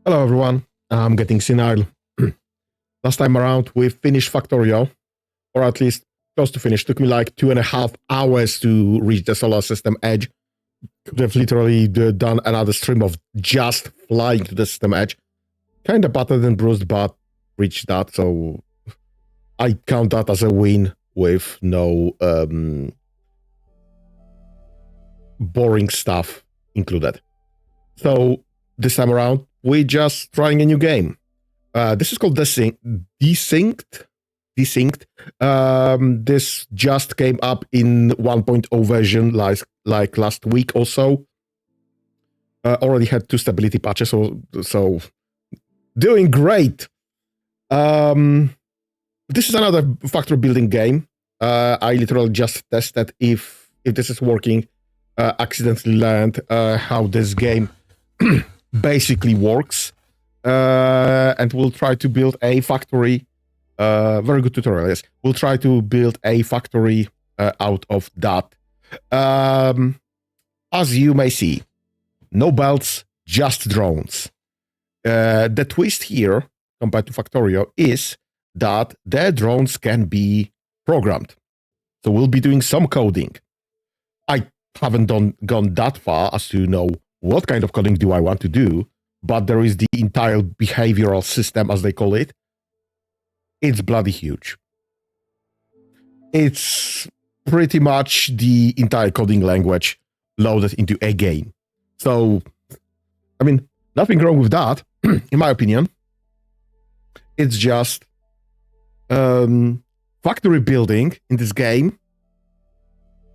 Hello everyone, I'm getting senile. Last time around we finished Factorio, or at least close to finish. Took me like 2.5 hours to reach the solar system edge. Could have literally done another stream of just flying to the system edge. Kind of battered and bruised, but reached that, so I count that as a win with no boring stuff included. So this time around, we're just trying a new game. This is called Desynced. This just came up in 1.0 version, like last week or so. Already had 2 stability patches, so doing great. This is another factory building game. I literally just tested if this is working. Accidentally learned how this game basically works, and we'll try to build a factory. Very good tutorial, yes. We'll try to build a factory out of that. As you may see, no belts, just drones. The twist here, compared to Factorio, is that the drones can be programmed. So we'll be doing some coding. I haven't gone that far as to know what kind of coding do I want to do, but there is the entire behavioral system, as they call it. It's bloody huge. It's pretty much the entire coding language loaded into a game. So, I mean, nothing wrong with that, in my opinion. It's just factory building in this game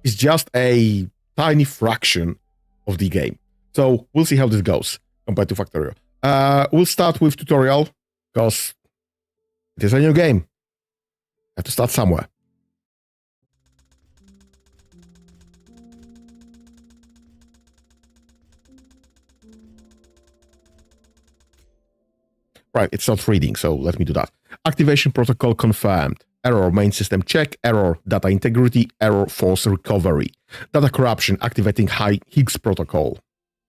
is just a tiny fraction of the game. So we'll see how this goes compared to Factorio. We'll start with tutorial because it is a new game. Have to start somewhere. Right, it's not reading, so let me do that. Activation protocol confirmed. Error main system check. Error data integrity. Error force recovery. Data corruption activating high Higgs protocol.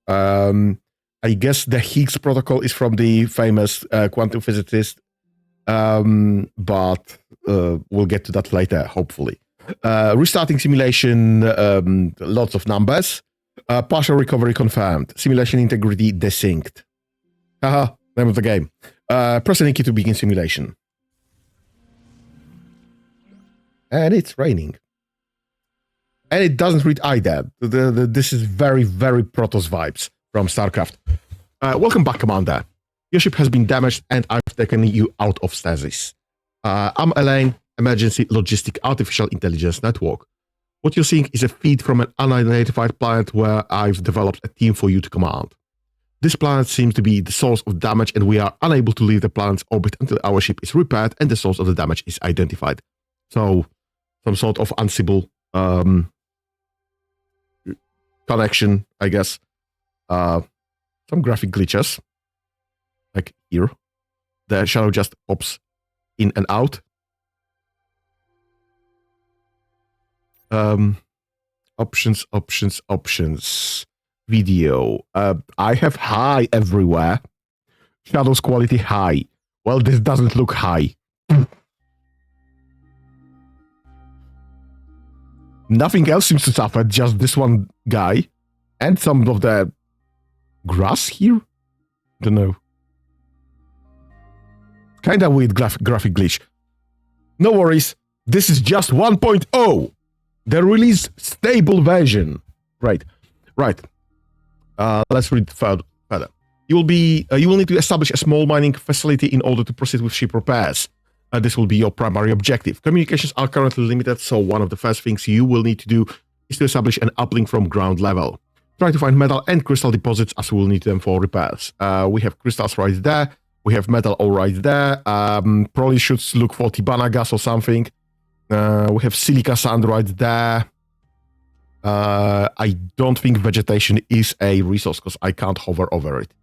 I guess the Higgs protocol is from the famous quantum physicist, but we'll get to that later, hopefully. Restarting simulation, lots of numbers. Partial recovery confirmed. Simulation integrity desynced. Haha, name of the game. Press any key to begin simulation. And it's raining. And it doesn't read either. This is very, very Protoss vibes from StarCraft. Welcome back, Commander. Your ship has been damaged and I've taken you out of stasis. I'm Elaine, Emergency Logistic Artificial Intelligence Network. What you're seeing is a feed from an unidentified planet where I've developed a team for you to command. This planet seems to be the source of damage and we are unable to leave the planet's orbit until our ship is repaired and the source of the damage is identified. So, some sort of Ansible connection, I guess. Some graphic glitches, like here. The shadow just pops in and out. Options. Video. I have high everywhere. Shadows quality high. Well, this doesn't look high. Nothing else seems to suffer, just this one guy. And some of the grass here? Don't know. Kinda weird graphic glitch. No worries, this is just 1.0. The release stable version. Right. Let's read further. You will need to establish a small mining facility in order to proceed with ship repairs. This will be your primary objective. Communications are currently limited, so one of the first things you will need to do is to establish an uplink from ground level. Try to find metal and crystal deposits as we will need them for repairs. We have crystals right there. We have metal all right there. Probably should look for Tibanna gas or something. We have silica sand right there. I don't think vegetation is a resource because I can't hover over it.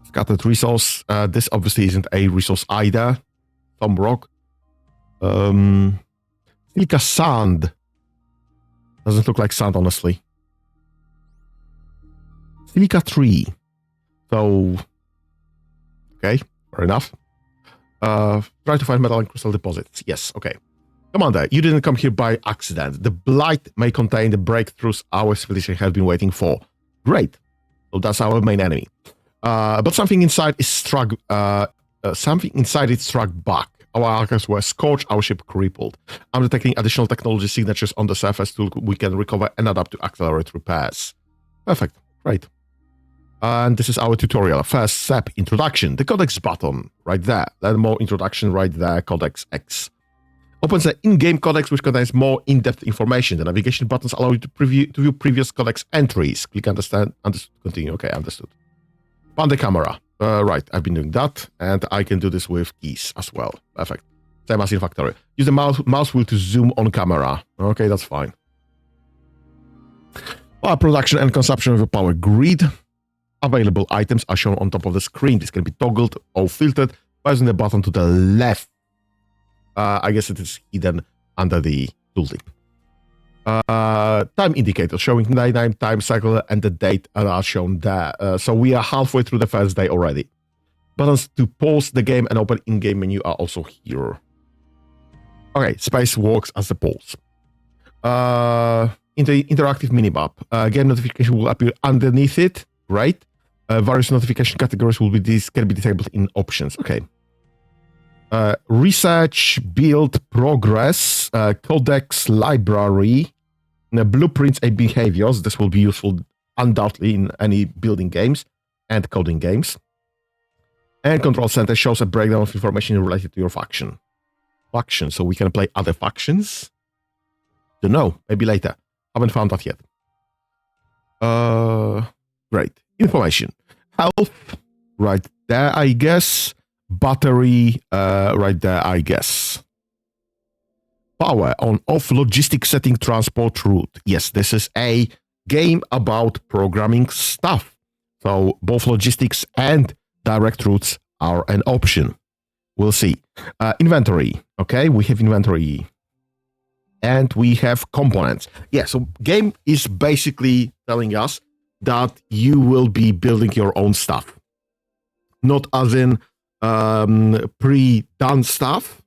Scattered resource. This obviously isn't a resource either. Some rock. Silica sand. Doesn't look like sand, honestly. Silica tree. So, okay, fair enough. Try to find metal and crystal deposits. Yes, okay. Commander, you didn't come here by accident. The blight may contain the breakthroughs our civilization has been waiting for. Great. So that's our main enemy. But something inside is struck. Something inside it struck back. Our archives were scorched, our ship crippled. I'm detecting additional technology signatures on the surface so we can recover and adapt to accelerate repairs. Perfect. Great. And this is our tutorial. First step, introduction. The codex button, right there. Learn more introduction, right there, codex X. Opens the in-game codex, which contains more in-depth information. The navigation buttons allow you to view previous codex entries. Click understand, continue. Okay, understood. Pan the camera. Right, I've been doing that, and I can do this with keys as well. Perfect. Same as in Factorio. Use the mouse wheel to zoom on camera. Okay, that's fine. Power production and consumption of a power grid. Available items are shown on top of the screen. This can be toggled or filtered by using the button to the left. I guess it is hidden under the tooltip. Time indicator showing nighttime, time cycle, and the date are shown there. So we are halfway through the first day already. Buttons to pause the game and open in-game menu are also here. Okay, space works as a pause. In the interactive minimap, game notification will appear underneath it, right? Various notification categories can be disabled in options. Okay. Research, build, progress, codex, library, blueprints and behaviors. This will be useful undoubtedly in any building games and coding games. And control center shows a breakdown of information related to your faction. So we can play other factions? Don't know. Maybe later. Haven't found that yet. Great. Information. Health. Right there, I guess. Battery, right there, I guess. Power on off logistic setting transport route. Yes, this is a game about programming stuff. So both logistics and direct routes are an option. We'll see. Inventory. Okay, we have inventory. And we have components. Yeah, so game is basically telling us that you will be building your own stuff. Not as in pre-done stuff,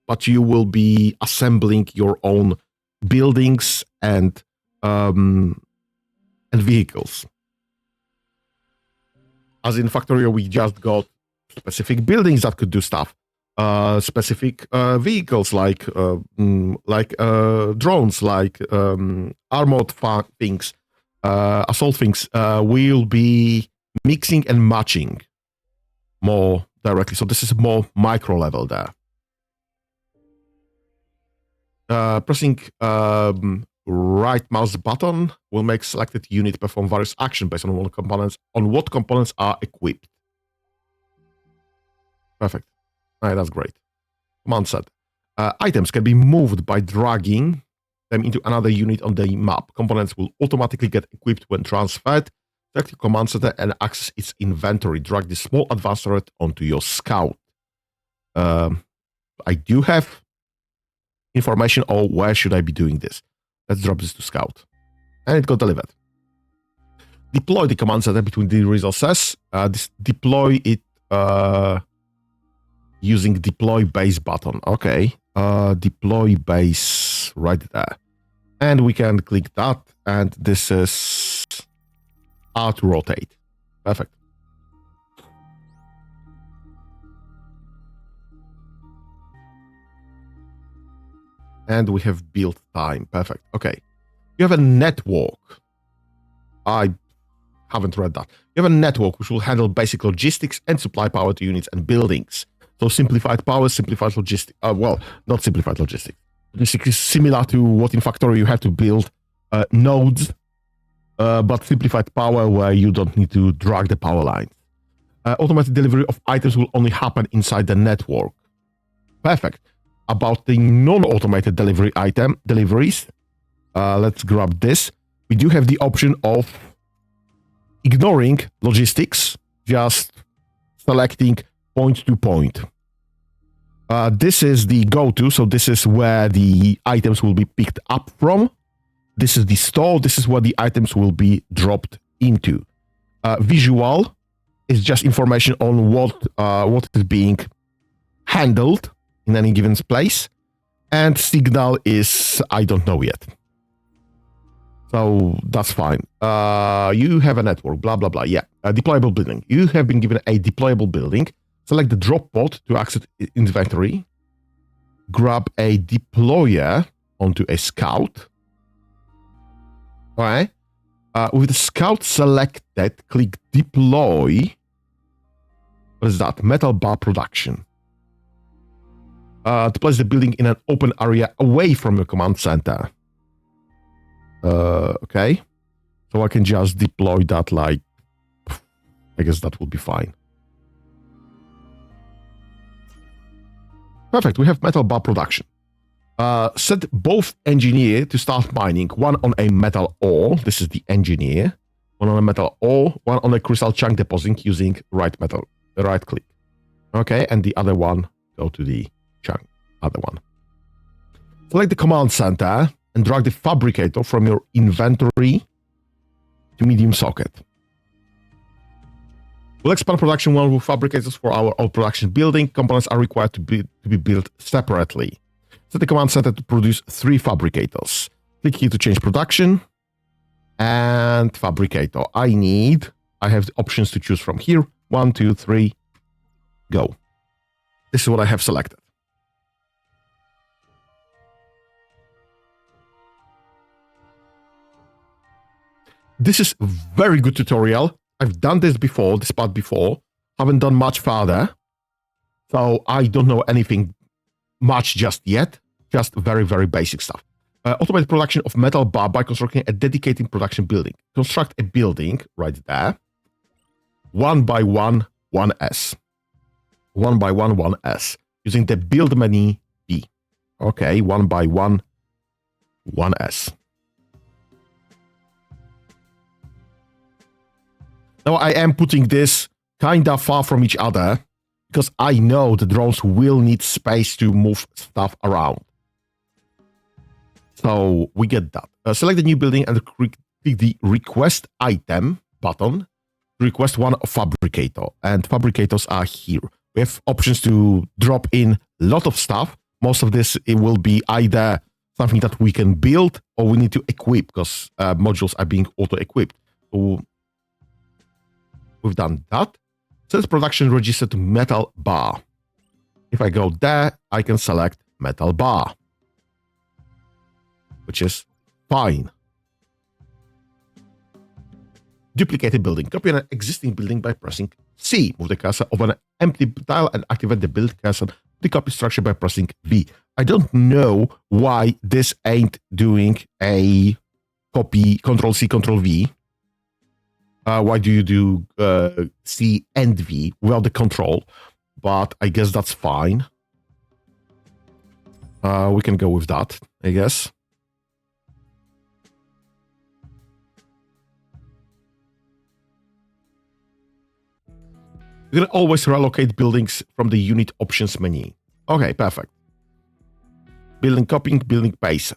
but you will be assembling your own buildings and vehicles. As in Factorio, we just got specific buildings that could do stuff, specific vehicles like drones, like armored things, assault things. We'll be mixing and matching more directly. So this is more micro level there. Pressing right mouse button will make selected unit perform various actions based on what components are equipped. Perfect. All right, that's great. Command set. Items can be moved by dragging them into another unit on the map. Components will automatically get equipped when transferred. Select your command center and access its inventory. Drag the small advanced turret onto your scout. I do have information on where should I be doing this. Let's drop this to scout. And it got delivered. Deploy the command center between the resources. Deploy it using deploy base button. Okay. Deploy base right there. And we can click that. And this is R to rotate. Perfect. And we have build time. Perfect. Okay. You have a network. I haven't read that. You have a network which will handle basic logistics and supply power to units and buildings. So simplified power, simplified logistics. Well, not simplified logistics. Logistics is similar to what in Factorio you have to build nodes, but simplified power where you don't need to drag the power lines. Automatic delivery of items will only happen inside the network. Perfect. About the non-automated deliveries, let's grab this. We do have the option of ignoring logistics, just selecting point to point. This is the go-to, so this is where the items will be picked up from. This is the store, this is where the items will be dropped into. Visual is just information on what is being handled in any given place. And signal is, I don't know yet. So that's fine. You have a network, blah, blah, blah. Yeah, a deployable building. You have been given a deployable building. Select the drop pod to access inventory. Grab a deployer onto a scout. All right. With the scout selected, click deploy. What is that? Metal bar production. To place the building in an open area away from your command center. Okay. So I can just deploy that like, I guess that will be fine. Perfect. We have metal bar production. Set both engineer to start mining. One on a metal ore. This is the engineer. One on a metal ore. One on a crystal chunk depositing using right click. Okay. And the other one, go to the chunk. Other one. Select the command center and drag the fabricator from your inventory to medium socket. We'll expand production one with fabricators for our old production building. Components are required to be built separately. Set the command center to produce 3 fabricators. Click here to change production. And fabricator. I have the options to choose from here. 1, 2, 3. Go. This is what I have selected. This is a very good tutorial. I've done this part before. Haven't done much further. So I don't know anything much just yet. Just very, very basic stuff. Automate production of metal bar by constructing a dedicated production building. Construct a building right there. 1 by 1, 1S. 1 by 1, 1S. Using the build menu B. Okay, 1 by 1, 1S. Now I am putting this kind of far from each other because I know the drones will need space to move stuff around. So we get that. Select the new building and click the request item button to request one fabricator. And fabricators are here. We have options to drop in a lot of stuff. Most of this, it will be either something that we can build or we need to equip because modules are being auto-equipped. So we've done that. Set production register to metal bar. If I go there, I can select metal bar, which is fine. Duplicate a building. Copy an existing building by pressing C. Move the cursor over an empty tile and activate the build cursor to the copy structure by pressing V. I don't know why this ain't doing a copy Control C, Control V. Why do you do C and V without the control? But I guess that's fine. We can go with that, I guess. You can always relocate buildings from the unit options menu. Okay, perfect. Building copying, building paste.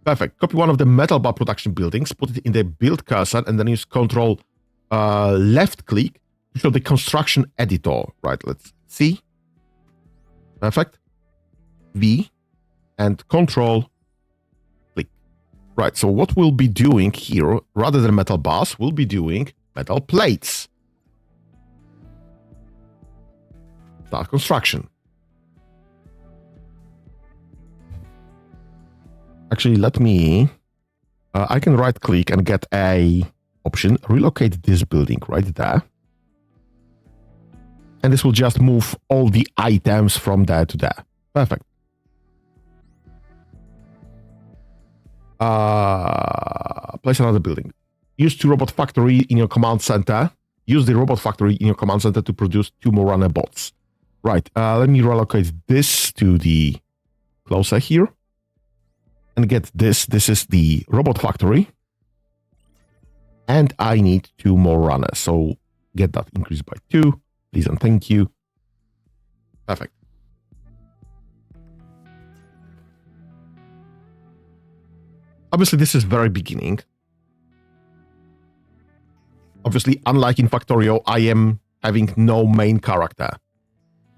Perfect. Copy one of the metal bar production buildings, put it in the build cursor, and then use Control left click to show the construction editor. Right, let's see. Perfect. V and Control click. Right, so what we'll be doing here, rather than metal bars, we'll be doing metal plates. Start construction. Actually, let me... I can right click and get a option, relocate this building right there. And this will just move all the items from there to there. Perfect. Place another building. Use 2 robot factory in your command center. Use the robot factory in your command center to produce 2 more runner bots. Right, let me relocate this to the closer here. And get this. This is the robot factory. And I need 2 more runners. So get that increased by 2. Please and thank you. Perfect. Obviously, this is very beginning. Obviously, unlike in Factorio, I am having no main character.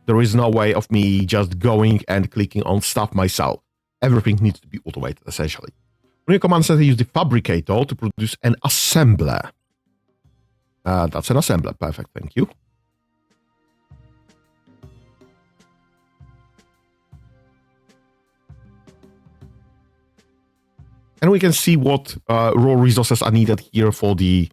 There is no way of me just going and clicking on stuff myself. Everything needs to be automated, essentially. On your command center, use the fabricator to produce an assembler. That's an assembler. Perfect, thank you. And we can see what raw resources are needed here for the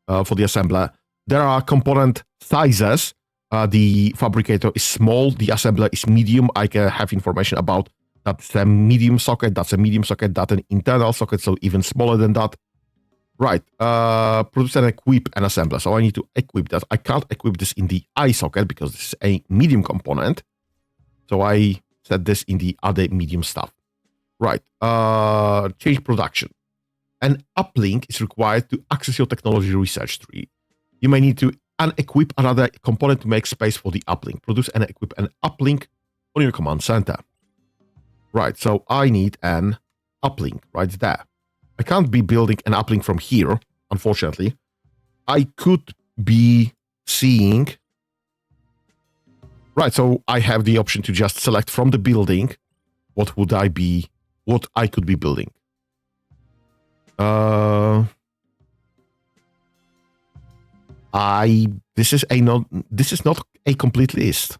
assembler. There are component sizes. The fabricator is small. The assembler is medium. I can have information about that's a medium socket. That's a medium socket. That's an internal socket, so even smaller than that. Right. Produce and equip an assembler. So I need to equip that. I can't equip this in the I socket because this is a medium component. So I set this in the other medium stuff. Right. Change production. An uplink is required to access your technology research tree. You may need to unequip another component to make space for the uplink. Produce and equip an uplink on your command center. Right. So I need an uplink right there. I can't be building an uplink from here, unfortunately. I could be seeing. Right. So I have the option to just select from the building what I could be building. This is not a complete list.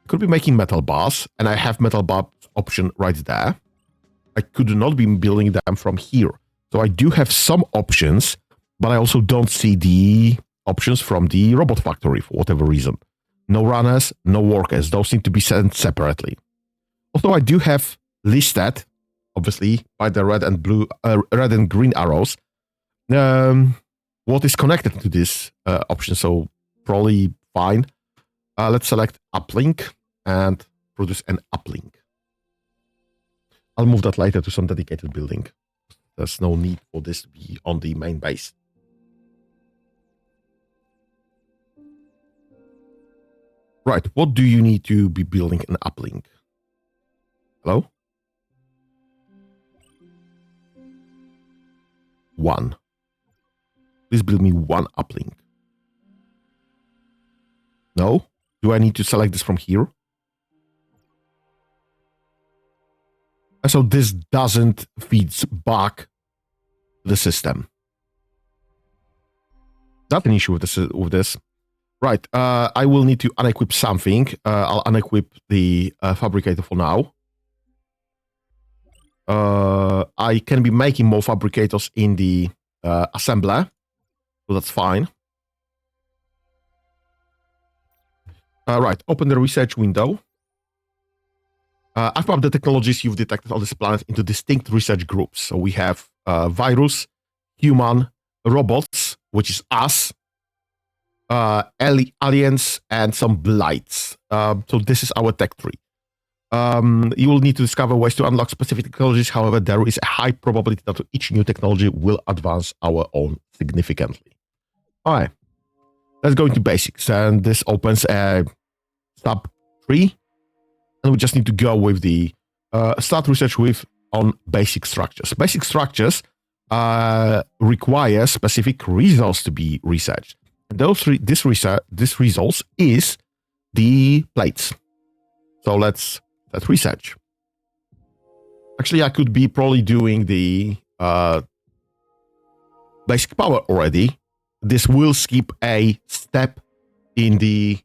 I could be making metal bars, and I have metal bar option right there. I could not be building them from here. So I do have some options, but I also don't see the options from the robot factory for whatever reason. No runners, no workers. Those need to be sent separately. Although I do have listed, obviously, by the red and green arrows, what is connected to this option. So probably fine. Let's select uplink and produce an uplink. I'll move that later to some dedicated building. There's no need for this to be on the main base. Right, what do you need to be building an uplink? Hello? 1. Please build me 1 uplink. No? Do I need to select this from here? So this doesn't feed back the system. That's an issue with this. Right, I will need to unequip something. I'll unequip the fabricator for now. I can be making more fabricators in the assembler, so that's fine. Right, open the research window. I've mapped the technologies you've detected on this planet into distinct research groups. So we have virus, human, robots, which is us, aliens, and some blights. So this is our tech tree. You will need to discover ways to unlock specific technologies. However, there is a high probability that each new technology will advance our own significantly. All right, let's go into basics. And this opens a sub tree. And we just need to go with the start research with on basic structures. Basic structures require specific results to be researched. And this resource is the plates. So let's research. Actually, I could be probably doing the basic power already. This will skip a step in the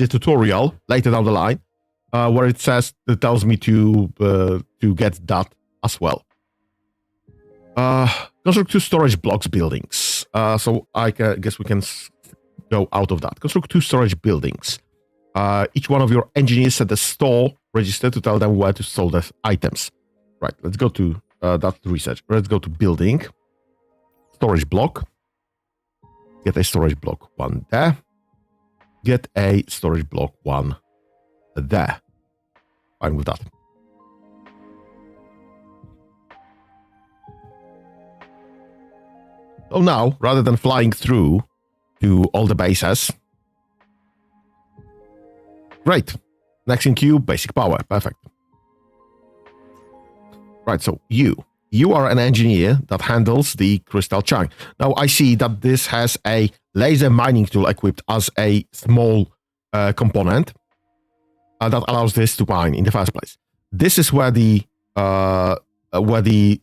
tutorial later down the line, where it tells me to get that as well. Construct 2 storage blocks buildings. So I guess we can go out of that. Construct 2 storage buildings. Each one of your engineers set a store register to tell them where to store the items. Right, let's go to that research. Let's go to building. Storage block. Get a storage block 1 there. Get a storage block 1 there. Fine with that. So now, rather than flying through to all the bases, great. Next in queue, basic power. Perfect. Right, so you you are an engineer that handles the crystal chunk. Now I see that this has a laser mining tool equipped as a small component that allows this to mine in the first place. This is where the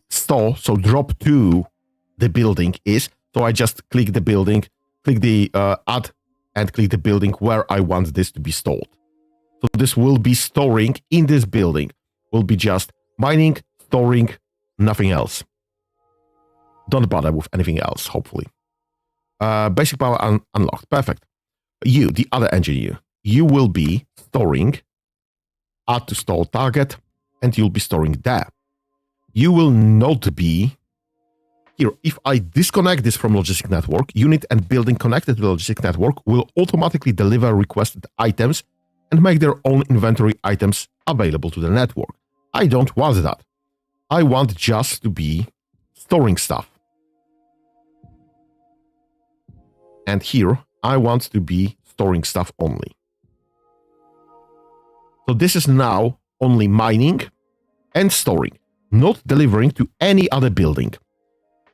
store, so drop to the building is. So I just click the building, click the add, and click the building where I want this to be stored. So this will be storing in this building. Will be just mining, storing, nothing else. Don't bother with anything else, hopefully. Basic power unlocked. Perfect. You, the other engineer, you will be storing, add to store target, and you'll be storing there. You will not be here. If I disconnect this from logistic network, unit and building connected to the logistic network will automatically deliver requested items and make their own inventory items available to the network. I don't want that. I want just to be storing stuff. And here, I want to be storing stuff only. So this is now only mining and storing, not delivering to any other building.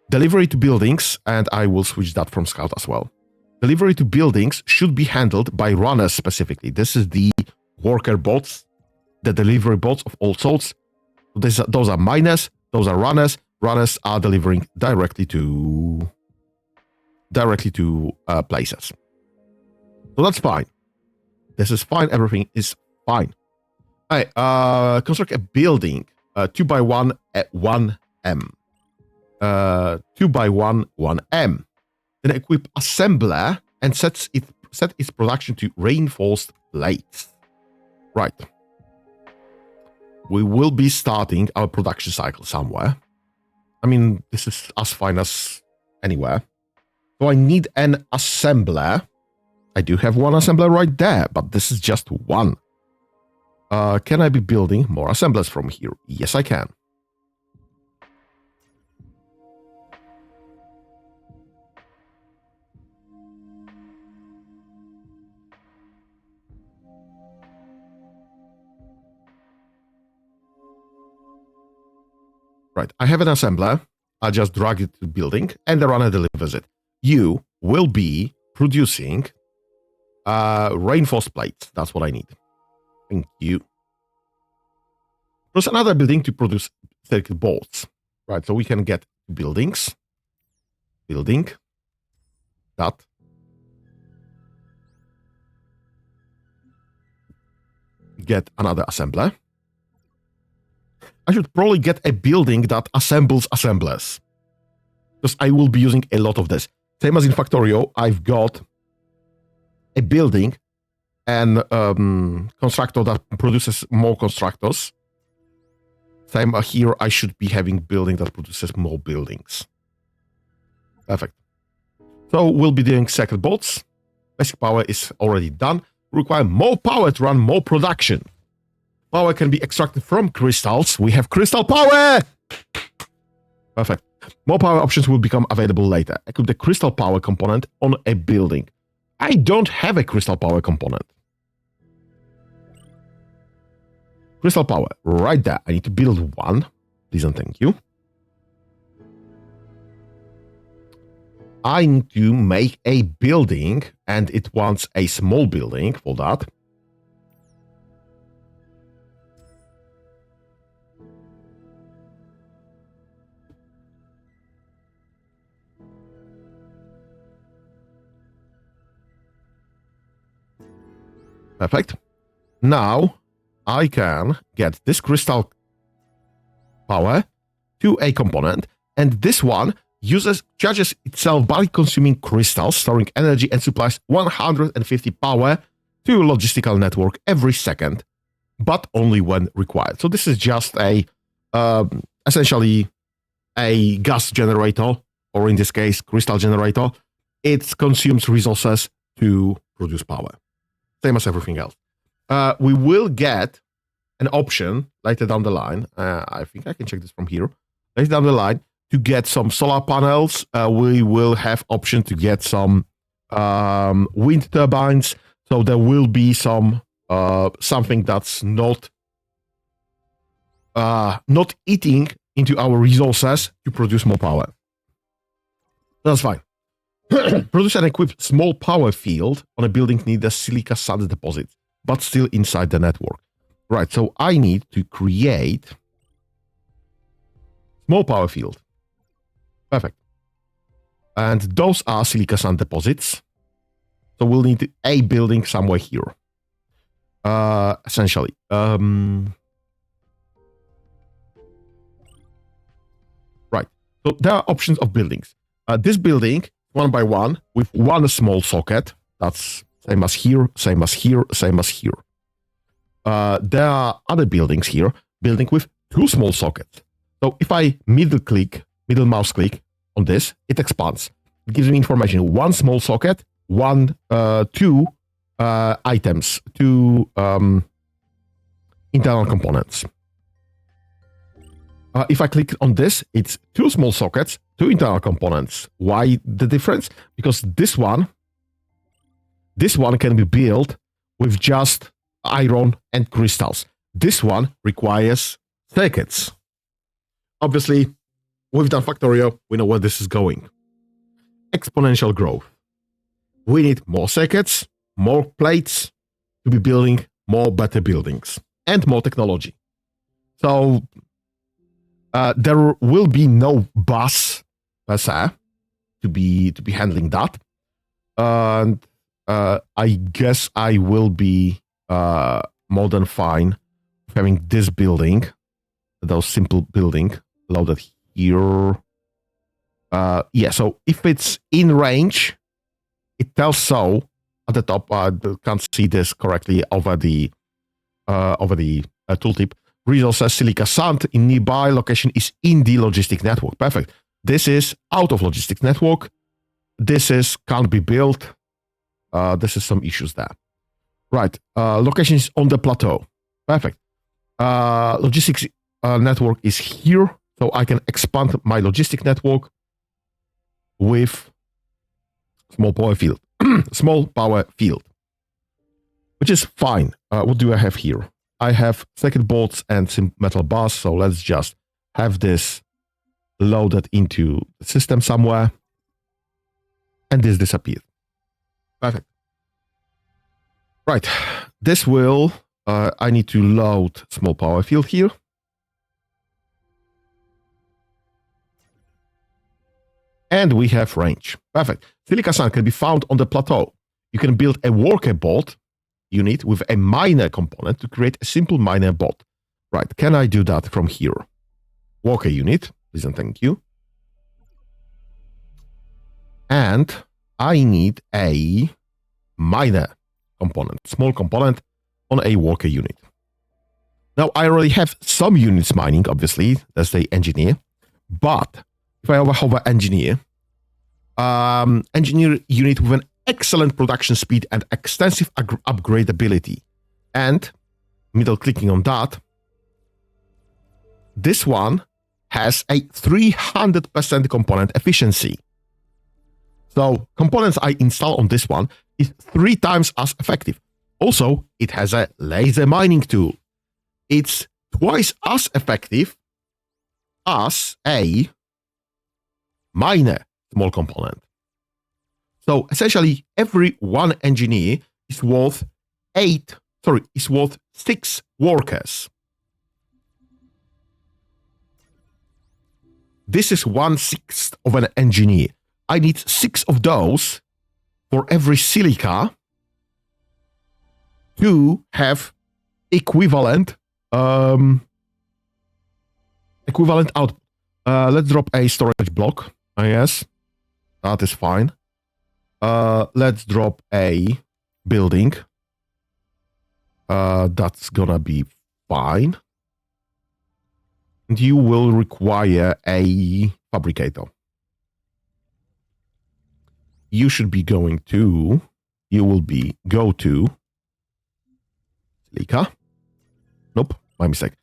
Delivery to buildings, and I will switch that from Scout as well. Delivery to buildings should be handled by runners specifically. This is the worker bots, the delivery bots of all sorts. Those are miners, those are runners. Runners are delivering directly to places. So that's fine. This is fine. Everything is fine. All right, construct a building 2x1 at 1M. 2x1 1M. Then equip assembler and set its production to reinforced plates. Right. We will be starting our production cycle somewhere. I mean, this is as fine as anywhere. So I need an assembler. I do have one assembler right there, but this is just one. Can I be building more assemblers from here? Yes, I can. Right, I have an assembler. I'll just drag it to the building and the runner delivers it. You will be producing reinforced plates. That's what I need. Thank you. There's another building to produce circuit boards. Right, so we can get buildings. Building. That. Get another assembler. I should probably get a building that assembles assemblers. Because I will be using a lot of this. Same as in Factorio, I've got a building and constructor that produces more constructors. Same here, I should be having building that produces more buildings. Perfect. So we'll be doing circuit boards. Basic power is already done. We require more power to run more production. Power can be extracted from crystals. We have crystal power! Perfect. More power options will become available later. Equip the crystal power component on a building. I don't have a crystal power component. Crystal power, right there. I need to build one. Please and thank you. I need to make a building, and it wants a small building for that. Perfect. Now, I can get this crystal power to a component, and this one charges itself by consuming crystals, storing energy, and supplies 150 power to a logistical network every second, but only when required. So this is just a essentially a gas generator, or in this case, crystal generator. It consumes resources to produce power. Same as everything else. We will get an option later down the line. I think I can check this from here. Later down the line, to get some solar panels, we will have option to get some wind turbines. So there will be some something that's not eating into our resources to produce more power. That's fine. Produce and equip small power field on a building near a silica sand deposit, but still inside the network. Right, so I need to create small power field. Perfect. And those are silica sand deposits. So we'll need a building somewhere here. Essentially. Right. So there are options of buildings. This building, one by one, with one small socket. That's same as here, same as here, same as here. There are other buildings here, building with two small sockets. So if I middle mouse click on this, it expands. It gives me information. One small socket, two items, two internal components. If I click on this, it's two small sockets, two internal components. Why the difference? Because this one can be built with just iron and crystals. This one requires circuits. Obviously, we've done Factorio, we know where this is going. Exponential growth. We need more circuits, more plates to be building more better buildings and more technology. So there will be no bus per se to be handling that. And I guess I will be more than fine with having this building, those simple building loaded here. Yeah, so if it's in range, it tells so at the top. I can't see this correctly over the tooltip. Resources silica sand in nearby location is in the logistic network. Perfect. This is out of logistics network. This is can't be built. This is some issues there. Right. Location is on the plateau. Perfect. Logistics network is here, so I can expand my logistic network with small power field. Small power field, which is fine. What do I have here? I have circuit boards and some metal bars, so let's just have this loaded into the system somewhere, and this disappeared. Perfect. Right, this will, I need to load small power field here. And we have range. Perfect. Silica sand can be found on the plateau. You can build a worker bot unit with a miner component to create a simple miner bot. Right, can I do that from here? Worker unit, please and thank you. And I need a miner component, small component on a worker unit. Now I already have some units mining, obviously, that's the engineer. But if I hover engineer, engineer unit with an excellent production speed and extensive upgradability. And middle clicking on that, this one has a 300% component efficiency. So components I install on this one is 3 times as effective. Also, it has a laser mining tool. It's twice as effective as a miner small component. So essentially, every one engineer is worth 6 workers. This is 1/6 of an engineer. I need 6 of those for every silica to have equivalent output. Let's drop a storage block, I guess. That is fine. Let's drop a building. That's gonna be fine. And you will require a fabricator. You should be go to silica. Nope, my mistake.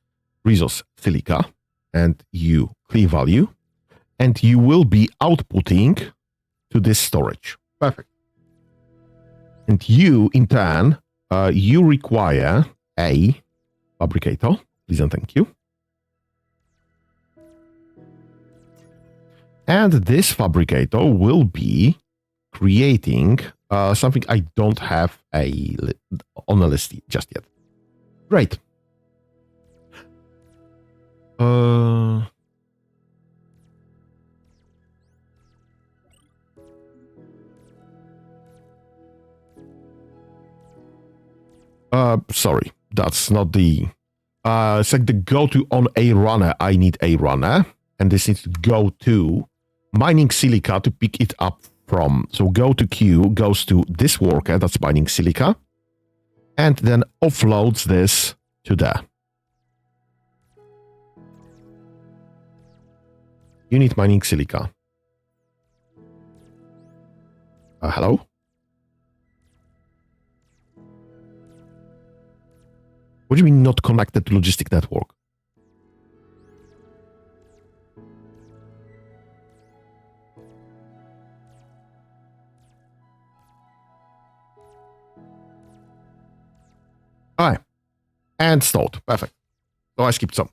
Resource silica, and you clear value, and you will be outputting to this storage. Perfect. And you, in turn, you require a fabricator. Please and thank you. And this fabricator will be creating something I don't have on the list just yet. Great. Sorry, that's not the... it's like the go-to on a runner. I need a runner, and this needs to go to mining silica to pick it up from. So go to Q, goes to this worker that's mining silica, and then offloads this to there. Unit mining silica. Hello? What do you mean not connected to logistic network? Alright. And stalled. Perfect. So I skipped some.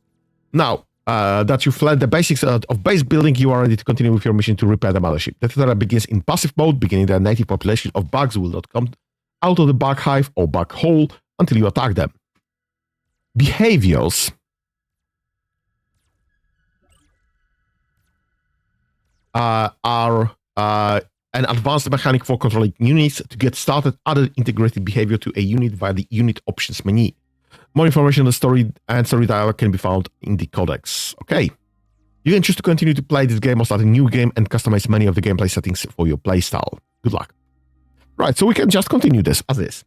Now, that you fled the basics of base building, you are ready to continue with your mission to repair the mothership. The tutorial begins in passive mode, beginning the native population of bugs will not come out of the bug hive or bug hole until you attack them. Behaviors are an advanced mechanic for controlling units. To get started, add integrated behavior to a unit via the unit options menu. More information on the story and story dialogue can be found in the codex. Okay. You can choose to continue to play this game or start a new game and customize many of the gameplay settings for your playstyle. Good luck. Right, so we can just continue this as is.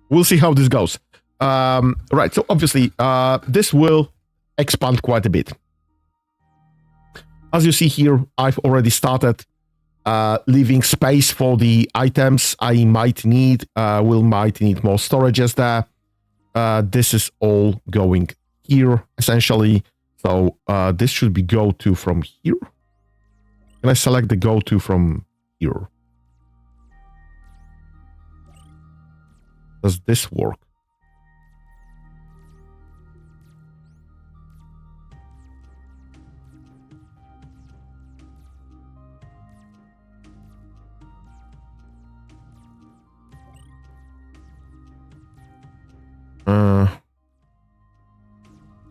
We'll see how this goes. Right, so obviously, this will expand quite a bit. As you see here, I've already started leaving space for the items I might need. Might need more storages there. This is all going here, essentially. So this should be go-to from here. Can I select the go-to from here? Does this work?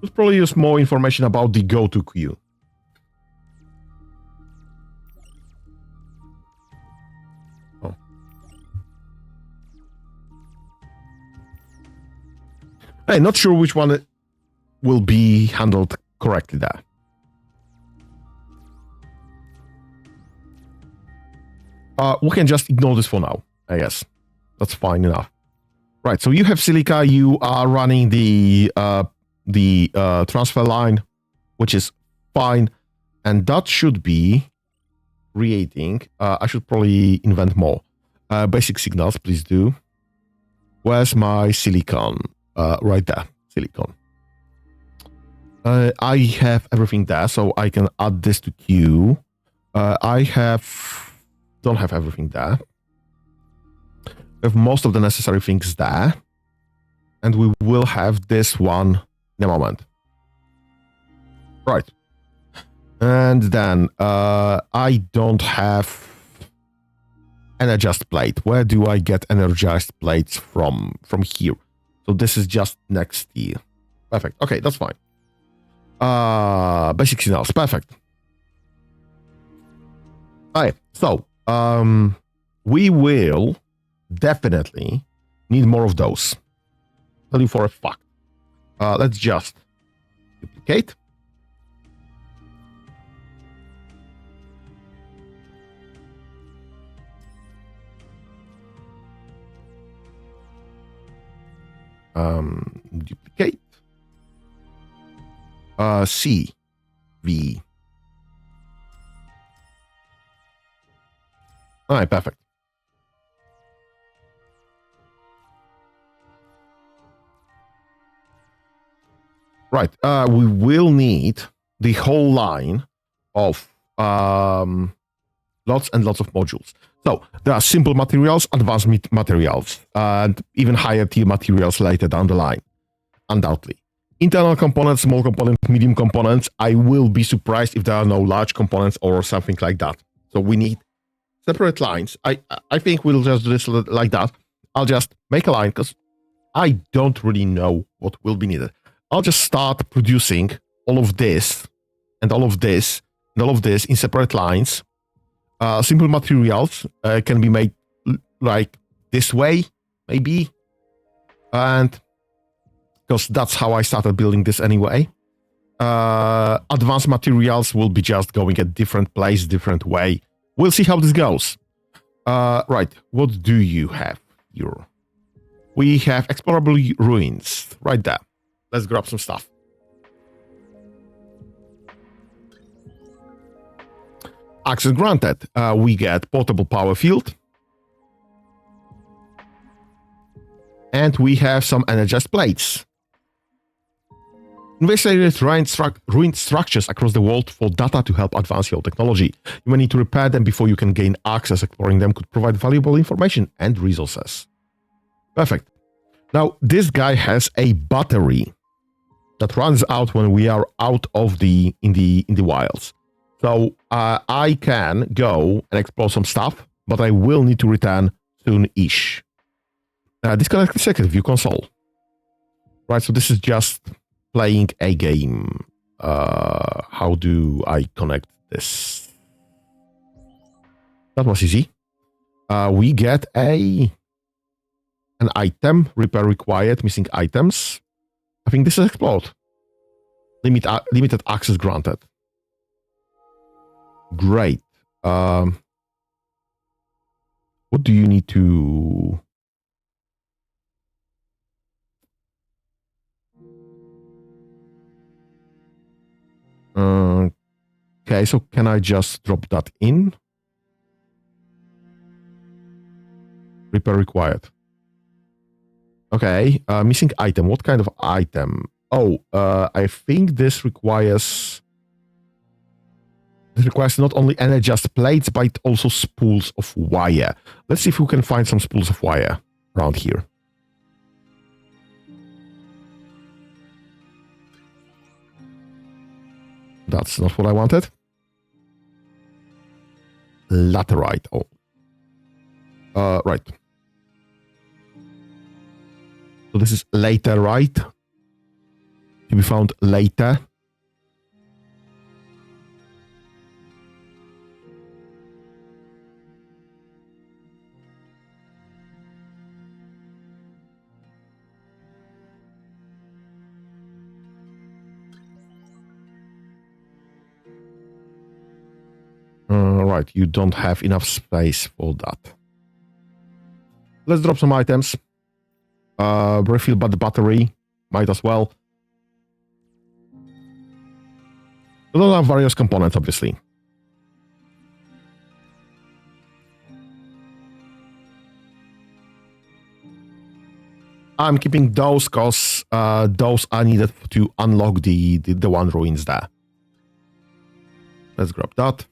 Let's probably use more information about the go-to queue. Oh. Hey, not sure which one will be handled correctly there. We can just ignore this for now, I guess. That's fine enough. Right, so you have silica, you are running the transfer line, which is fine, and that should be creating. I should probably invent more. Basic signals, please do. Where's my silicon? Right there, silicon. I have everything there, so I can add this to queue. Don't have everything there. We have most of the necessary things there, and we will have this one in a moment. Right. And then I don't have energized plate. Where do I get energized plates from here? So this is just next here. Perfect. Okay, that's fine. Basic signals. Perfect. Alright, so we will definitely need more of those. Tell you for a fact. Let's just duplicate. Duplicate. C. V. All right, perfect. Right, we will need the whole line of lots and lots of modules. So there are simple materials, advanced materials, and even higher tier materials later down the line, undoubtedly. Internal components, small components, medium components. I will be surprised if there are no large components or something like that. So we need separate lines. I think we'll just do this like that. I'll just make a line because I don't really know what will be needed. I'll just start producing all of this and all of this and all of this in separate lines. Simple materials can be made like this way, maybe. And because that's how I started building this anyway. Advanced materials will be just going at different place, different way. We'll see how this goes. Right, what do you have here? We have explorable ruins right there. Let's grab some stuff. Access granted. We get portable power field. And we have some energized plates. Investigate ruined structures across the world for data to help advance your technology. You may need to repair them before you can gain access. Exploring them could provide valuable information and resources. Perfect. Now, this guy has a battery that runs out when we are out of in the wilds. So I can go and explore some stuff, but I will need to return soon-ish. Disconnect the second view console. Right, so this is just playing a game. How do I connect this? That was easy. We get an item, repair required, missing items. I think this is explored. Limited access granted. Great. What do you need to... Okay, so can I just drop that in? Repair required. Okay, missing item. What kind of item? Oh, I think this requires not only energized plates, but also spools of wire. Let's see if we can find some spools of wire around here. That's not what I wanted. Laterite. Oh. Right. So this is laterite. To be found later. Right, you don't have enough space for that. Let's drop some items. Refill the battery. Might as well. We don't have various components, obviously. I'm keeping those because those are needed to unlock the one ruins there. Let's grab that.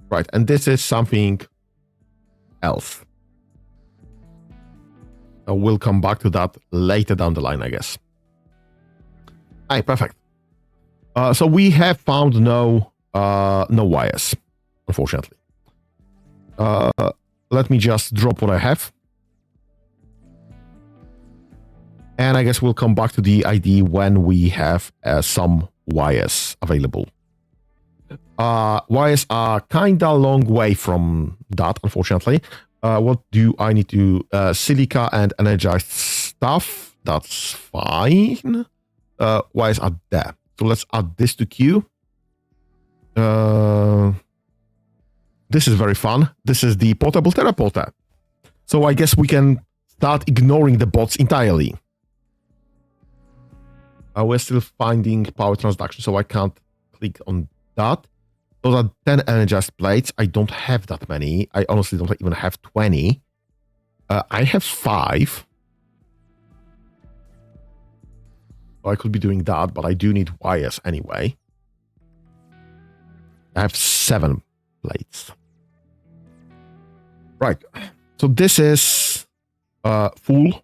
Right, and this is something else. We'll come back to that later down the line, I guess. Aye, perfect. So we have found no wires, unfortunately. Let me just drop what I have. And I guess we'll come back to the ID when we have some wires available. Wires are kinda long way from that, unfortunately. What do I need to... silica and energized stuff. That's fine. Wires are there. So let's add this to queue. This is very fun. This is the portable teleporter. So I guess we can start ignoring the bots entirely. We're still finding power transduction, so I can't click on that. Those are 10 energized plates. I don't have that many. I honestly don't even have 20. I have 5. I could be doing that, but I do need wires anyway. I have 7 plates. Right. So this is full.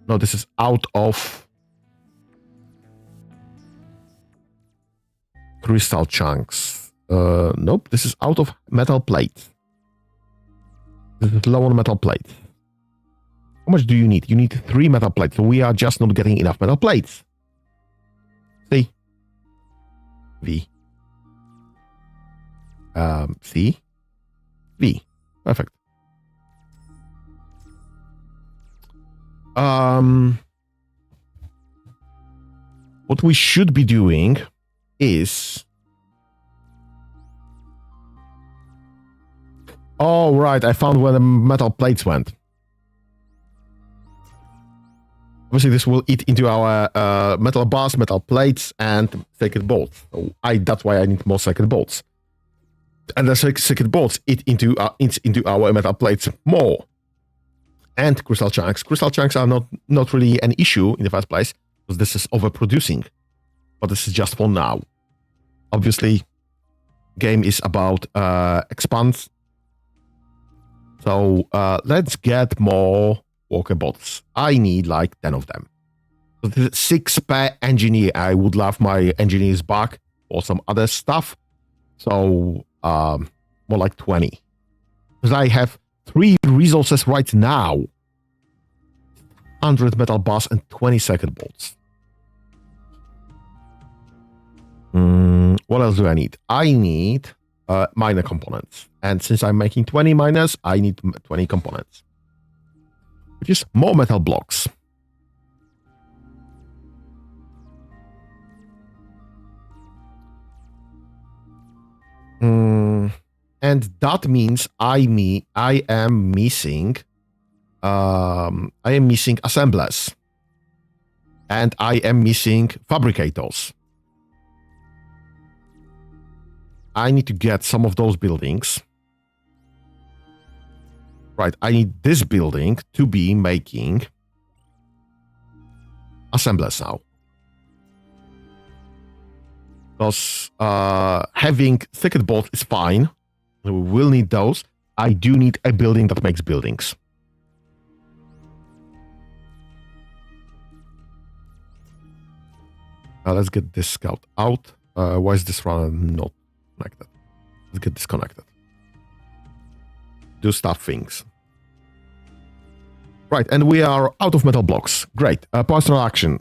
No, this is out of crystal chunks. Nope, this is out of metal plate. This is low on metal plate. How much do you need? You need 3 metal plates. So we are just not getting enough metal plates. See? V. C. V. Perfect. What we should be doing is... Oh, right. I found where the metal plates went. Obviously, this will eat into our metal bars, metal plates, and circuit bolts. So that's why I need more circuit bolts. And the circuit bolts eat into our metal plates more. And crystal chunks. Crystal chunks are not really an issue in the first place, because this is overproducing. But this is just for now. Obviously, game is about expands. So let's get more worker bots. I need like 10 of them. So this is 6 per engineer. I would love my engineers back or some other stuff. So more like 20. Because I have 3 resources right now. 100 metal bars and 20 circuit bolts. What else do I need? I need miner components. And since I'm making 20 miners, I need 20 components. Which is more metal blocks. And that means I am missing assemblers. And I am missing fabricators. I need to get some of those buildings. Right, I need this building to be making assemblers now. Because having circuit boards is fine. We will need those. I do need a building that makes buildings. Now let's get this scout out. Why is this runner not connected? Let's get disconnected. Do stuff things. Right, and we are out of metal blocks. Great. Power transaction.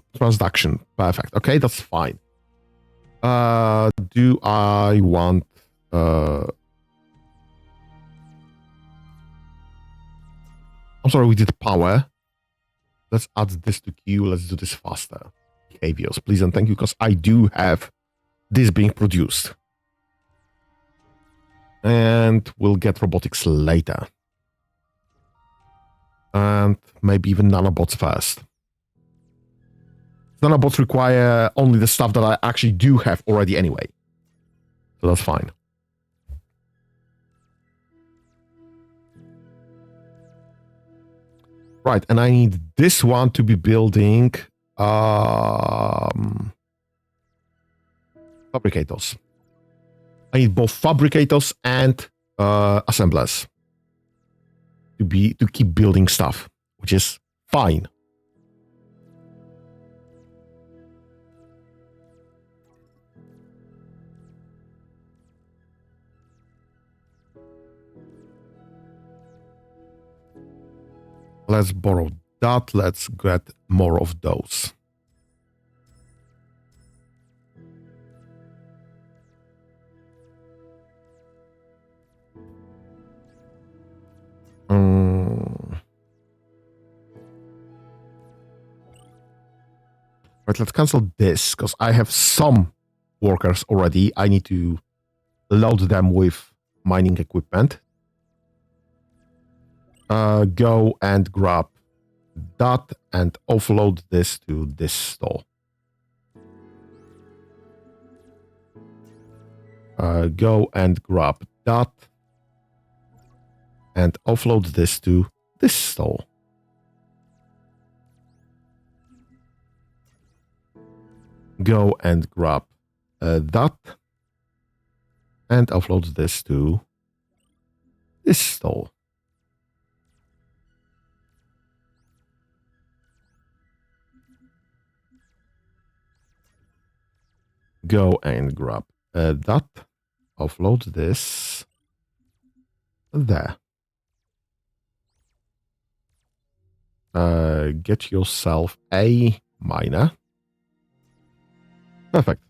Perfect. Okay, that's fine. Do I want... I'm sorry, we did power. Let's add this to queue. Let's do this faster. Behaviors, please and thank you, because I do have this being produced. And we'll get robotics later. And maybe even nanobots first. Nanobots require only the stuff that I actually do have already anyway. So that's fine. Right, and I need this one to be building fabricators. I need both fabricators and assemblers to keep building stuff, which is fine. Let's borrow that. Let's get more of those. Right, let's cancel this because I have some workers already. I need to load them with mining equipment. Go and grab that and offload this to this store. Go and grab that and offload this to this store. go and grab that and offload this to this stall. Go and grab that, offload this there. Get yourself a miner. Perfect.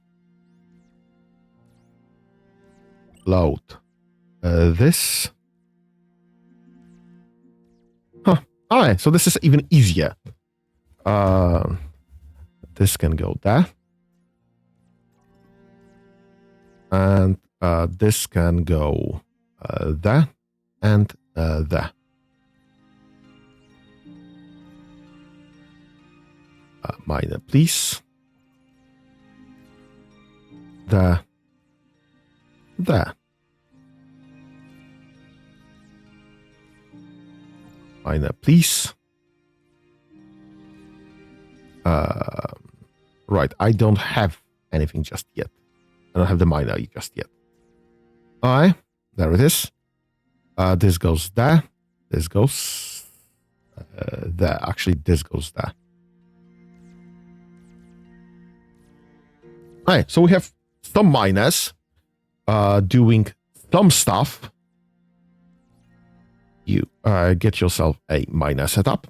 Load this. Huh. Alright, so this is even easier. This can go there. And this can go there and there. Miner, please. There. There. Miner, please. Right, I don't have anything just yet. I don't have the miner just yet. Alright, there it is. This goes there. This goes there. Actually, this goes there. Alright, so we have some miners doing some stuff. You get yourself a miner setup.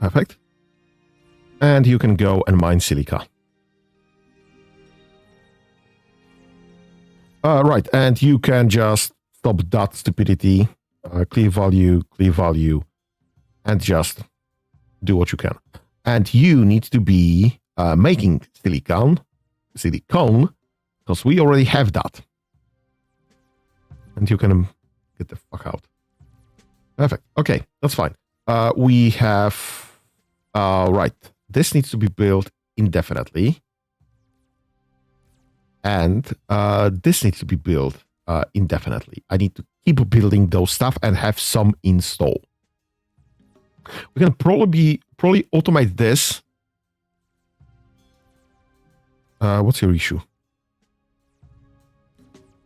Perfect. And you can go and mine silica. Right, and you can just stop that stupidity, clear value, and just do what you can. And you need to be making silicon, because we already have that. And you can get the fuck out. Perfect. Okay, that's fine. We have... right, this needs to be built indefinitely. And this needs to be built indefinitely. I need to keep building those stuff and have some install. We can probably automate this. What's your issue?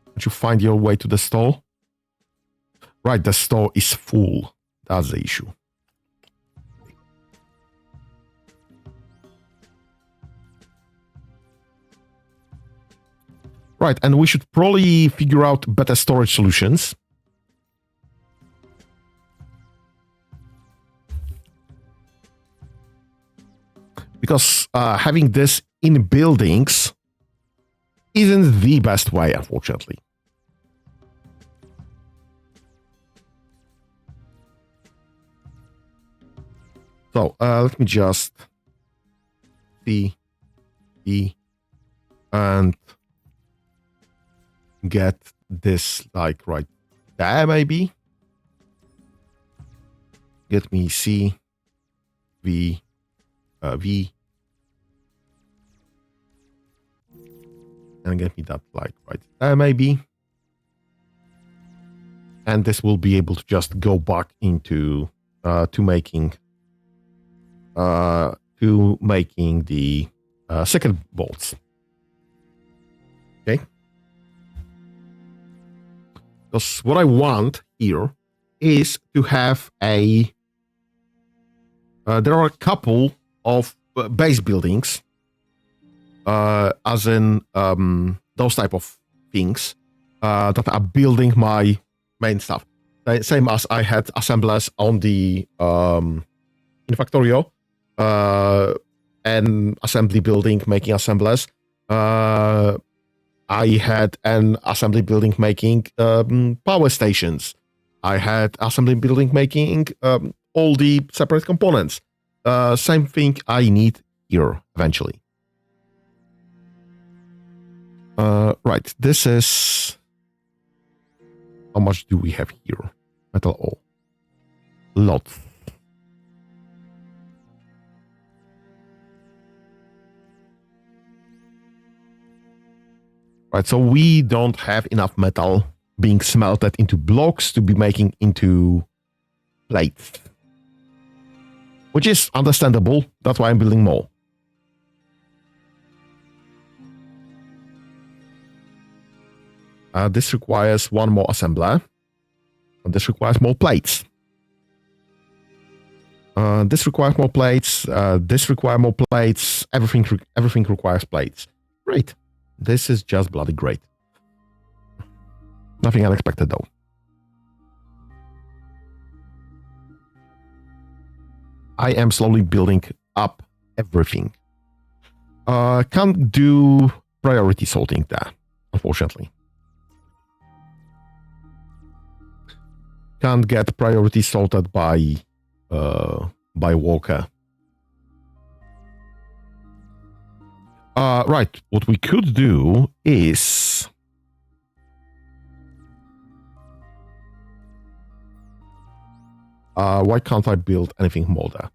Can't you find your way to the store? Right, the store is full. That's the issue. Right, and we should probably figure out better storage solutions. Because having this in buildings isn't the best way, unfortunately. So let me just see and get this like right there, maybe. Get me C, V, V, and get me that like right there, maybe. And this will be able to just go back into to making the second bolts. Okay. Because what I want here is to have a... there are a couple of base buildings, as in those type of things that are building my main stuff. Same as I had assemblers on the in Factorio, an assembly building making assemblers. I had an assembly building making power stations. I had assembly building making all the separate components. Same thing I need here eventually. Right, this is... How much do we have here? Metal ore. Lots. Right, so we don't have enough metal being smelted into blocks to be making into plates. Which is understandable. That's why I'm building more. This requires one more assembler. And this requires more plates. This requires more plates. This requires more plates. Everything requires plates. Great. This is just bloody great. Nothing unexpected though. I am slowly building up everything. Can't do priority sorting there, unfortunately. Can't get priority sorted by Walker. Right, what we could do is why can't I build anything more there?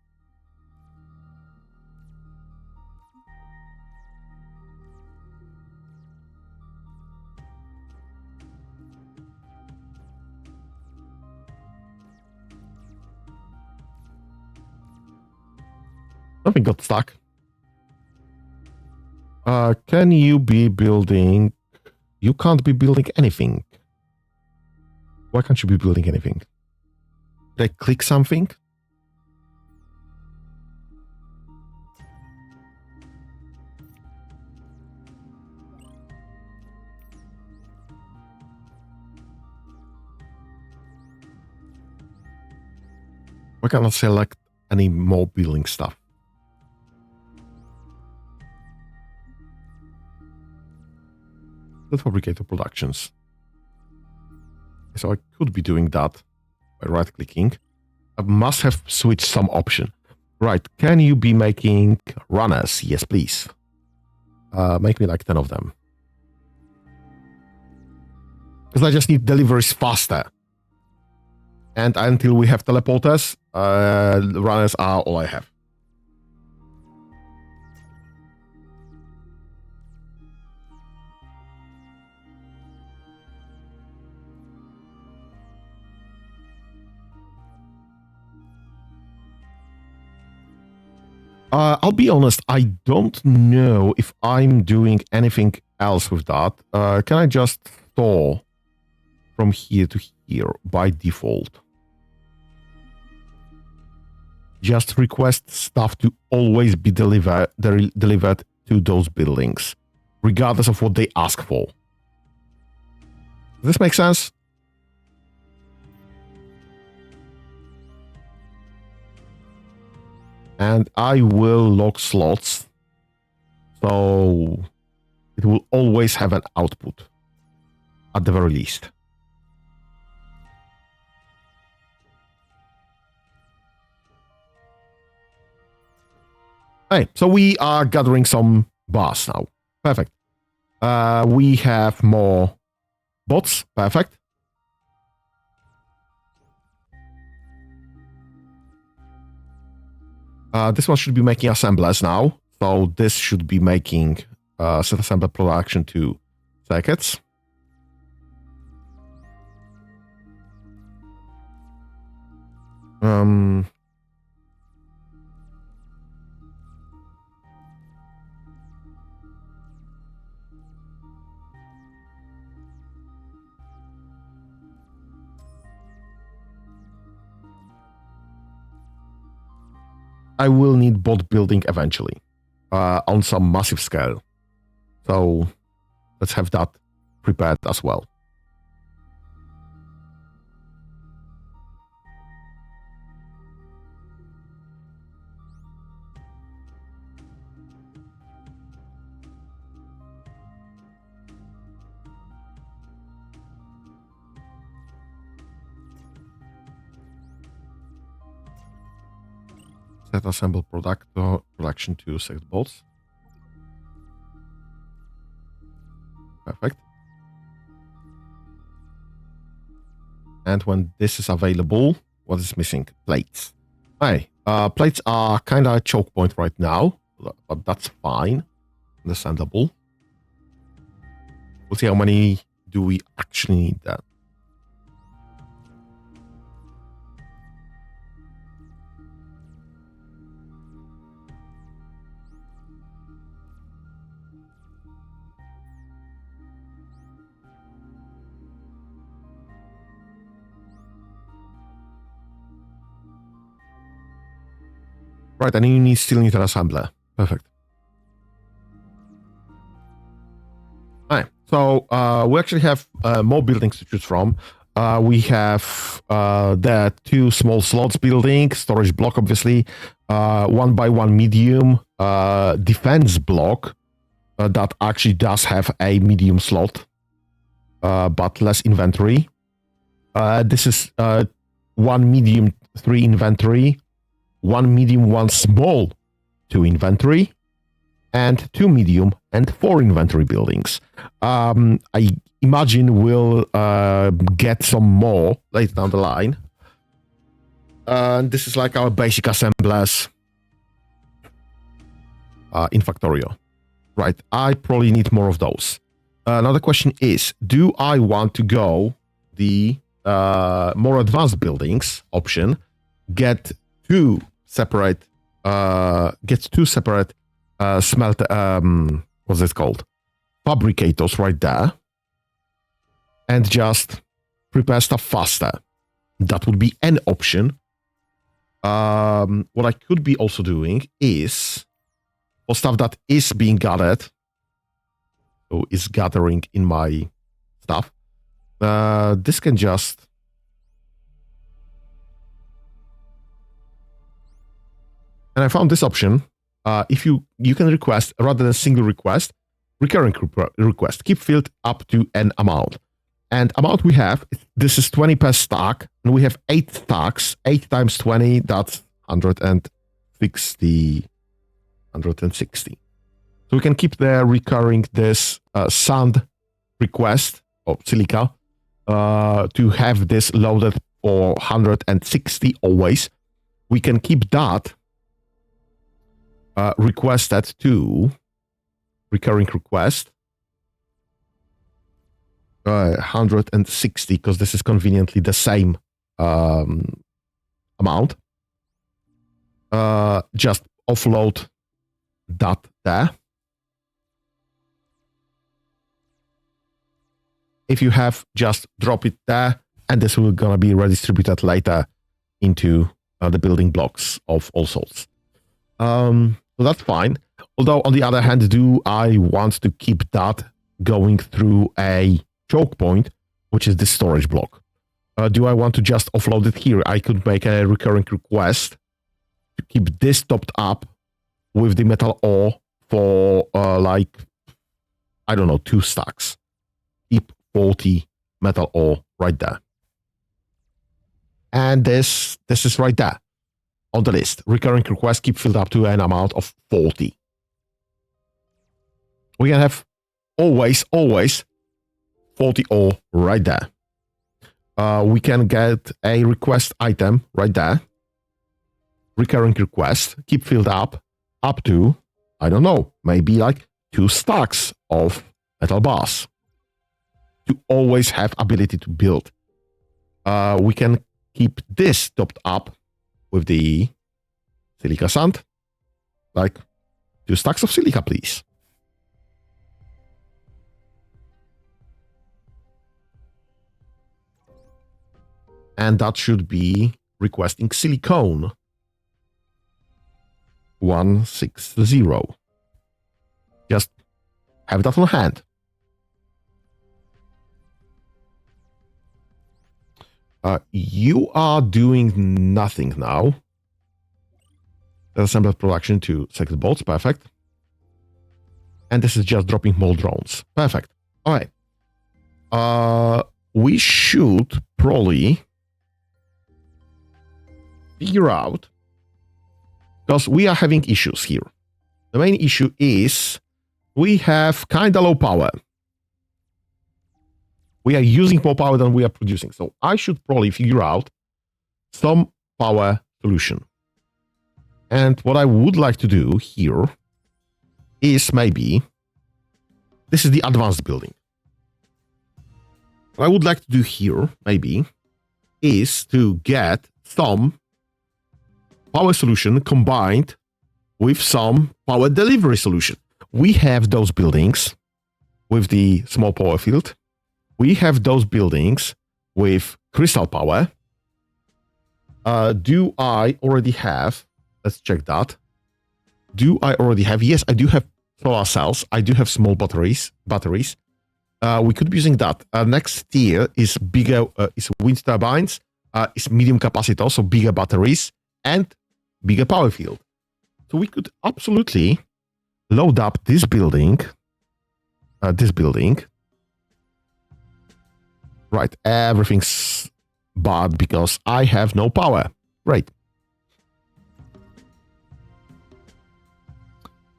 Something got stuck. Can you be building? You can't be building anything. Why can't you be building anything? Did I click something? Why can't I select any more building stuff? The fabricator productions. So I could be doing that by right-clicking. I must have switched some option. Right, can you be making runners? Yes, please. Make me like 10 of them. Because I just need deliveries faster. And until we have teleporters, runners are all I have. I'll be honest, I don't know if I'm doing anything else with that. Can I just store from here to here by default? Just request stuff to always be delivered to those buildings, regardless of what they ask for. Does this make sense? And I will lock slots, so it will always have an output, at the very least. Hey, so we are gathering some bars now. Perfect. We have more bots. Perfect. This one should be making assemblers now. So this should be making set assembler production 2 circuits. I will need bot building eventually on some massive scale. So let's have that prepared as well. Set assemble production 2 6 bolts. Perfect. And when this is available, what is missing? Plates. Hey, plates are kind of a choke point right now, but that's fine. Understandable. We'll see how many do we actually need that. Right, and you still need an assembler. Perfect. All right, so we actually have more buildings to choose from. We have the 2 small slots building, storage block, obviously, 1x1 medium defense block that actually does have a medium slot, but less inventory. This is 1 medium, 3 inventory, 1 medium, 1 small, 2 inventory, and 2 medium and 4 inventory buildings. I imagine we'll get some more later down the line. And this is like our basic assemblers in Factorio. Right, I probably need more of those. Another question is, do I want to go the more advanced buildings option, get 2 separate smelter, what's it called? Fabricators right there, and just prepare stuff faster. That would be an option. What I could be also doing is, for stuff that is being gathered, so is gathering in my stuff, this can just... And I found this option. If you can request, rather than single request, recurring request. Keep field up to an amount. And amount we have, this is 20 per stack, and we have 8 stacks. 8 times 20, that's 160. So we can keep the recurring this sand request of silica to have this loaded for 160 always. We can keep that requested to recurring request 160, because this is conveniently the same amount. Just offload that there. If you have, just drop it there, and this will gonna be redistributed later into the building blocks of all sorts. So that's fine. Although, on the other hand, do I want to keep that going through a choke point, which is the storage block? Do I want to just offload it here? I could make a recurring request to keep this topped up with the metal ore for like, I don't know, 2 stacks. Keep 40 metal ore right there. And this is right there on the list. Recurring request, keep filled up to an amount of 40. We can have always 40 ore right there. We can get a request item right there. Recurring request, keep filled up to, I don't know, maybe like 2 stacks of metal bars. To always have ability to build. We can keep this topped up with the silica sand. Like 2 stacks of silica, please. And that should be requesting silicone. 160. Just have that on hand. You are doing nothing now. Assemble production to second bolts. Perfect. And this is just dropping more drones. Perfect. All right. We should probably figure out, because we are having issues here. The main issue is we have kind of low power. We are using more power than we are producing. So I should probably figure out some power solution. And what I would like to do here is maybe, this is the advanced building. What I would like to do here, maybe, is to get some power solution combined with some power delivery solution. We have those buildings with the small power field. We have those buildings with crystal power. Do I already have, let's check that. Do I already have, yes, I do have solar cells. I do have small batteries. We could be using that. Next tier is bigger, is wind turbines, is medium capacitors, so bigger batteries, and bigger power field. So we could absolutely load up this building. Right, everything's bad because I have no power. Right.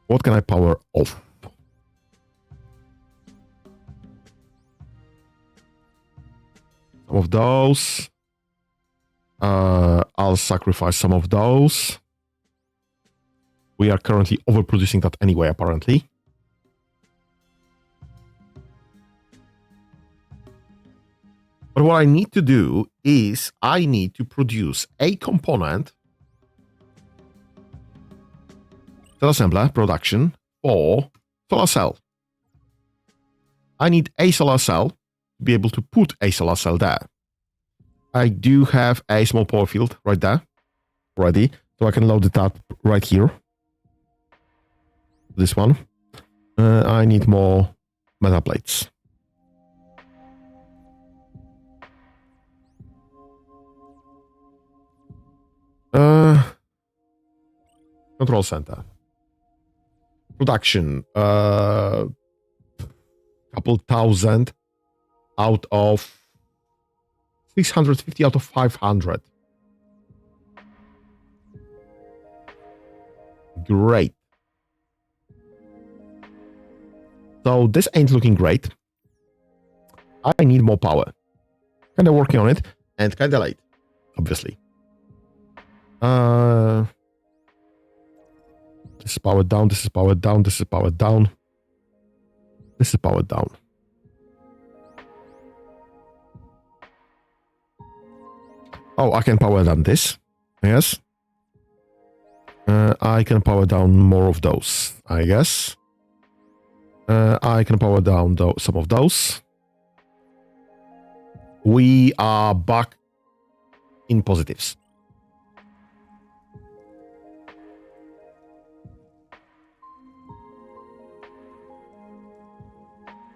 What can I power off? Some of those. I'll sacrifice some of those. We are currently overproducing that anyway, apparently. But what I need to do is I need to produce a component, cell assembler production for solar cell. I need a solar cell to be able to put a solar cell there. I do have a small power field right there already, so I can load it up right here. This one. I need more metal plates. Control center. Production. Couple thousand out of 650 out of 500. Great. So this ain't looking great. I need more power. Kind of working on it, and kind of late, obviously. This is powered down, this is powered down, this is powered down. This is powered down. Oh, I can power down this. Yes. I can power down more of those, I guess. I can power down some of those. We are back in positives.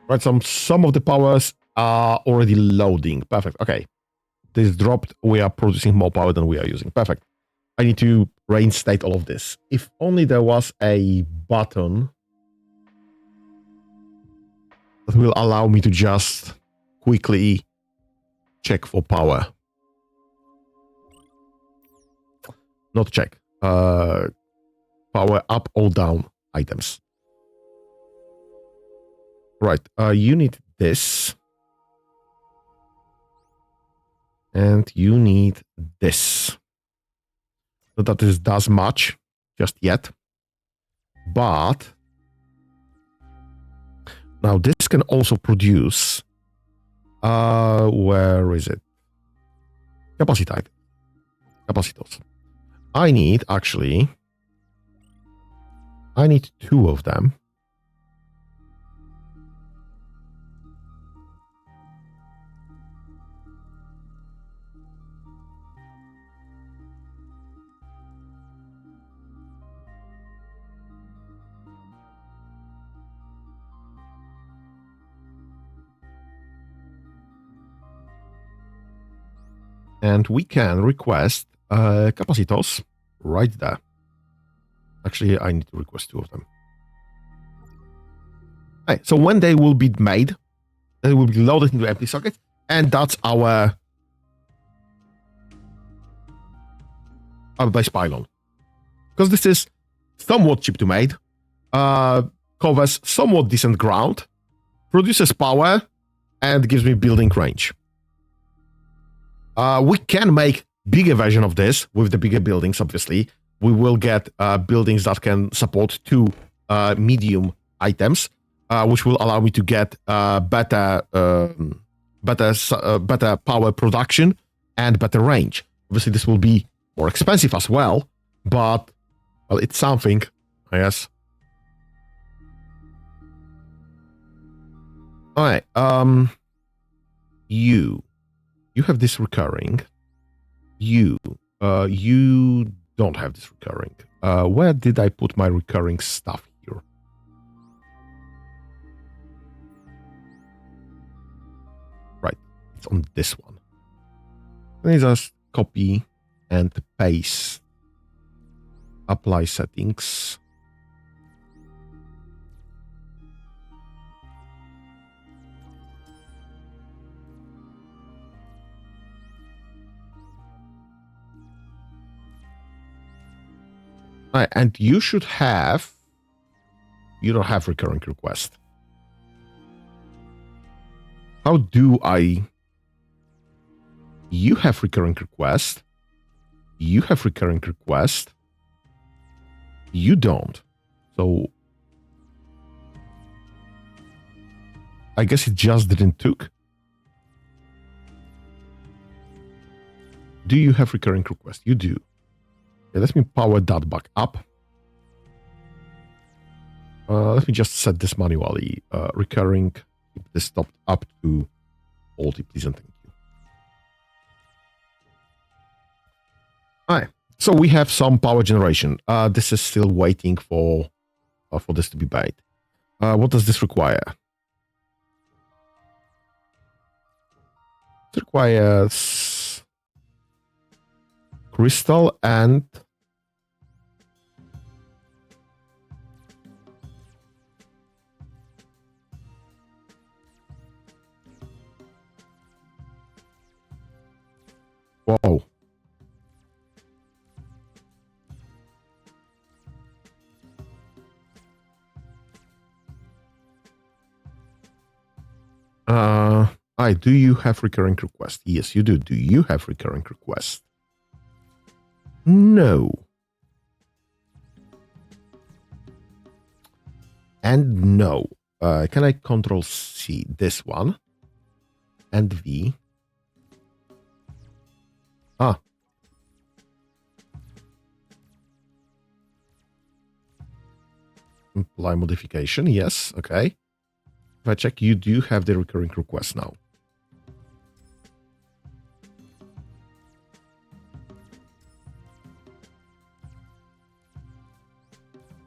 Right, some of the powers are already loading. Perfect. Okay. This dropped. We are producing more power than we are using. Perfect. I need to reinstate all of this. If only there was a button that will allow me to just quickly check for power. Not check. Power up or down items. Right. You need this. And you need this. Not that this does much just yet. But now this can also produce where is it? Capacitors. I need two of them. And we can request capacitors right there. Actually, I need to request two of them. Okay, so when they will be made, they will be loaded into empty socket, and that's our base pylon. Because this is somewhat cheap to make, covers somewhat decent ground, produces power, and gives me building range. We can make bigger version of this with the bigger buildings, obviously. We will get buildings that can support two medium items, which will allow me to get better better power production and better range. Obviously, this will be more expensive as well, but well, it's something, I guess. All right. You have this recurring. You don't have this recurring. Where did I put my recurring stuff here? Right, it's on this one. Let me just copy and paste. Apply settings. Right, and you should have. You don't have recurring request. How do I? You have recurring request. You have recurring request. You don't. So I guess it just didn't took. Do you have recurring request? You do. Okay, let me power that back up. Let me just set this manually. Recurring. Keep this stopped up to 40, please and thank you. All right. So we have some power generation. This is still waiting for this to be made. What does this require? It requires crystal and whoa. Do you have recurring request? Yes, you do. Do you have recurring request? No. And no. Can I control C this one? And V. Apply modification. Yes. Okay. If I check, you do have the recurring request now.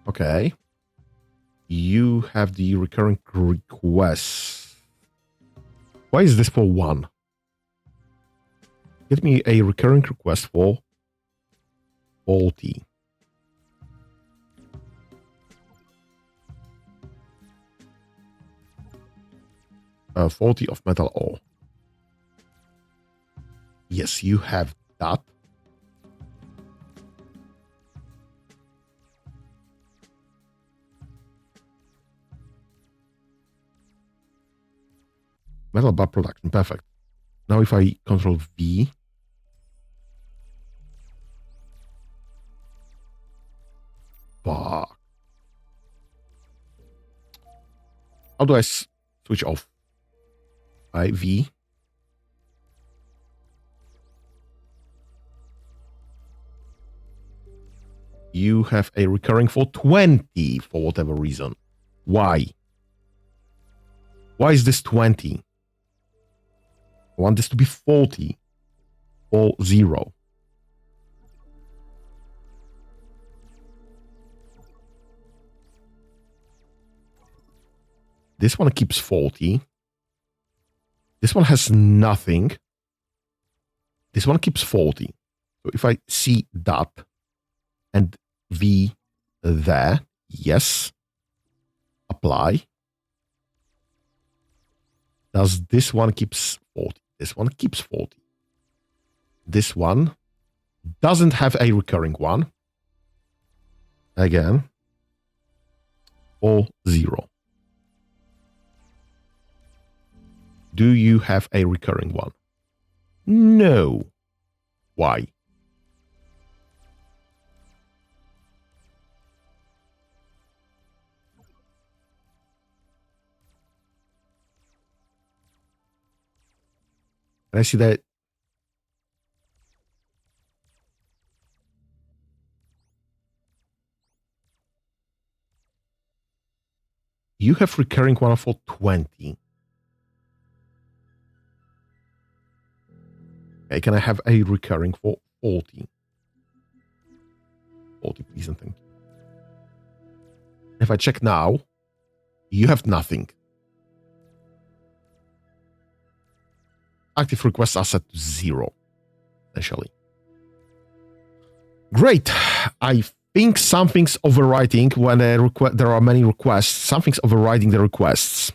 Okay. You have the recurring request. Why is this for 1? Get me a recurring request for 40. Uh, 40 of metal ore. Yes, you have that. Metal bar production, perfect. Now if I control V, fuck. How do I switch off? IV. You have a recurring for 20 for whatever reason. Why? Why is this 20? I want this to be 40 or 0. This one keeps 40. This one has nothing. This one keeps 40. So if I see that and V there, yes, apply. Does this one keeps 40? This one keeps 40. This one doesn't have a recurring one. Again, or 0. Do you have a recurring one? No. Why? I see that. You have recurring one for 20. Okay, can I have a recurring for 40? 40, please, and thank you. If I check now, you have nothing. Active requests are set to 0, essentially. Great. I think something's overwriting when there are many requests. Something's overriding the requests.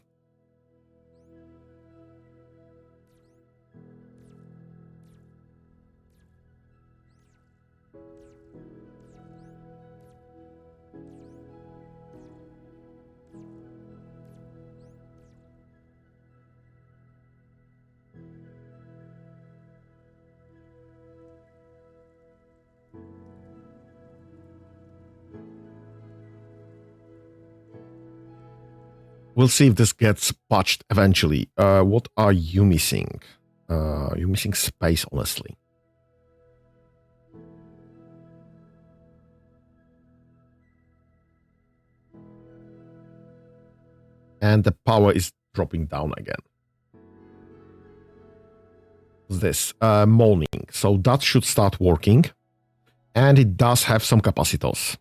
We'll see if this gets patched eventually. What are you missing? You're missing space, honestly. And the power is dropping down again. This molding. So that should start working. And it does have some capacitors.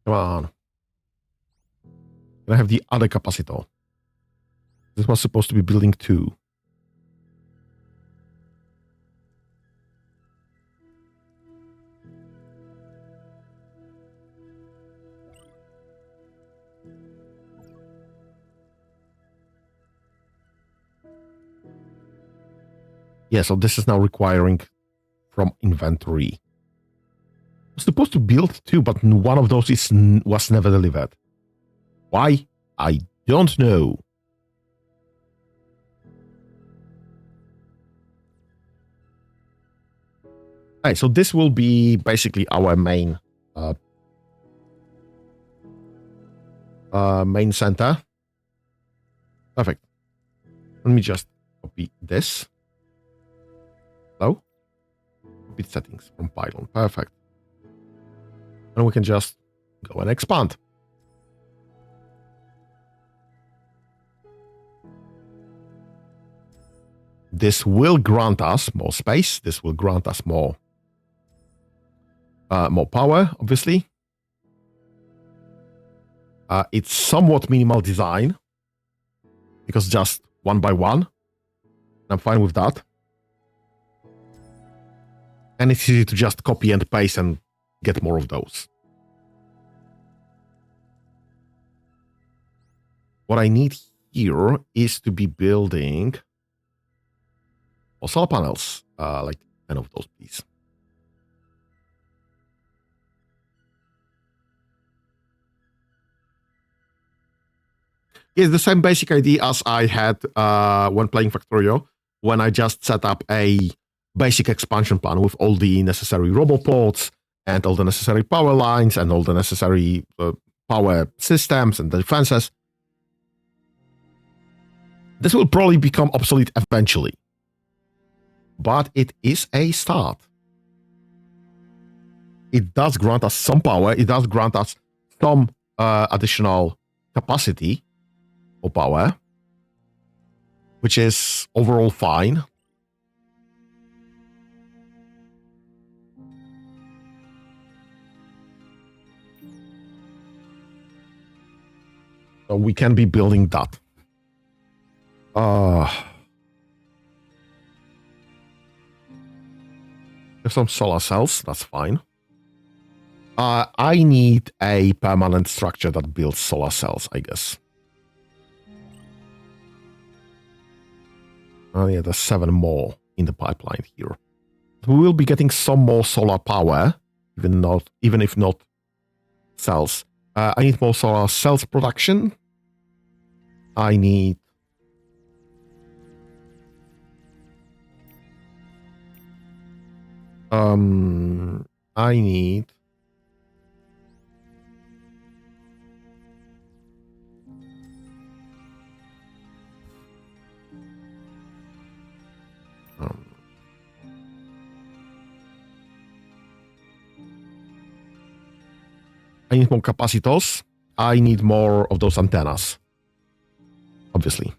Come on. Can I have the other capacitor? This was supposed to be building 2. Yeah, so this is now requiring from inventory. I was supposed to build 2, but one of those was never delivered. Why? I don't know. Alright, so this will be basically our main main center. Perfect. Let me just copy this. Hello? Copy settings from pylon. Perfect. And we can just go and expand. This will grant us more space. This will grant us more power, obviously. It's somewhat minimal design because just 1 by 1. I'm fine with that. And it's easy to just copy and paste and get more of those. What I need here is to be building solar panels, like 10 of those, please. It's the same basic idea as I had when playing Factorio, when I just set up a basic expansion plan with all the necessary roboports and all the necessary power lines and all the necessary power systems and defenses. This will probably become obsolete eventually, but it is a start. It does grant us some power. It does grant us some additional capacity or power, which is overall fine. So we can be building that. Have some solar cells, that's fine. I need a permanent structure that builds solar cells, I guess. Oh yeah, there's 7 more in the pipeline here. We will be getting some more solar power, even if not cells. I need more solar cells production. I need I need more capacitors. I need more of those antennas, obviously.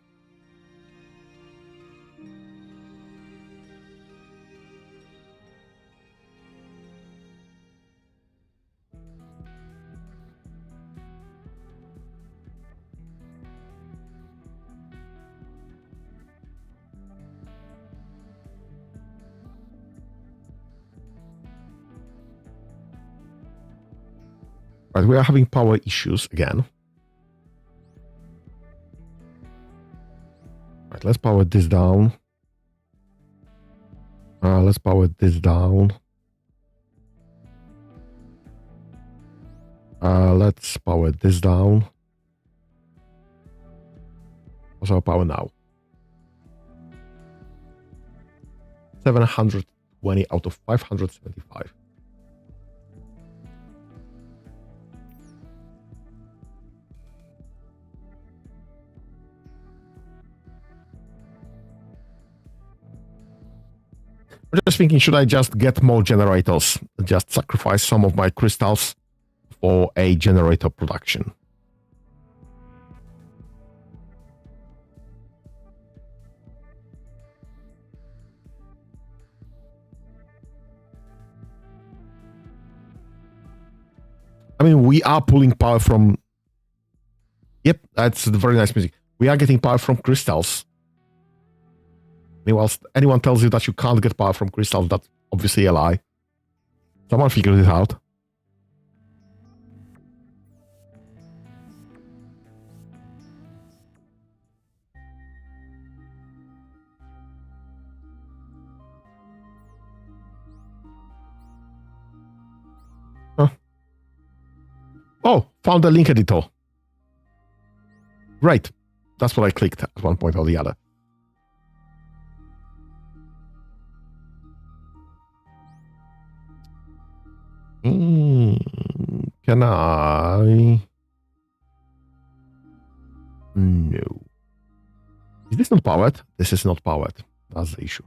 Right, we are having power issues again. Right, let's power this down. Let's power this down. Let's power this down. What's our power now? 720 out of 575. I'm just thinking, should I just get more generators? Just sacrifice some of my crystals for a generator production. I mean, we are pulling power from... Yep, that's very nice music. We are getting power from crystals. Meanwhile, anyone tells you that you can't get power from crystals, that's obviously a lie. Someone figured it out. Huh. Oh, found the link editor. Great. That's what I clicked at one point or the other. Can I? No. Is this not powered? This is not powered. That's the issue.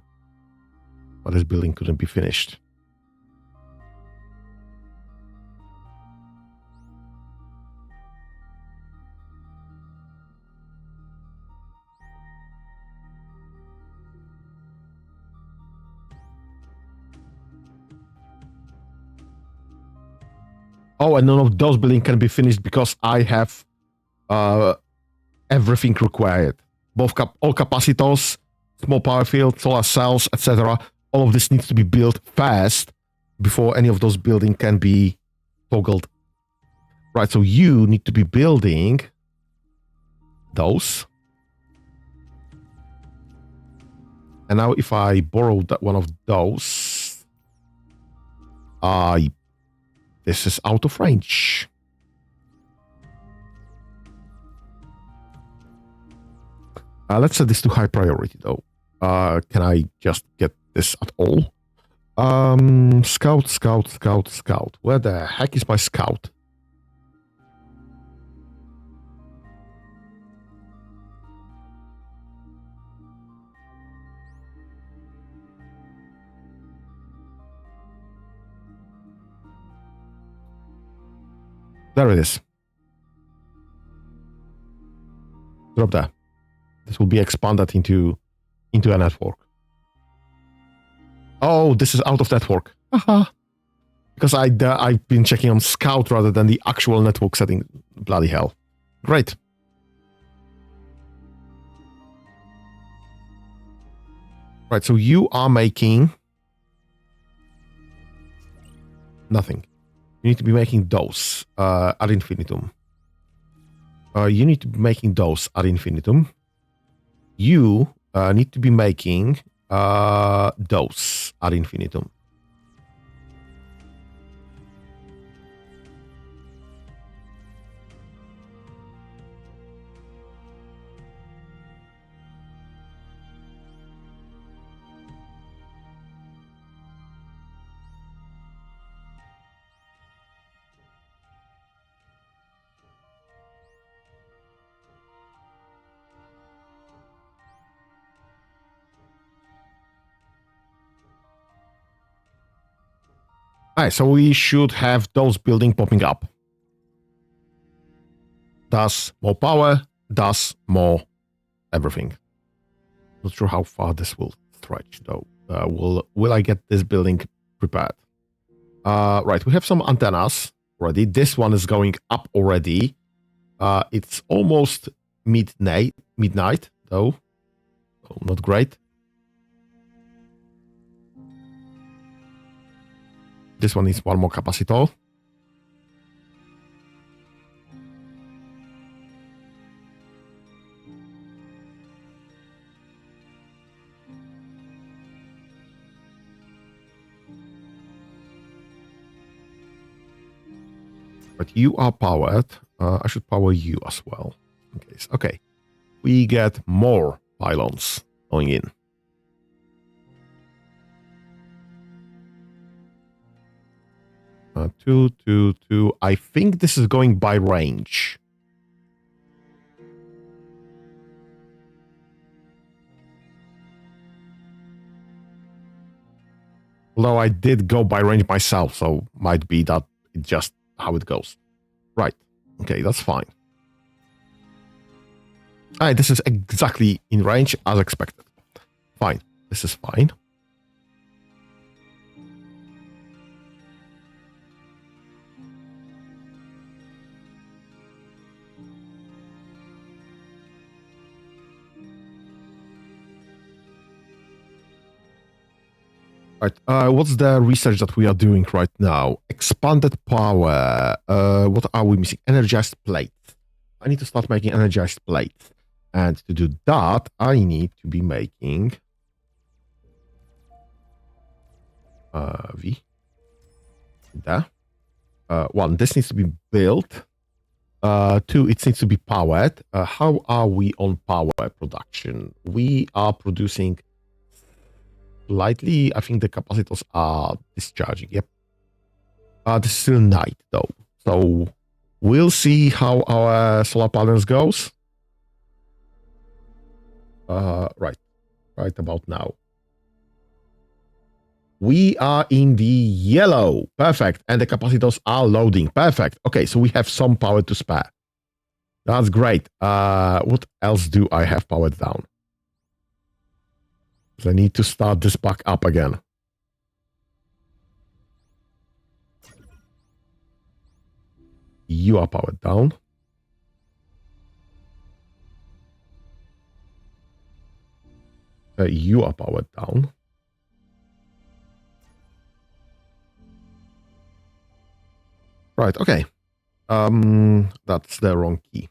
But this building couldn't be finished. Oh, and none of those buildings can be finished because I have everything required. All capacitors, small power field, solar cells, etc. All of this needs to be built fast before any of those buildings can be toggled. Right, so you need to be building those. And now if I borrow one of those, this is out of range. Let's set this to high priority though. Can I just get this at all? Scout. Where the heck is my scout? There it is. Drop that. This will be expanded into a network. Oh, this is out of network. Because I've been checking on Scout rather than the actual network setting. Bloody hell. Great. Right, so you are making nothing. You need to be making those ad infinitum. You need to be making those ad infinitum. You need to be making those ad infinitum. All right, so we should have those buildings popping up. Does more power, does more everything. Not sure how far this will stretch though. Will I get this building prepared? Right, we have some antennas already. This one is going up already. It's almost midnight though. Oh, not great. This one needs one more capacitor. But you are powered. I should power you as well. In case. Okay. We get more pylons going in. 2, 2, 2. I think this is going by range. Although I did go by range myself, so might be that it's just how it goes. Right. Okay, that's fine. All right, this is exactly in range as expected. Fine. This is fine. Right, what's the research that we are doing right now? Expanded power. What are we missing? Energized plates. I need to start making energized plates. And to do that, I need to be making V. There. One, this needs to be built. Two, it needs to be powered. How are we on power production? We are producing slightly. I think the capacitors are discharging. Yep. This is still night though. So we'll see how our solar panels goes. Right about now. We are in the yellow. Perfect. And the capacitors are loading. Perfect. Okay, so we have some power to spare. That's great. What else do I have powered down? I need to start this back up again. You are powered down. You are powered down. Right, okay. That's the wrong key.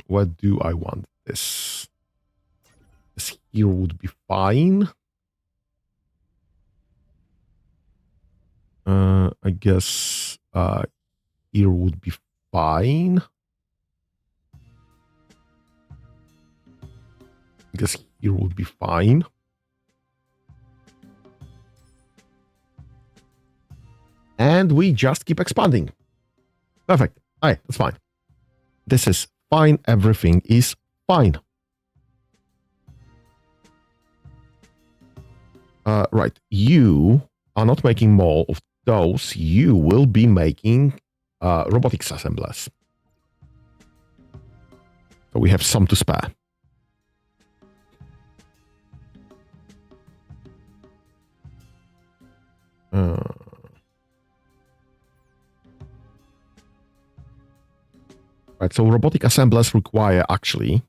What do I want? This here would be fine. I guess here would be fine. I guess here would be fine. And we just keep expanding. Perfect. All right, that's fine. This is fine. Everything is fine. Right. You are not making more of those. You will be making robotics assemblers. So we have some to spare. Right, so robotic assemblers require actually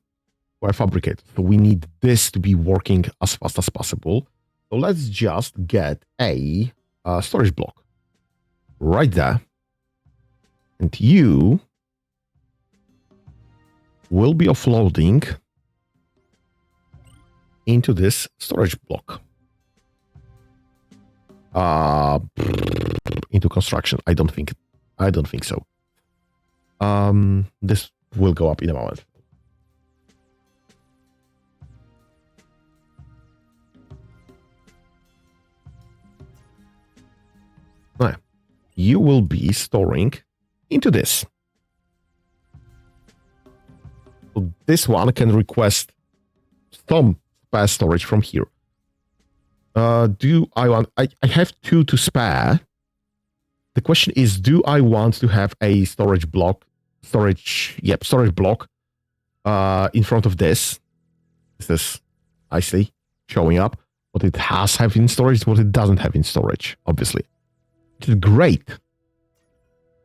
fabricate. So we need this to be working as fast as possible. So let's just get a storage block right there. And you will be offloading into this storage block. Into construction. I don't think so. This will go up in a moment. Now, you will be storing into this. So this one can request some spare storage from here. Do I want... I have 2 to spare. The question is, do I want to have a storage block in front of this? This is nicely showing up what it has have in storage, what it doesn't have in storage, obviously. Which is great.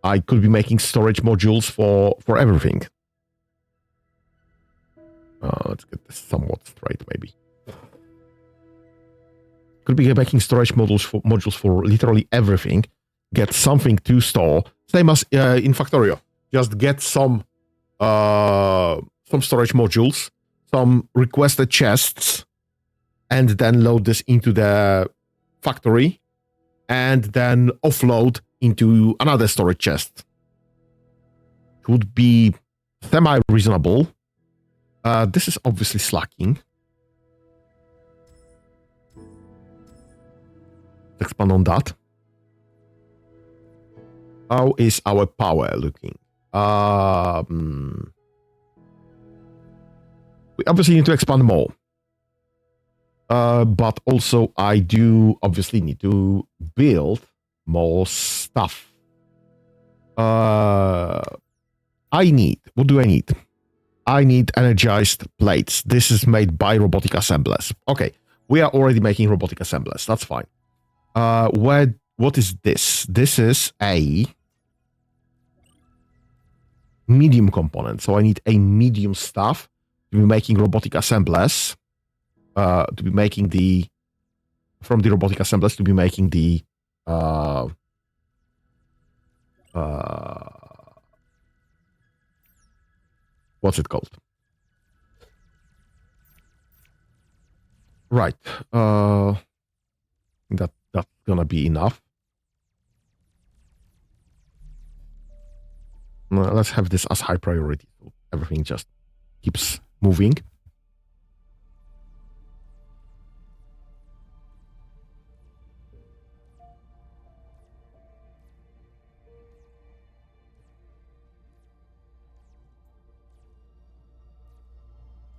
I could be making storage modules for everything. Let's get this somewhat straight, maybe. Could be making storage modules for literally everything. Get something to store, same as in Factorio. Just get some storage modules, some requested chests, and then load this into the factory, and then offload into another storage chest. It would be semi-reasonable. This is obviously slacking. Let's expand on that. How is our power looking? We obviously need to expand more. But also I do obviously need to build more stuff. What do I need? I need energized plates. This is made by robotic assemblers. Okay, we are already making robotic assemblers. That's fine. What is this? This is a medium component. So I need a medium stuff to be making robotic assemblers. To be making from the robotic assemblers to be making the what's it called? Right. That's gonna be enough. Let's have this as high priority. So everything just keeps moving.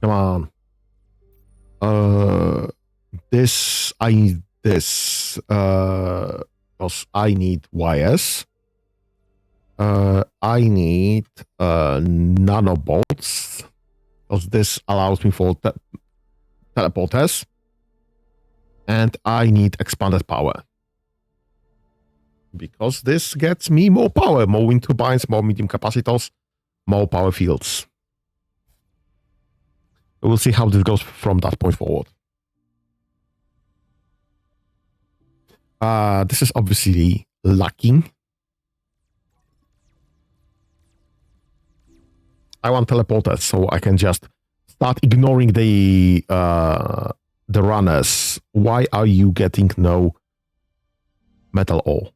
Come on. I need this because I need wires. I need nanobots because this allows me for teleporters. And I need expanded power because this gets me more power, more wind turbines, more medium capacitors, more power fields. We'll see how this goes from that point forward. This is obviously lacking. I want teleporters so I can just start ignoring the runners. Why are you getting no metal ore?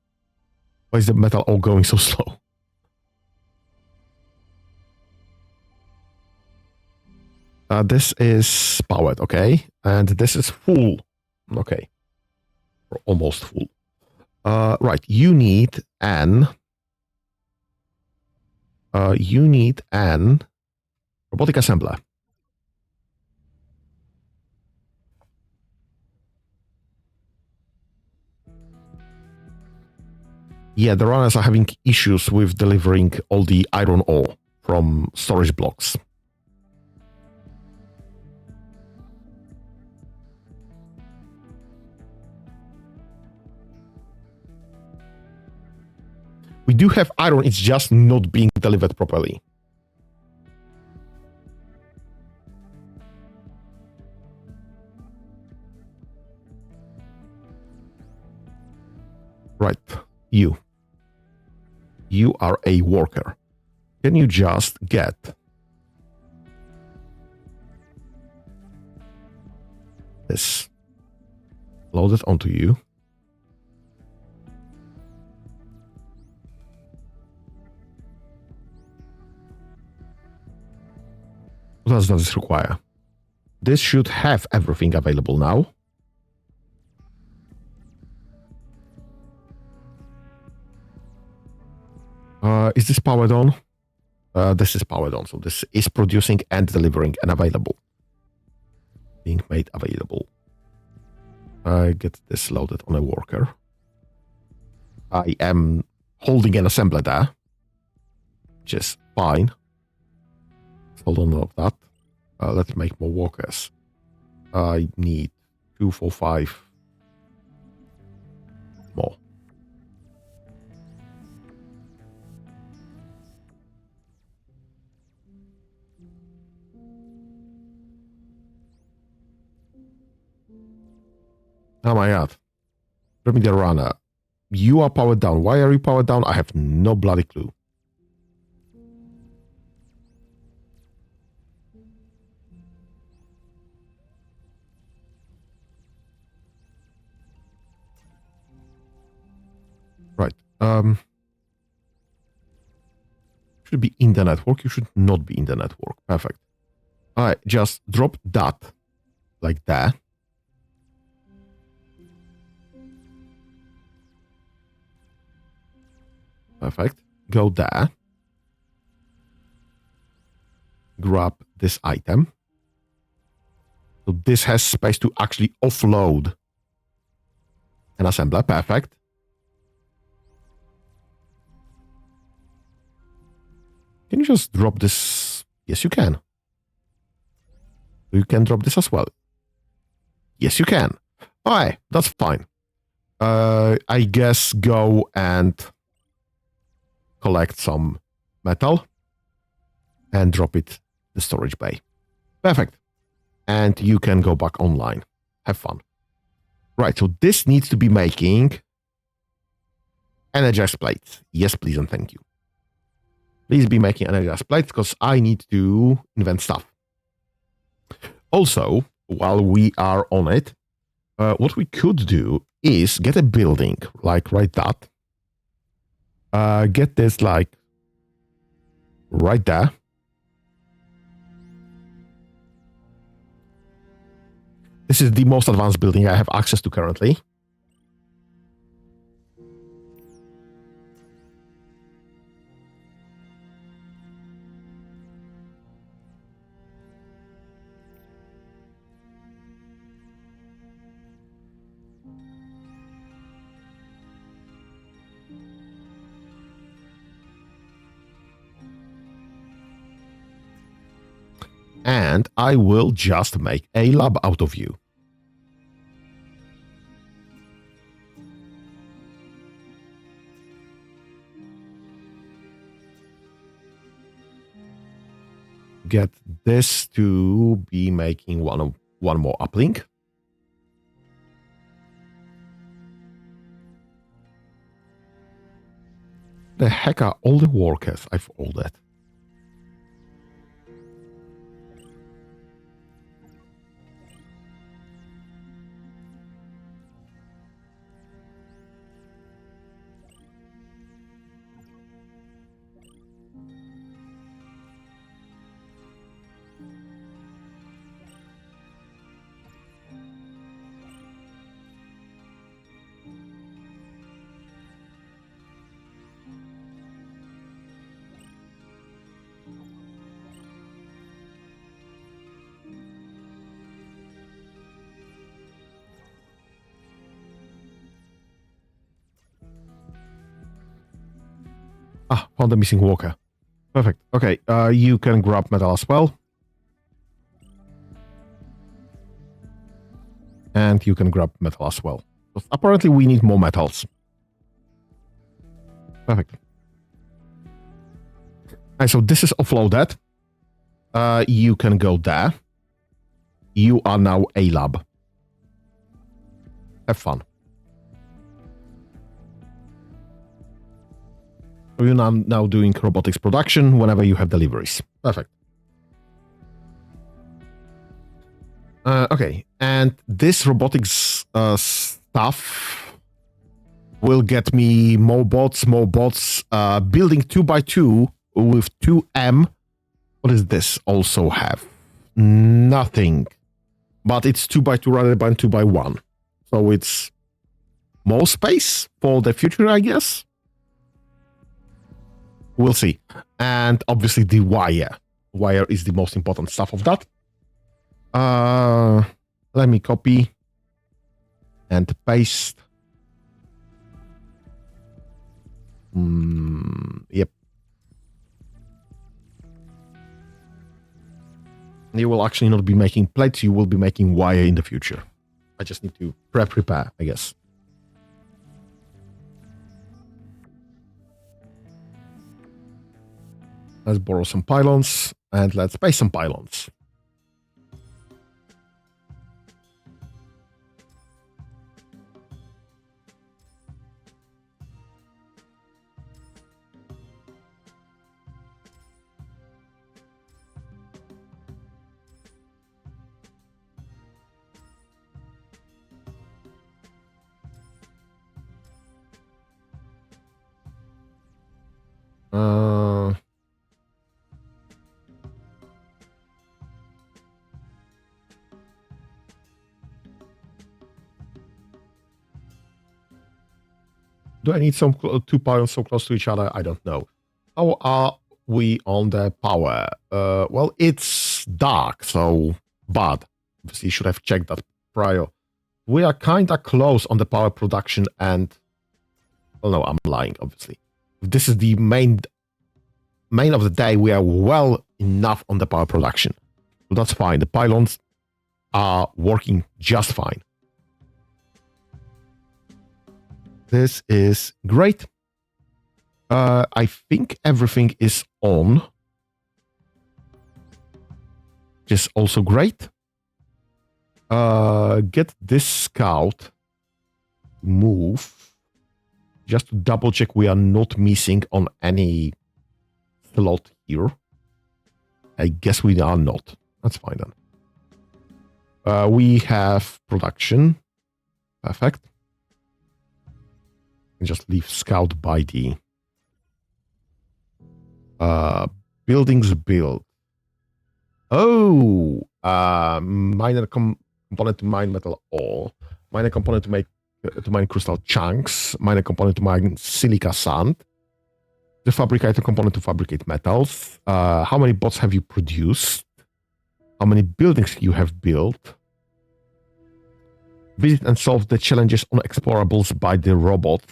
Why is the metal ore going so slow? This is powered, okay? And this is full. Okay. Or almost full. Right, you need an robotic assembler. Yeah, the runners are having issues with delivering all the iron ore from storage blocks. We do have iron, it's just not being delivered properly. Right, you. You are a worker. Can you just get this loaded onto you. What else does this require? This should have everything available now. Is this powered on? This is powered on, so this is producing and delivering and available. Being made available. I get this loaded on a worker. I am holding an assembler there, which is fine. Hold on to that. Let's make more workers. I need 2, 4, 5 more. Oh my god. Remedial runner. You are powered down. Why are you powered down? I have no bloody clue. Right. Should be in the network. You should not be in the network. Perfect. All right. Just drop that like that. Perfect. Go there. Grab this item. So this has space to actually offload an assembler. Perfect. Can you just drop this? Yes, you can. You can drop this as well. Yes, you can. All right, that's fine. I guess go and collect some metal and drop it the storage bay. Perfect. And you can go back online. Have fun. Right, so this needs to be making energized plates. Yes, please and thank you. Please be making energized plates because I need to invent stuff. Also, while we are on it, what we could do is get a building, like right that. Get this like right there. This is the most advanced building I have access to currently. And I will just make a lab out of you. Get this to be making one more uplink. The heck are all the workers? I've all that. Ah, found the missing worker. Perfect. Okay, you can grab metal as well. And you can grab metal as well. So apparently we need more metals. Perfect. And so this is offloaded. You can go there. You are now a lab. Have fun. So you're now doing robotics production whenever you have deliveries. Perfect. Okay, and this robotics stuff will get me more bots. Building 2x2 with 2M. What does this also have? Nothing. But it's 2x2 rather than 2x1. So it's more space for the future, I guess. We'll see. And obviously the wire. Wire is the most important stuff of that. Let me copy and paste. Yep. You will actually not be making plates, you will be making wire in the future. I just need to prepare, I guess. Let's borrow some pylons and let's paste some pylons. Do I need some two pylons so close to each other? I don't know. How are we on the power? Well, it's dark, so bad. Obviously, you should have checked that prior. We are kind of close on the power production and... Well, no, I'm lying, obviously. This is the main of the day. We are well enough on the power production. So that's fine. The pylons are working just fine. This is great. I think everything is on. Which is also great. Get this scout. Move. Just to double check we are not missing on any slot here. I guess we are not. That's fine then. We have production. Perfect. And just leave scout by the buildings build. Oh, miner component to mine metal ore, miner component to mine crystal chunks, miner component to mine silica sand, the fabricator component to fabricate metals. How many bots have you produced? How many buildings you have built? Visit and solve the challenges on explorables by the robot.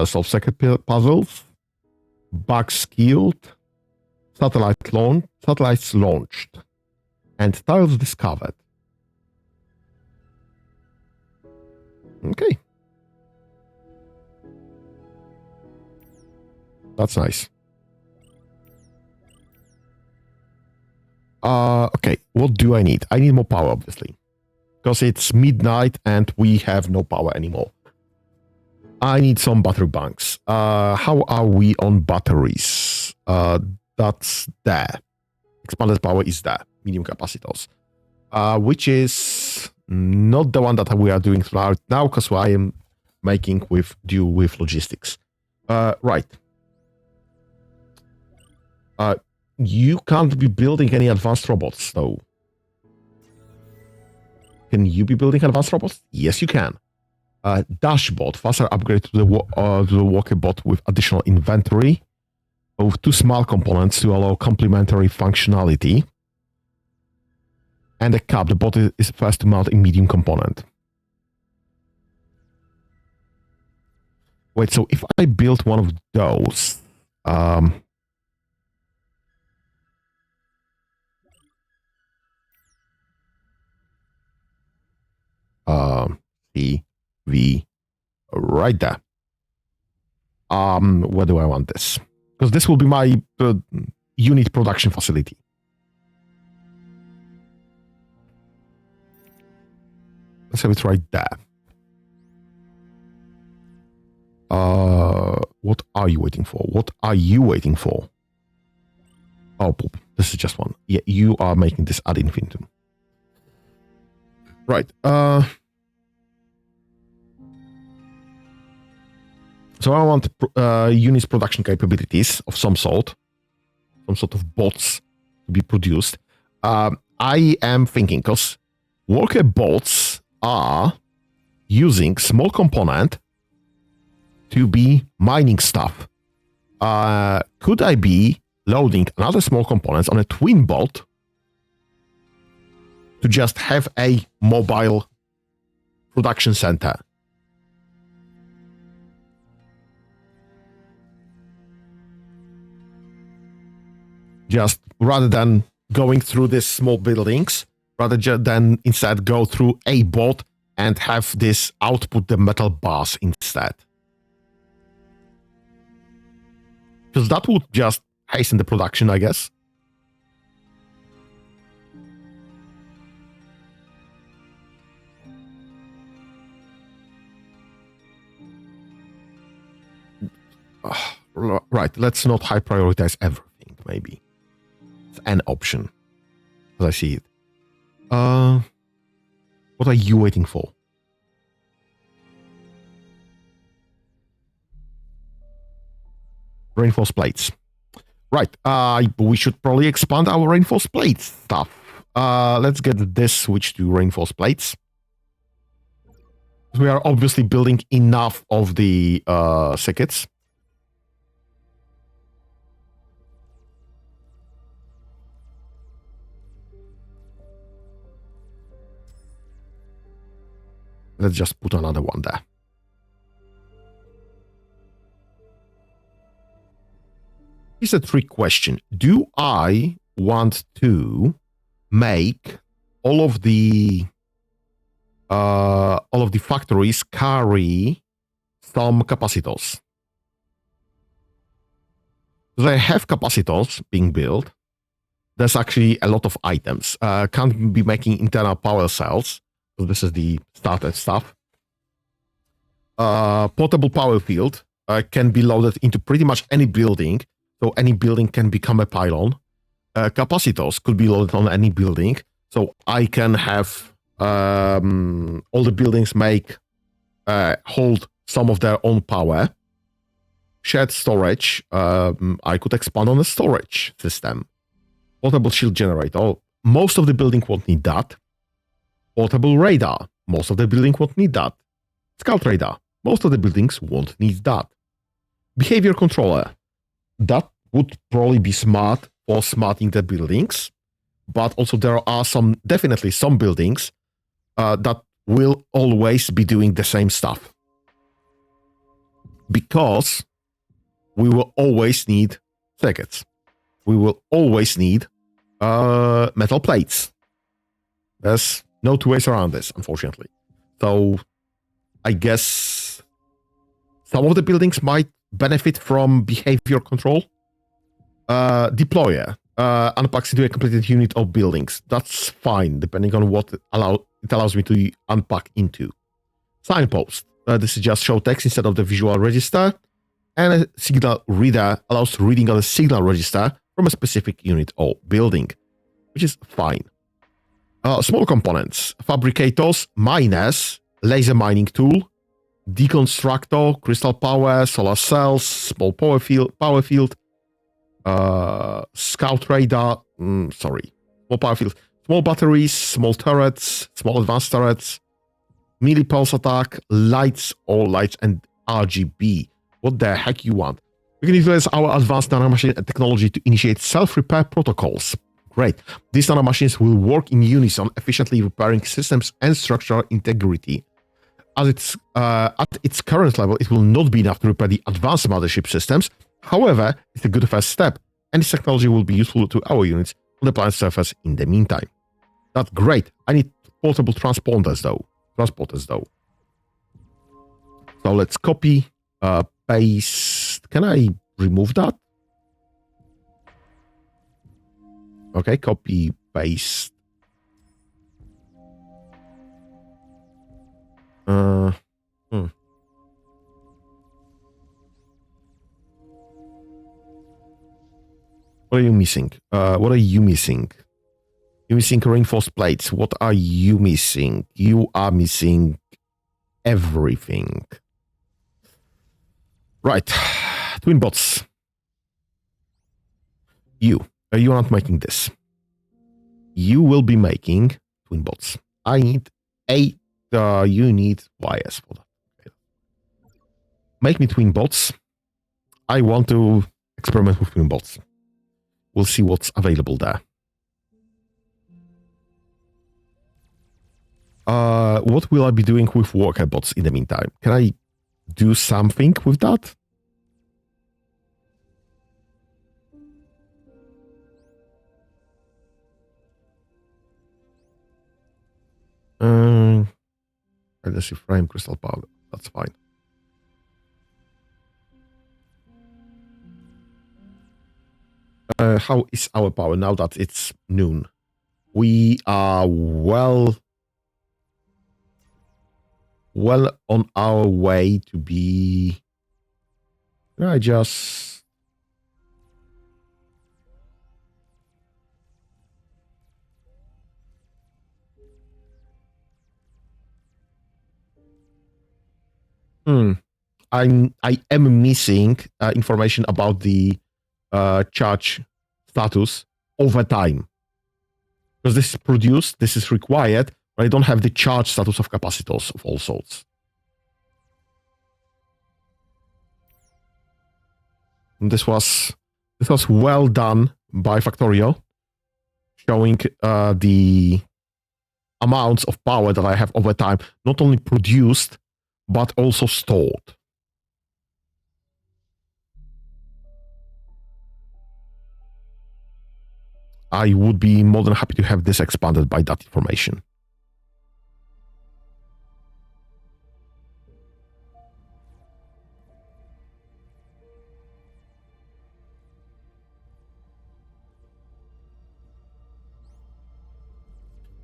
Solve secret puzzles. Bugs skilled. Satellites launched. And tiles discovered. Okay. That's nice. Okay, what do I need? I need more power, obviously. Because it's midnight and we have no power anymore. I need some battery banks. How are we on batteries? That's there. Expanded power is there. Medium capacitors. Which is not the one that we are doing right now because I am making with logistics. Right. You can't be building any advanced robots, though. Can you be building advanced robots? Yes, you can. Dashbot, faster upgrade to the walker bot with additional inventory. With 2 small components to allow complementary functionality. And a cap, the bot is first to mount a medium component. Wait, so if I build one of those... C, V, right there. Where do I want this? Because this will be my unit production facility. Let's have it right there. What are you waiting for? What are you waiting for? Oh, poop. This is just one. Yeah, you are making this ad infinitum. Right. So I want units production capabilities of some sort of bots to be produced. I am thinking, because worker bots are using small component to be mining stuff. Could I be loading another small components on a twin bot to just have a mobile production center? Just rather than going through these small buildings, rather than instead go through a bot and have this output the metal bars instead. Because that would just hasten the production, I guess. Right, let's not high prioritize everything, maybe. It's an option, as I see it. What are you waiting for? Reinforced plates. Right, we should probably expand our reinforced plates stuff. Let's get this switched to reinforced plates. We are obviously building enough of the circuits. Let's just put another one there. Here's a trick question. Do I want to make all of the factories carry some capacitors? Because I have capacitors being built. There's actually a lot of items. Can't be making internal power cells. So this is the starter stuff. Portable power field can be loaded into pretty much any building. So any building can become a pylon. Capacitors could be loaded on any building. So I can have all the buildings hold some of their own power. Shared storage, I could expand on the storage system. Portable shield generator, most of the building won't need that. Portable radar, most of the building won't need that. Scout radar, most of the buildings won't need that. Behavior controller, that would probably be smart for smarting the buildings, but also there are definitely some buildings that will always be doing the same stuff. Because we will always need circuits. We will always need metal plates. There's no two ways around this, unfortunately. So I guess some of the buildings might benefit from behavior control. Deployer unpacks into a completed unit of buildings. That's fine, depending on what it allows me to unpack into. Signpost. This is just show text instead of the visual register. And a signal reader allows reading of a signal register from a specific unit or building, which is fine. Small components. Fabricators, miners, laser mining tool, deconstructor, crystal power, solar cells, small power field, scout radar, small power field, small batteries, small turrets, small advanced turrets, melee pulse attack, lights, all lights, and RGB. What the heck you want? We can utilize our advanced nanomachine technology to initiate self-repair protocols. Great. These nanomachines will work in unison, efficiently repairing systems and structural integrity. As at its current level, it will not be enough to repair the advanced mothership systems. However, it's a good first step, and this technology will be useful to our units on the planet's surface in the meantime. That's great. I need portable transporters though. So let's copy, paste. Can I remove that? Okay, copy, paste. What are you missing? What are you missing? You're missing reinforced plates. What are you missing? You are missing everything. Right. Twin bots. You are not making this. You will be making twin bots. I need you need wires for that. Okay. Make me twin bots. I want to experiment with twin bots. We'll see what's available there. What will I be doing with worker bots in the meantime? Can I do something with that? Let's see, frame crystal power. That's fine. How is our power now that it's noon? We are well on our way to be. I just. I am missing information about the charge status over time. Because this is produced, this is required, but I don't have the charge status of capacitors of all sorts. And this was well done by Factorio, showing the amounts of power that I have over time, not only produced, but also stored. I would be more than happy to have this expanded by that information.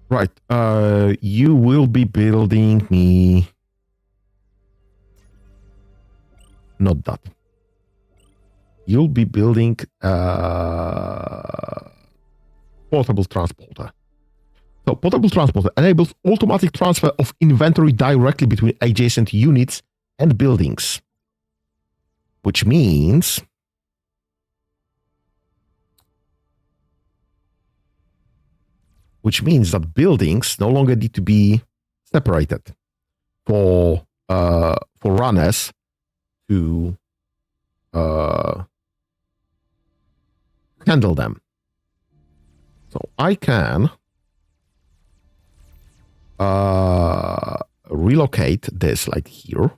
Right. You will be building me. Not that. You'll be building portable transporter. So portable transporter enables automatic transfer of inventory directly between adjacent units and buildings. Which means that buildings no longer need to be separated for runners to handle them. So I can relocate this like here.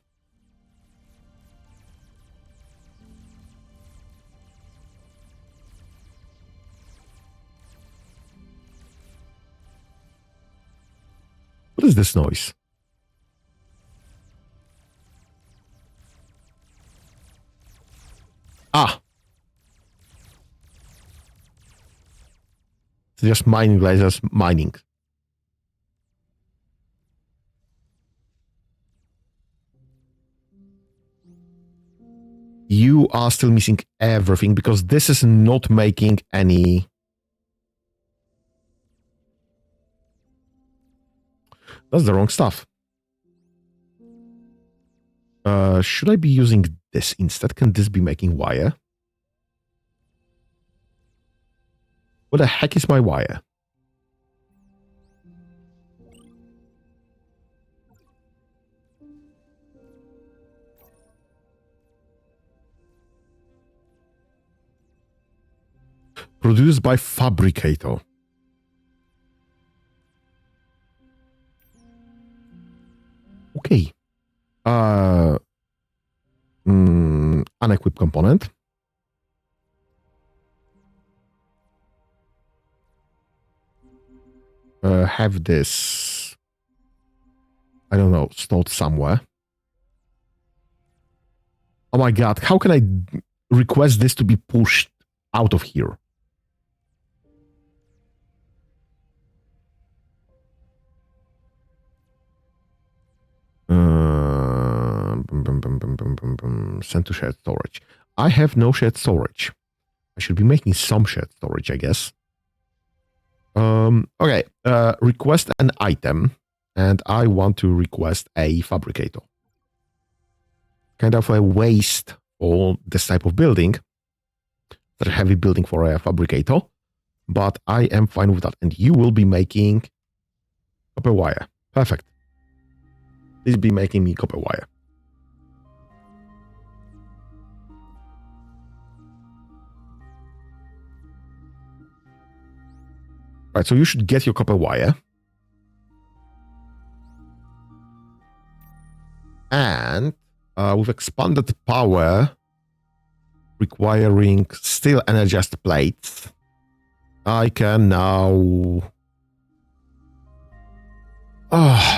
What is this noise? Ah. It's just mining lasers mining. You are still missing everything because this is not making any. That's the wrong stuff. Should I be using this instead? Can this be making wire? What the heck is my wire? Produced by Fabricator. Okay. Unequipped component. Have this, I don't know, stored somewhere. Oh my god, how can I request this to be pushed out of here? Send to shared storage. I have no shared storage. I should be making some shared storage, I guess. Okay, request an item, and I want to request a fabricator. Kind of a waste for this type of building. It's a heavy building for a fabricator, but I am fine with that. And you will be making copper wire. Perfect. Please be making me copper wire. Right, so you should get your copper wire. And with expanded power requiring still energized plates, I can now...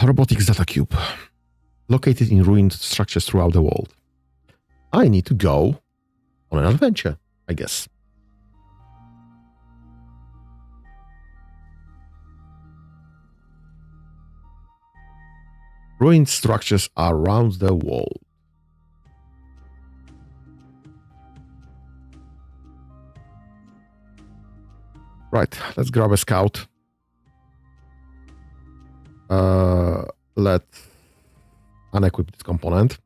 robotics data cube. Located in ruined structures throughout the world. I need to go on an adventure, I guess. Ruined structures around the world. Right, let's grab a scout. Let's unequip this component.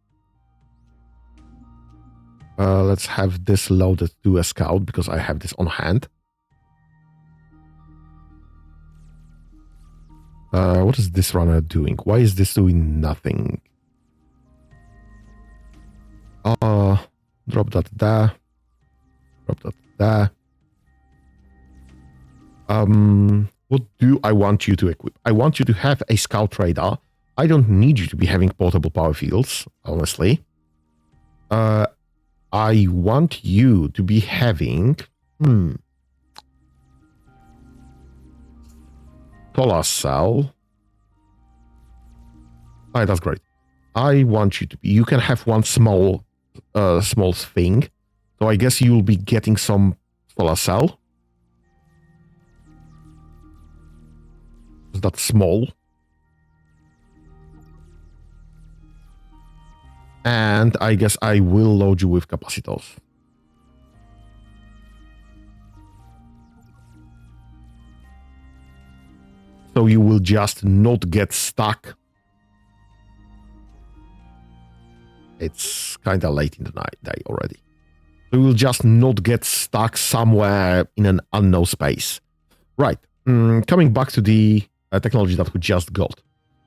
Let's have this loaded to a scout because I have this on hand. What is this runner doing? Why is this doing nothing? Drop that there. Drop that there. What do I want you to equip? I want you to have a scout radar. I don't need you to be having portable power fields, honestly. I want you to be having... solar cell. Oh, that's great. I want you to be... You can have one small thing. So I guess you'll be getting some solar cell. Is that small? And I guess I will load you with capacitors. So you will just not get stuck. It's kind of late in the day already. So you will just not get stuck somewhere in an unknown space. Right. Coming back to the technology that we just got.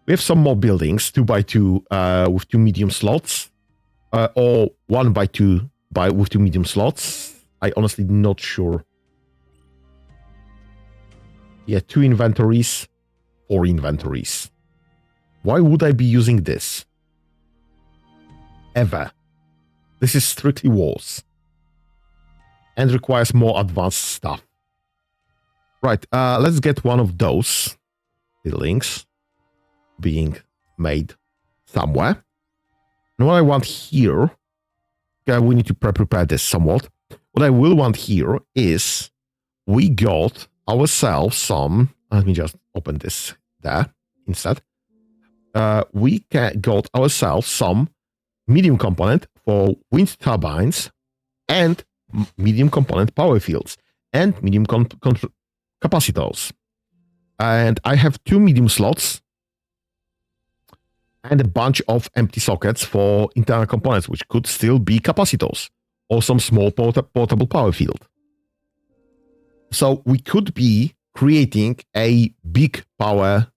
We have some more buildings, 2x2 with 2 medium slots, or 1x2 with 2 medium slots. I honestly not sure. Yeah, 2 inventories, 4 inventories. Why would I be using this? Ever. This is strictly wars. And requires more advanced stuff. Right, let's get one of those buildings being made somewhere. And what I want here, we need to prepare this somewhat. What I will want here is we got ourselves some, let me just open this there instead. We got ourselves some medium component for wind turbines and medium component power fields and medium capacitors. And I have 2 medium slots and a bunch of empty sockets for internal components, which could still be capacitors or some small portable power field. So we could be creating a big power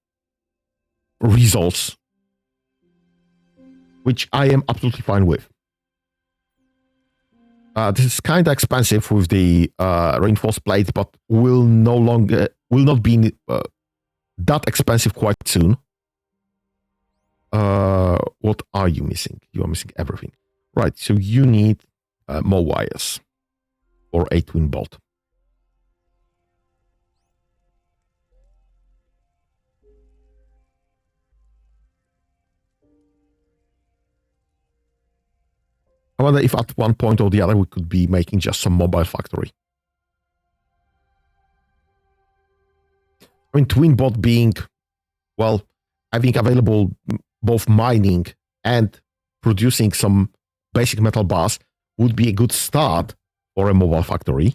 resource, which I am absolutely fine with. This is kind of expensive with the reinforced plates, but will not be that expensive quite soon. What are you missing? You are missing everything. Right, so you need more wires or a twin bolt. I wonder if at one point or the other we could be making just some mobile factory. I mean, twin bot being, well, having available both mining and producing some basic metal bars would be a good start for a mobile factory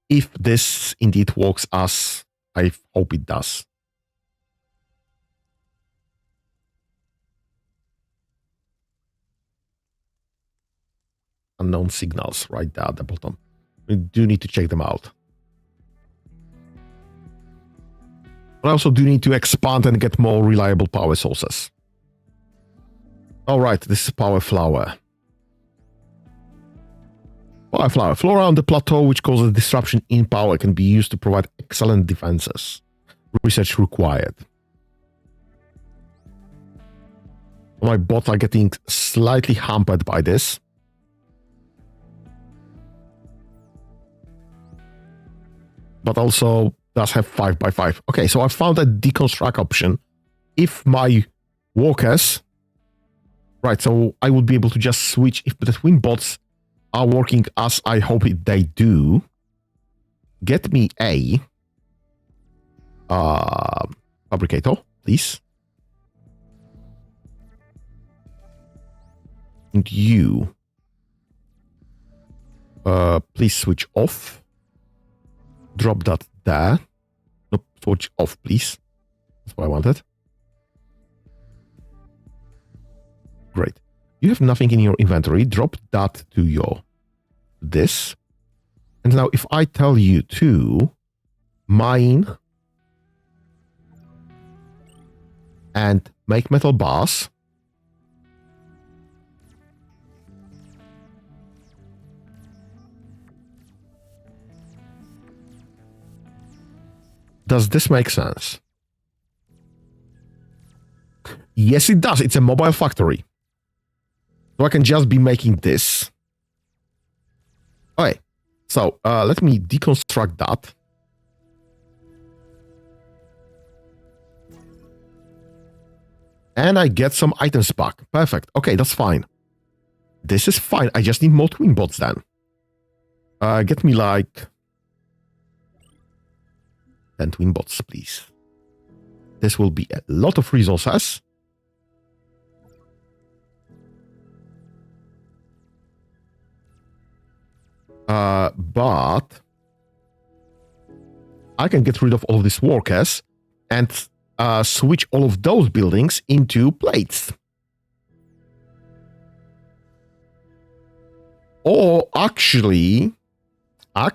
if this indeed works as I hope it does. Unknown signals right there at the bottom. We do need to check them out. But I also do need to expand and get more reliable power sources. All right, this is power flower. Power flower. Flora on the plateau, which causes disruption in power, can be used to provide excellent defenses. Research required. My bots are getting slightly hampered by this. But also does have 5x5. Okay, so I found a deconstruct option. If my workers... Right, so I would be able to just switch if the twin bots are working as I hope they do. Get me a fabricator, please. And you, please switch off. Drop that there. No, switch off, please. That's what I wanted. Great. You have nothing in your inventory. Drop that to your this. And now if I tell you to mine and make metal bars, does this make sense? Yes, it does. It's a mobile factory. So I can just be making this. Okay, so let me deconstruct that. And I get some items back. Perfect. Okay, that's fine. This is fine. I just need more twin bots then. Get me like 10 twin bots, please. This will be a lot of resources. But I can get rid of all of these workers and switch all of those buildings into plates. Or actually, I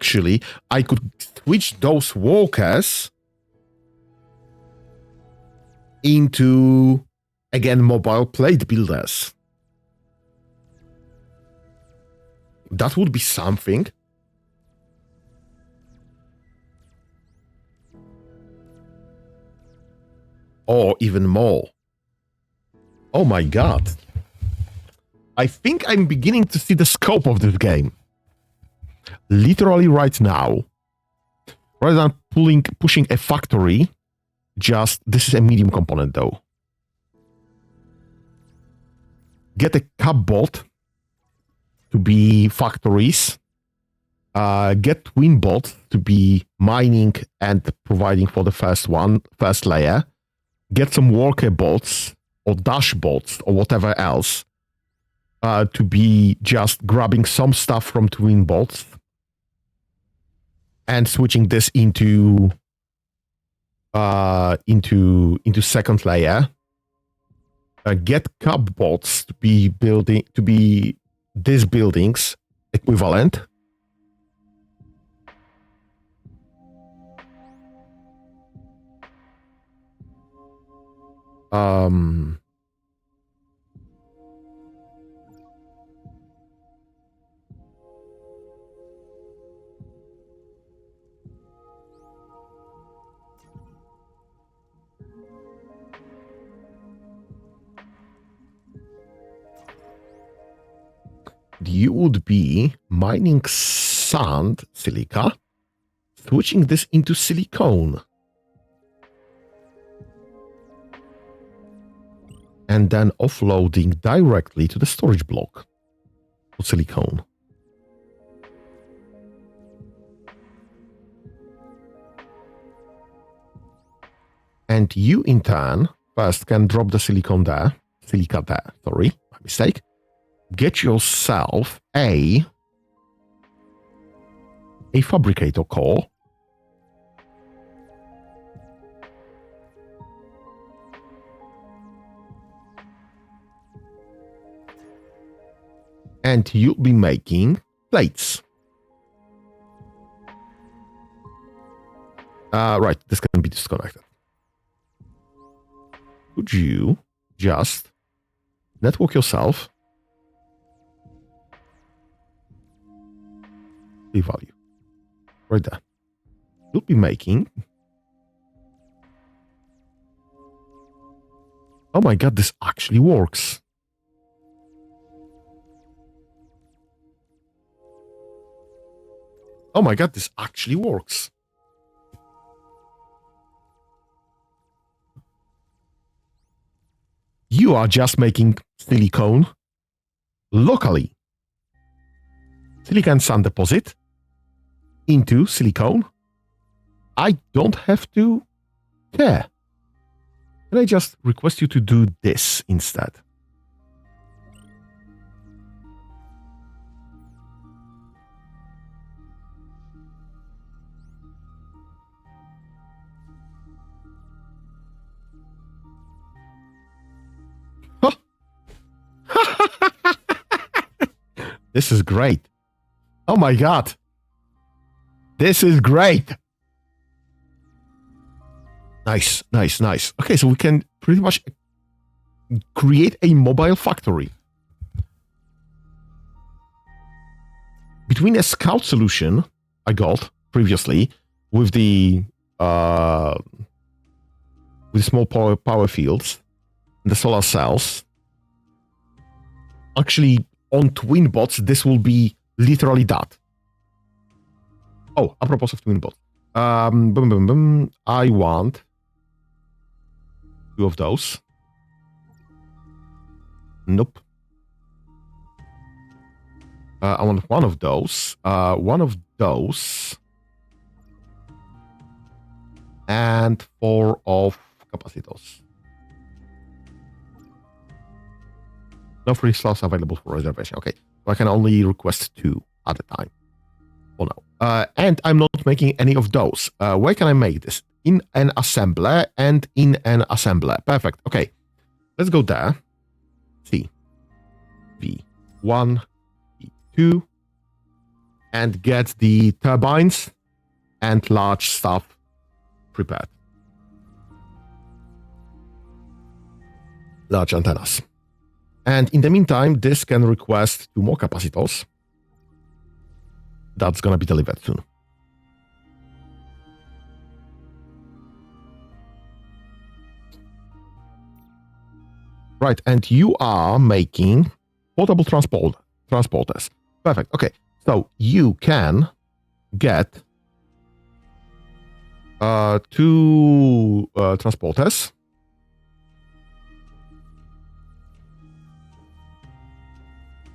could switch those workers into, again, mobile plate builders. That would be something. Or even more. Oh my god. I think I'm beginning to see the scope of this game. Literally right now. Rather than pushing a factory, this is a medium component though. Get a cupboard to be factories. Get twin bots to be mining and providing for the first layer. Get some worker bots or dash bots or whatever else to be just grabbing some stuff from twin bots and switching this into second layer. Get cub bots to be these buildings equivalent. You would be mining sand, silica, switching this into silicone. And then offloading directly to the storage block of silicone. And you, in turn, first can drop the silica there, sorry, my mistake. Get yourself a fabricator core. and you'll be making plates. Right, this can be disconnected. Could you just network yourself the value right there? You'll be making. Oh my god, this actually works. Oh my god, this actually works. You are just making silicone locally. Silicon sand deposit into silicone. I don't have to care. Can I just request you to do this instead? Huh. This is great. Oh my god. This is great. Nice, nice, nice. Okay, so we can pretty much create a mobile factory. Between a scout solution I got previously with the small power fields and the solar cells, actually on twin bots this will be literally that. Oh, apropos of twin bots, boom, boom, boom. I want 2 of those. Nope. I want 1 of those. 1 of those. And 4 of capacitors. No free slots available for reservation. Okay, so I can only request 2 at a time. Oh no. And I'm not making any of those. Where can I make this? In an assembler and in an assembler. Perfect. Okay, let's go there. C, V1, V2, and get the turbines and large stuff prepared. Large antennas. And in the meantime, this can request 2 more capacitors. That's gonna be delivered soon. Right, and you are making portable transporters. Perfect. Okay, so you can get 2 transporters.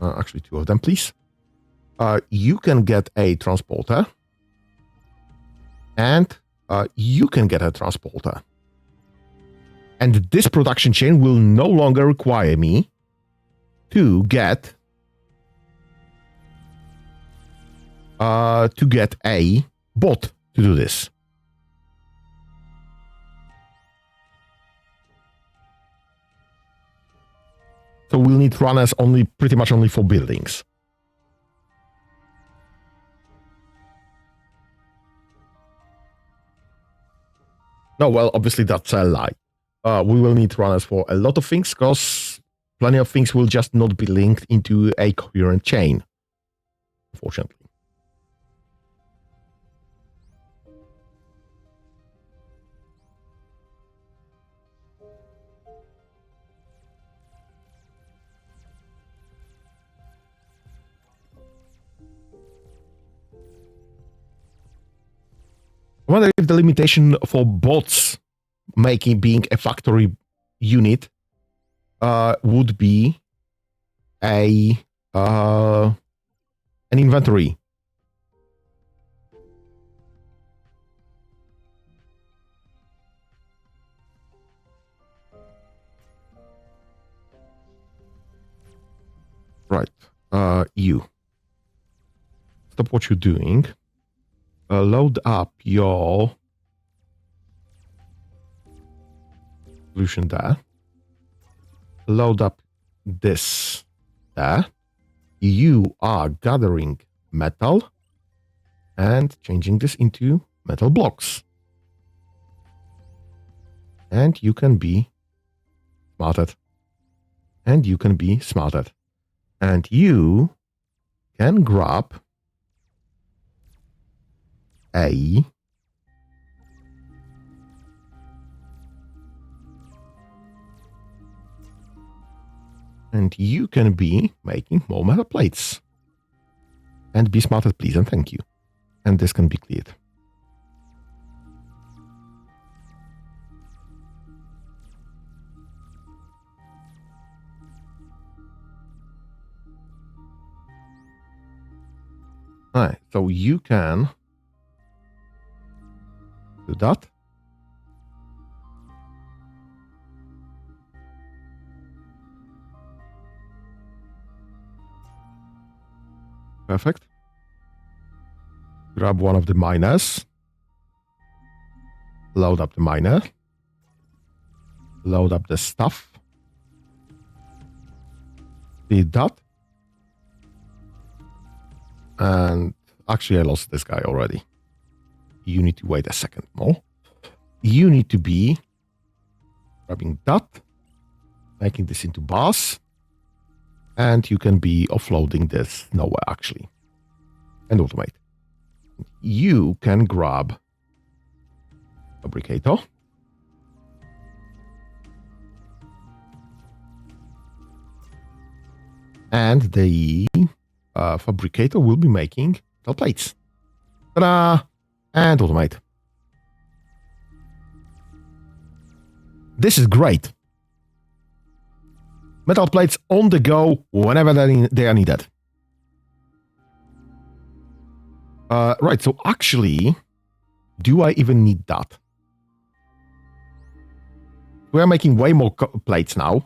Actually, 2 of them, please. You can get a transporter, and you can get a transporter. And this production chain will no longer require me to get a bot to do this. So we'll need runners pretty much only for buildings. No, well, obviously that's a lie. We will need runners for a lot of things because plenty of things will just not be linked into a coherent chain, unfortunately. I wonder if the limitation for bots being a factory unit would be an inventory. Right. You. Stop what you're doing. Load up your solution there. Load up this there. you are gathering metal and changing this into metal blocks. And you can be smarted. And you can be smarted. And you can grab a and you can be making more metal plates. And be smarted, please, and thank you. And this can be cleared. Alright, so you can do that. Perfect. Grab one of the miners. Load up the miner. Load up the stuff. Did that. And actually, I lost this guy already. You need to wait a second more. You need to be grabbing that, making this into bars, and you can be offloading this nowhere actually, and automate. You can grab fabricator. And the fabricator will be making metal plates. Ta-da! And automate. This is great. Metal plates on the go whenever they are needed. Right, so actually, do I even need that? We are making way more plates now.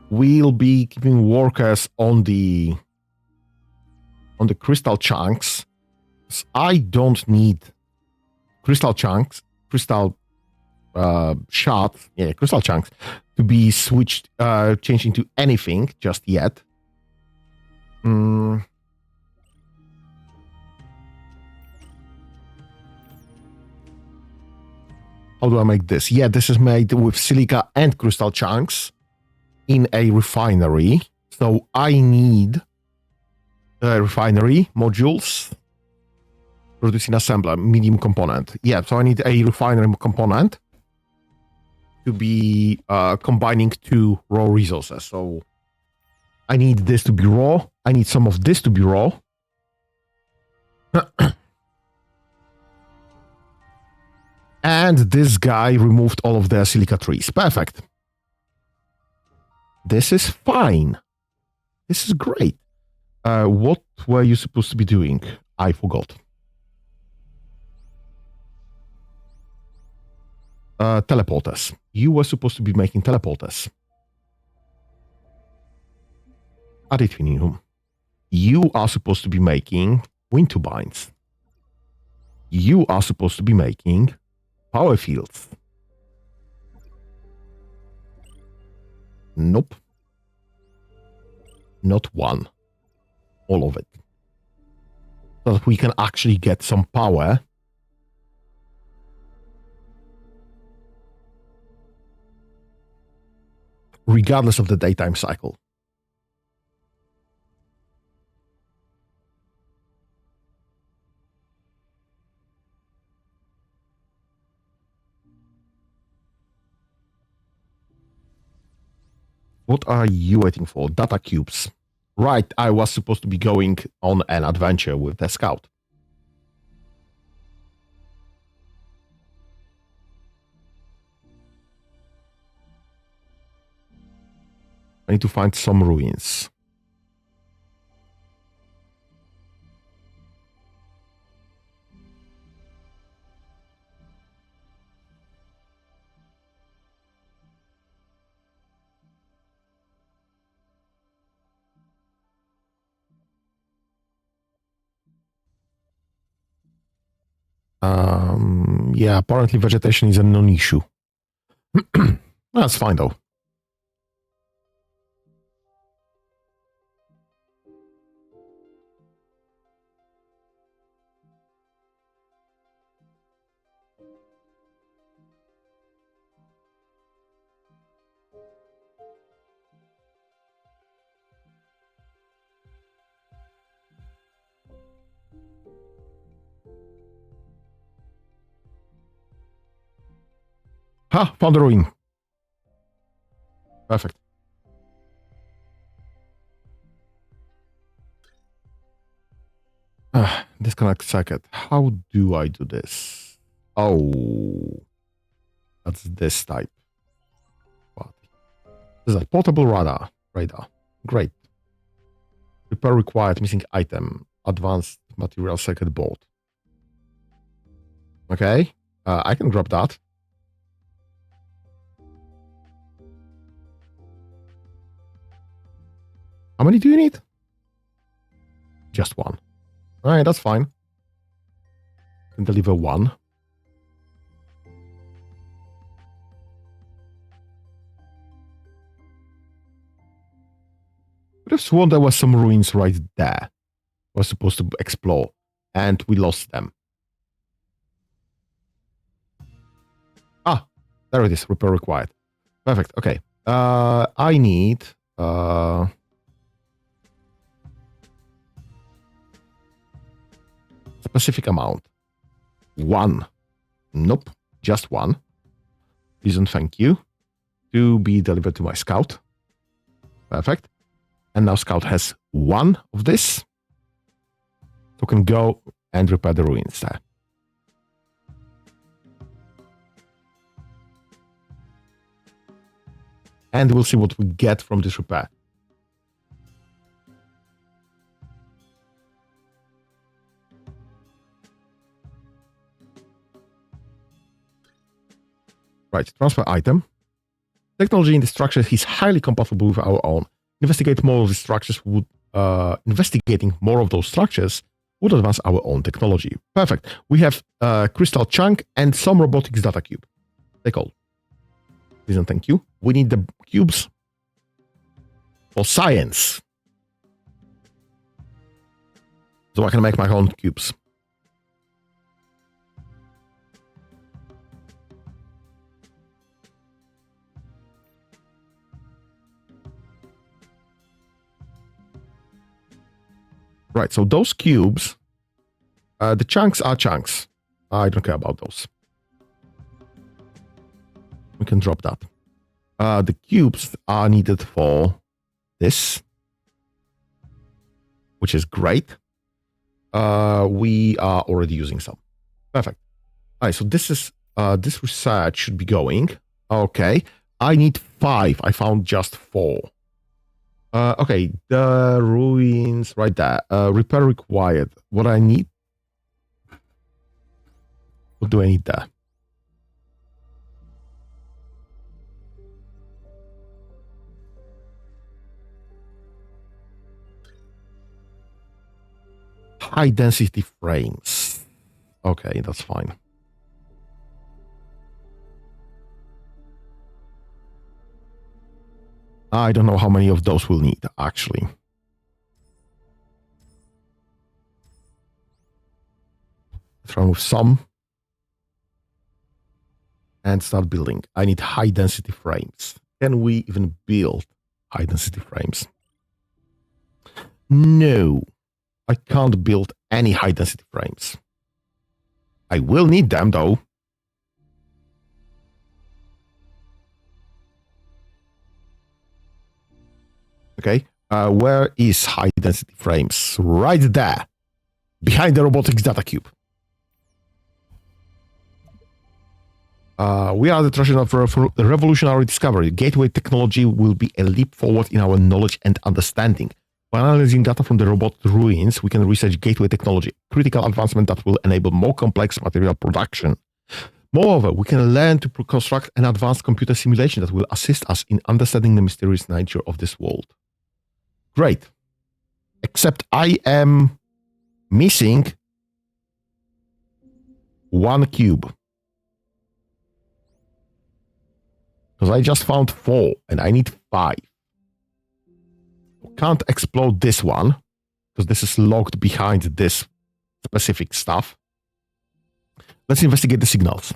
We'll be keeping workers on the crystal chunks. I don't need crystal chunks, crystal shards, crystal chunks to be switched, changed into anything just yet. How do I make this? Yeah, this is made with silica and crystal chunks in a refinery. So I need refinery modules producing assembler, medium component. Yeah, so I need a refinery component to be combining two raw resources. So I need this to be raw. I need some of this to be raw. And this guy removed all of the silica trees. Perfect. This is fine. This is great. What were you supposed to be doing? I forgot. Teleporters. You were supposed to be making teleporters. Ad infinitum. You are supposed to be making wind turbines. You are supposed to be making power fields. Nope. Not one. All of it. So that we can actually get some power. Regardless of the daytime cycle. What are you waiting for? Data cubes. Right, I was supposed to be going on an adventure with the scout. I need to find some ruins. Yeah, apparently vegetation is a non-issue. That's fine though. Ha! Found the ruin. Perfect. Disconnect circuit. How do I do this? Oh, that's this type. What? This is a portable radar. Great. Repair required. Missing item. Advanced material circuit board. Okay. I can grab that. How many do you need? Just one. All right, that's fine. Can deliver one. But I've sworn there were some ruins right there. We're supposed to explore, and we lost them. Ah, there it is. Repair required. Perfect. Okay. I need specific amount. One. Nope. Just one. Please and thank you. To be delivered to my scout. Perfect. And now scout has one of this. So can go and repair the ruins there. And we'll see what we get from this repair. Right, transfer item. Technology in the structure is highly compatible with our own. Investigating more of those structures would advance our own technology. Perfect. We have crystal chunk and some robotics data cube. Take all. Please and thank you. We need the cubes for science. So I can make my own cubes. Right, so those cubes, the chunks are chunks. I don't care about those. We can drop that. The cubes are needed for this, which is great. We are already using some. Perfect. All right, so this is this research should be going. Okay, I need 5. I found just 4. Okay, the ruins right there. Repair required. What I need? What do I need there? High density frames. Okay, that's fine. I don't know how many of those we'll need, actually. Let's run with some. And start building. I need high density frames. Can we even build high density frames? No, I can't build any high density frames. I will need them though. Okay, where is high density frames? Right there, behind the robotics data cube. We are the treasure of revolutionary discovery. Gateway technology will be a leap forward in our knowledge and understanding. By analyzing data from the robot ruins, we can research gateway technology, critical advancement that will enable more complex material production. Moreover, we can learn to construct an advanced computer simulation that will assist us in understanding the mysterious nature of this world. Great. Except I am missing 1 cube. Because I just found 4 and I need 5. Can't explode this one because this is locked behind this specific stuff. Let's investigate the signals.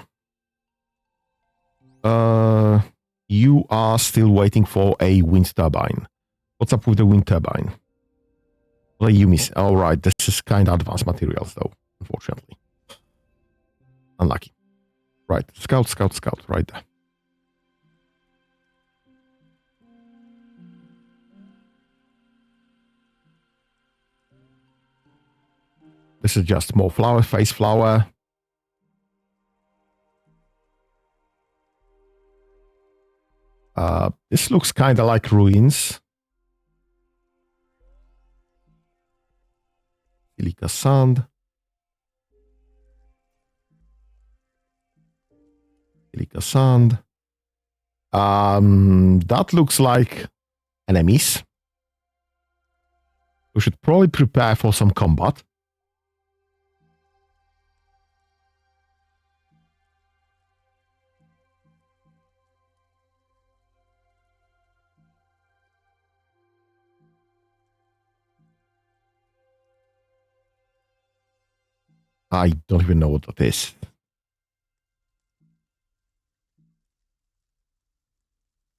You are still waiting for a wind turbine. What's up with the wind turbine? What are you missing? All right, this is kind of advanced materials though, unfortunately. Unlucky. Right, scout, right there. This is just more flower, face flower. This looks kind of like ruins. Silica sand. Silica sand. That looks like enemies. We should probably prepare for some combat. I don't even know what that is.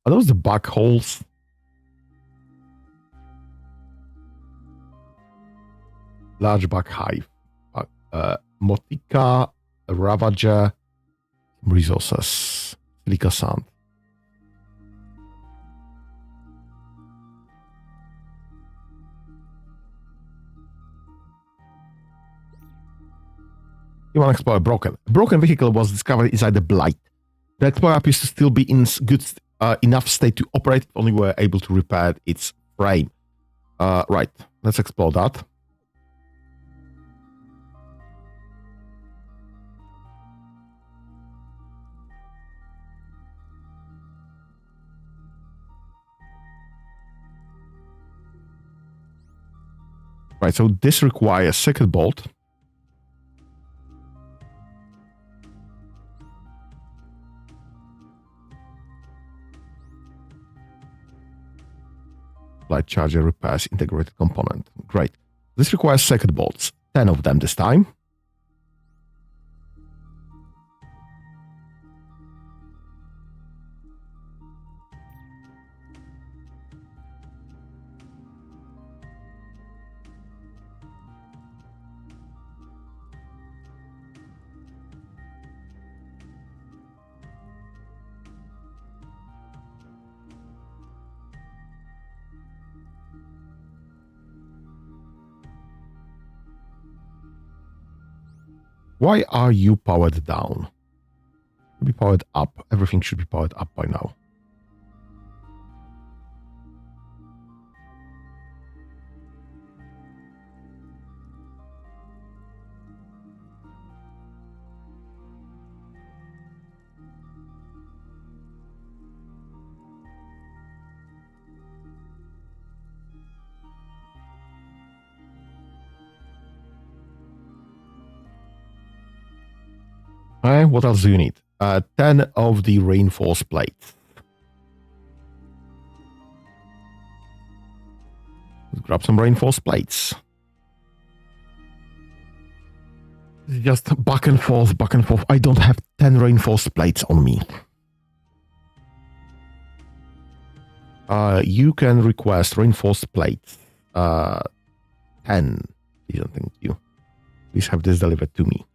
Are those the bug holes? Large bug hive. Motica, Ravager, resources, Silica sand. Human Explorer broken. A broken vehicle was discovered inside the Blight. The Explorer appears to still be in good enough state to operate, only were able to repair its frame. Right, let's explore that. Right, so this requires second bolt. Light charger repairs integrated component. Great. This requires second bolts. 10 of them this time. Why are you powered down? Should be powered up. Everything should be powered up by now. What else do you need? 10 of the reinforced plates. Let's grab some reinforced plates. It's just back and forth, back and forth. I don't have 10 reinforced plates on me. You can request reinforced plates. 10. Please and thank you. Please have this delivered to me.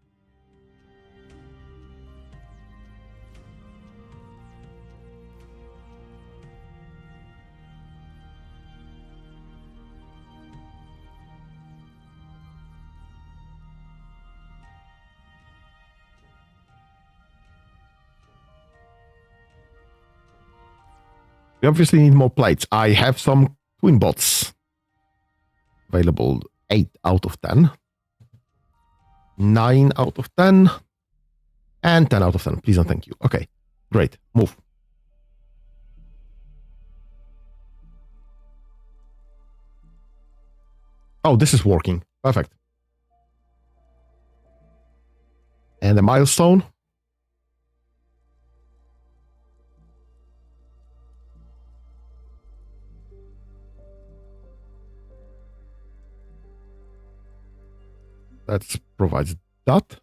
We obviously need more plates. I have some twin bots available. 8 out of 10. 9 out of 10. And 10 out of 10. Please and thank you. Okay, great. Move. Oh, this is working. Perfect. And a milestone. Let's provide that.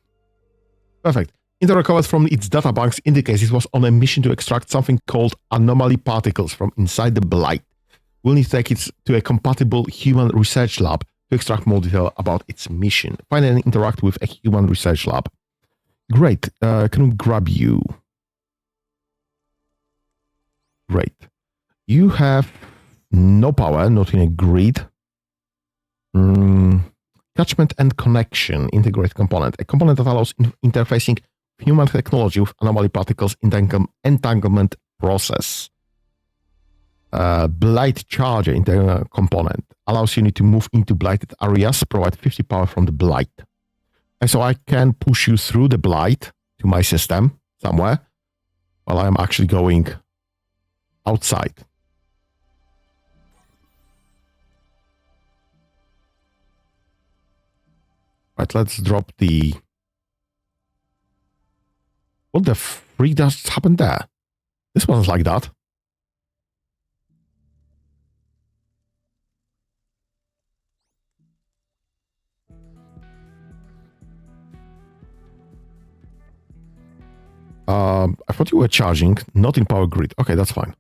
Perfect. Intel recovered from its databanks indicates it was on a mission to extract something called anomaly particles from inside the blight. We'll need to take it to a compatible human research lab to extract more detail about its mission. Find and interact with a human research lab. Great. Can we grab you? Great. You have no power, not in a grid. Catchment and connection, integrated component. A component that allows interfacing human technology with anomaly particles entanglement process. Blight charger internal component allows you to move into blighted areas, provide 50 power from the blight. And so I can push you through the blight to my system somewhere while I'm actually going outside. Right, let's drop the... What the freak just happened there? This wasn't like that. I thought you were charging, not in power grid. Okay, that's fine.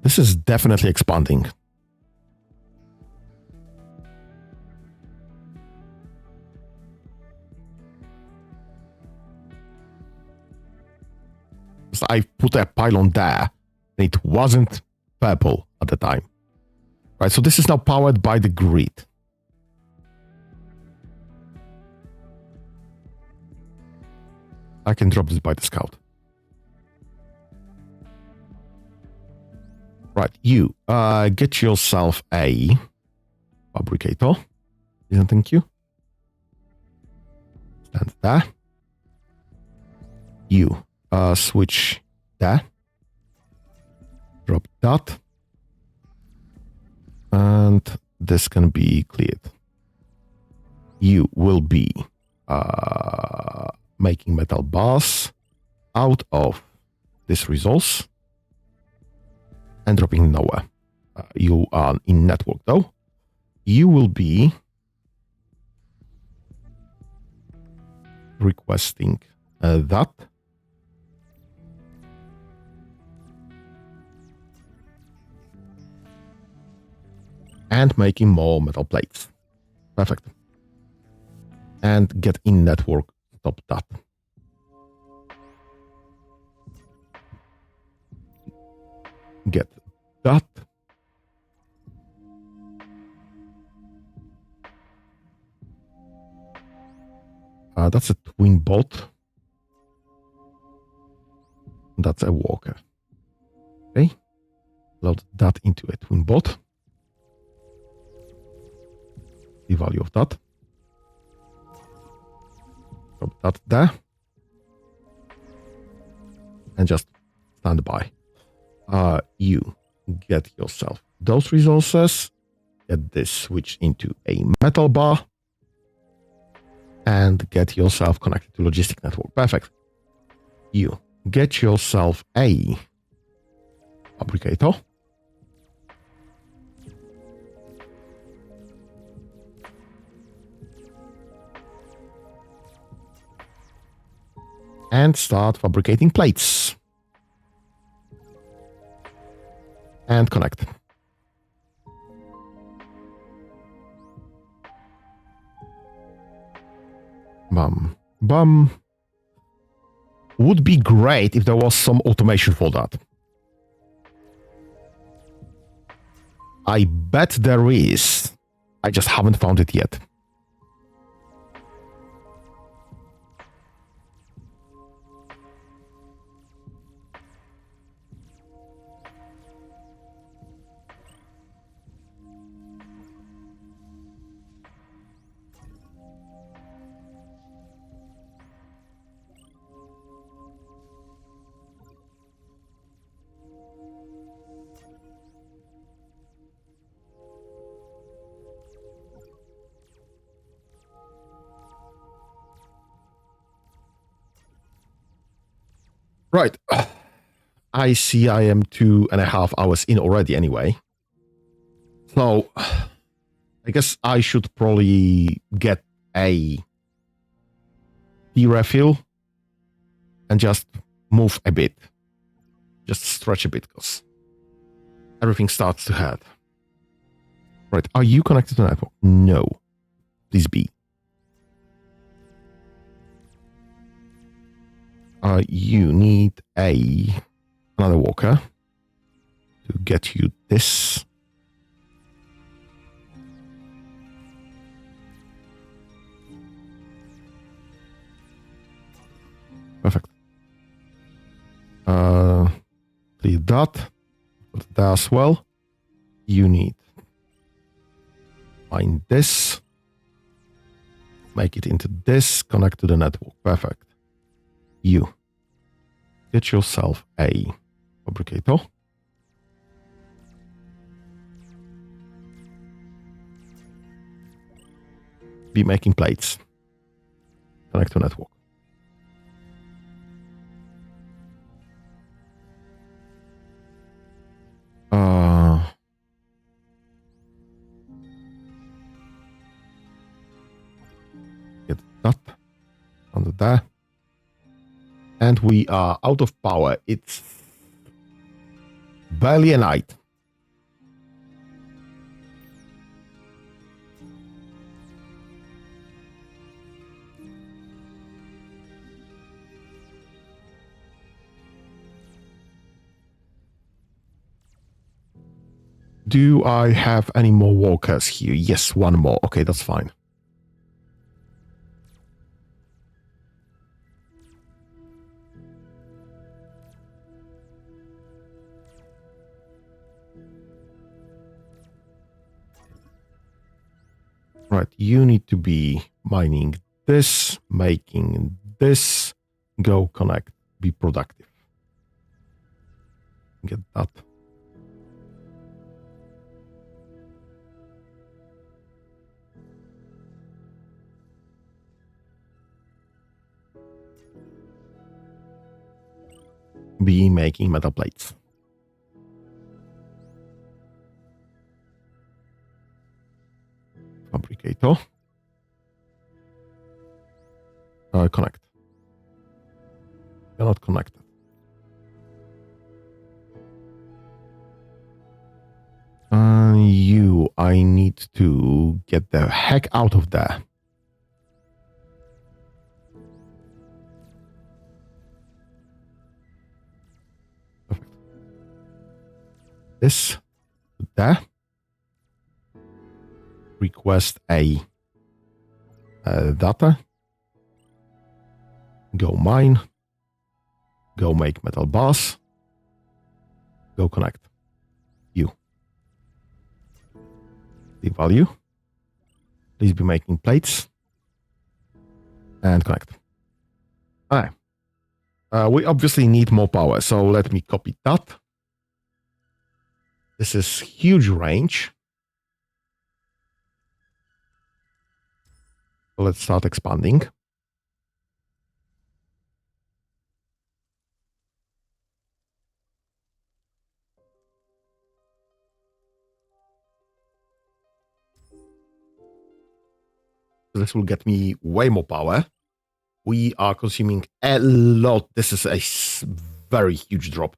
This is definitely expanding. So I put a pylon there. It wasn't purple at the time. Right, so this is now powered by the grid. I can drop this by the scout. Right, you get yourself a fabricator. Thank you. Stand there. You switch there. Drop that. And this can be cleared. You will be making metal bars out of this resource and dropping nowhere. You are in network though. You will be requesting that. And making more metal plates. Perfect. And get in network. Stop that. Get that. That's a twin bot. That's a walker. Okay. Load that into a twin bot. The value of that. Drop that there. And just stand by. You get yourself those resources. Get this switched into a metal bar. And get yourself connected to logistic network. Perfect. You get yourself a fabricator. And start fabricating plates. And connect. Bum. Bum. Would be great if there was some automation for that. I bet there is. I just haven't found it yet. Right. I see I am 2.5 hours in already anyway. So, I guess I should probably get a refill and just move a bit. Just stretch a bit because everything starts to hurt. Right, are you connected to the network? No. Please be. You need another walker to get you this. Perfect. Leave that. Put that as well. You need find this. Make it into this. Connect to the network. Perfect. You get yourself a fabricator. Be making plates. Connect to network. Get that under there. And we are out of power. It's barely a night. Do I have any more walkers here? Yes, one more. Okay, that's fine. Right, you need to be mining this, making this, go connect, be productive. Get that. Be making metal plates. Fabricator. Connect. You're not connected. I need to get the heck out of there. Perfect. This, there. Request a data. Go mine. Go make metal bars. Go connect. You. The value. Please be making plates. And connect. Alright. We obviously need more power, so let me copy that. This is huge range. So let's start expanding. This will get me way more power. We are consuming a lot. This is a very huge drop.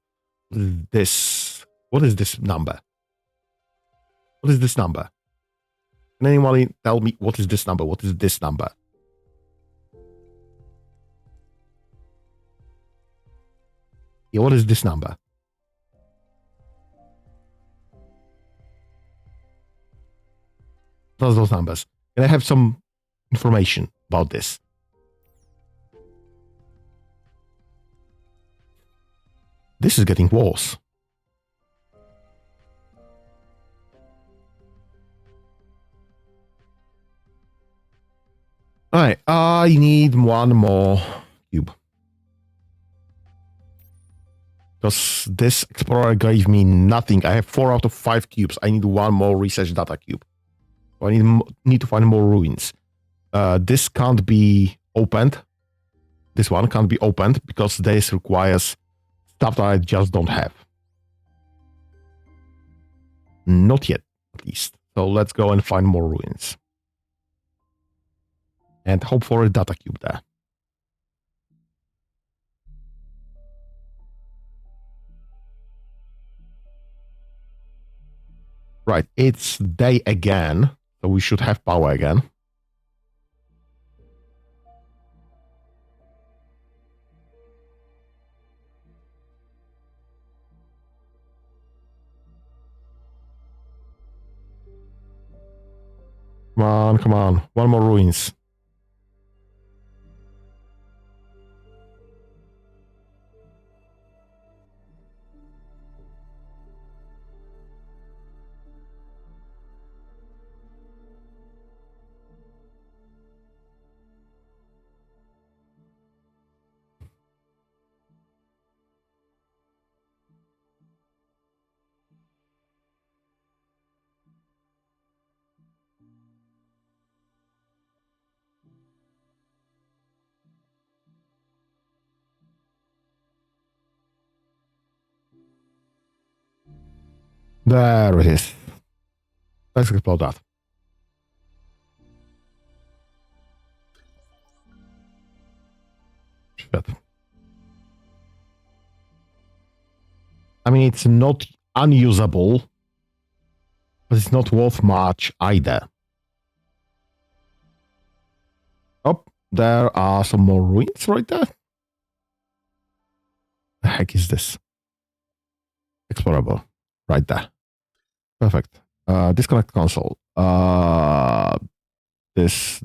What is this number? What is this number? Can anyone tell me what is this number? What is this number? Yeah, what is this number? Those numbers. Can I have some information about this? This is getting worse. All right, I need one more cube. Because this explorer gave me nothing. I have 4 out of 5 cubes. I need one more research data cube. So I need to find more ruins. This can't be opened. This one can't be opened because this requires stuff that I just don't have. Not yet, at least. So let's go and find more ruins. And hope for a data cube there. Right, it's day again, so we should have power again. Come on, come on. One more ruins. There it is. Let's explore that. Shit. I mean, it's not unusable, but it's not worth much either. Oh, there are some more ruins right there. The heck is this? Explorable. Right there. Perfect. Disconnect console. This.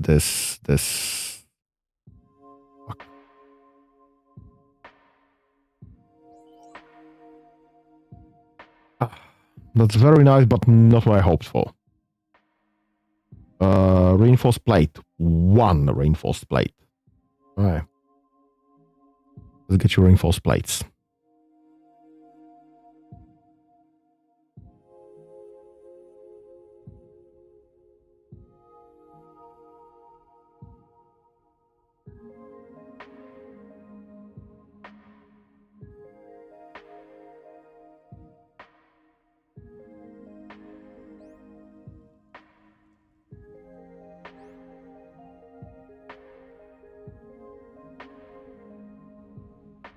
Fuck. That's very nice, but not what I hoped for. Reinforced plate. One reinforced plate. All right. Let's get you reinforced plates.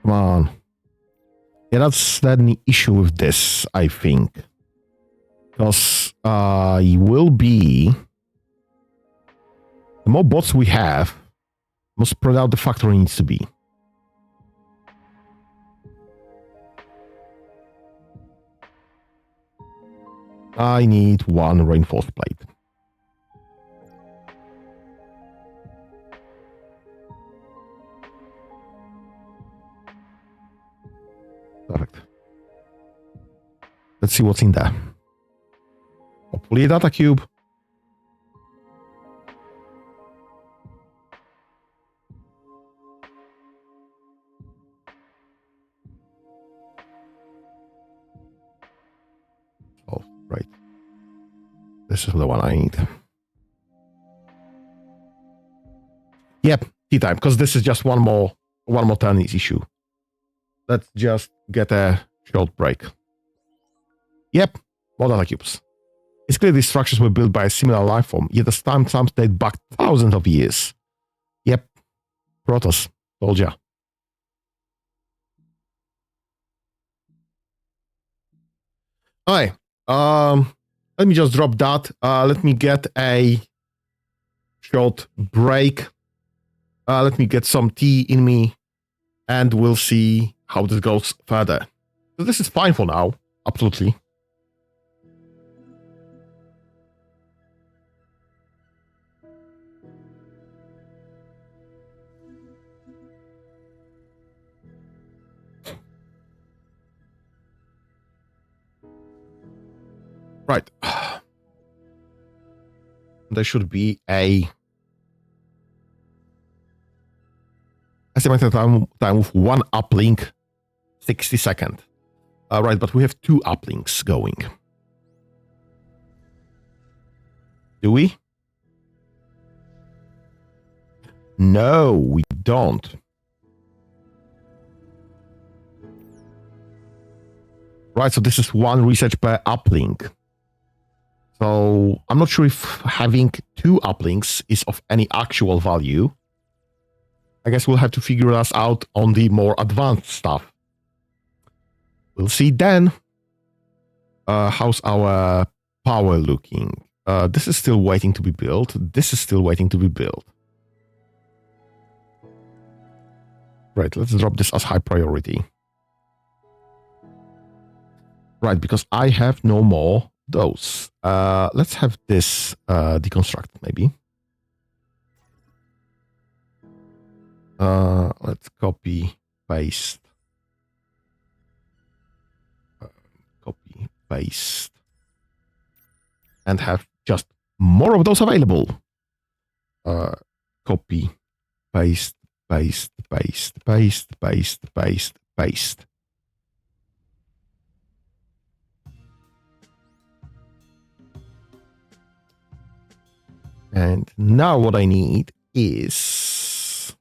Come on. Yeah, that's the issue with this, I think. Because it will be... The more bots we have, the more spread out the factory needs to be. I need one reinforced plate. Perfect. Let's see what's in there. Hopefully a data cube. Oh, right. This is the one I need. Yep, tea time, because this is just one more turn issue. Let's just get a short break. Yep, more data cubes. It's clear these structures were built by a similar life form, yet the timestamps date back thousands of years. Yep, Protoss, told ya. Alright, let me just drop that. Let me get a short break. Let me get some tea in me, and we'll see how this goes further. So this is fine for now, absolutely. Right. There should be a estimated time with one uplink, 60 seconds. Right, but we have two uplinks going. Do we? No, we don't. Right, so this is one research per uplink. So I'm not sure if having 2 uplinks is of any actual value. I guess we'll have to figure us out on the more advanced stuff. We'll see then. How's our power looking? This is still waiting to be built. This is still waiting to be built. Right, let's drop this as high priority. Right, because I have no more those. Let's have this deconstructed maybe. Let's copy, paste. Copy, paste. And have just more of those available. Copy, paste, paste, paste, paste, paste, paste, paste. And now what I need is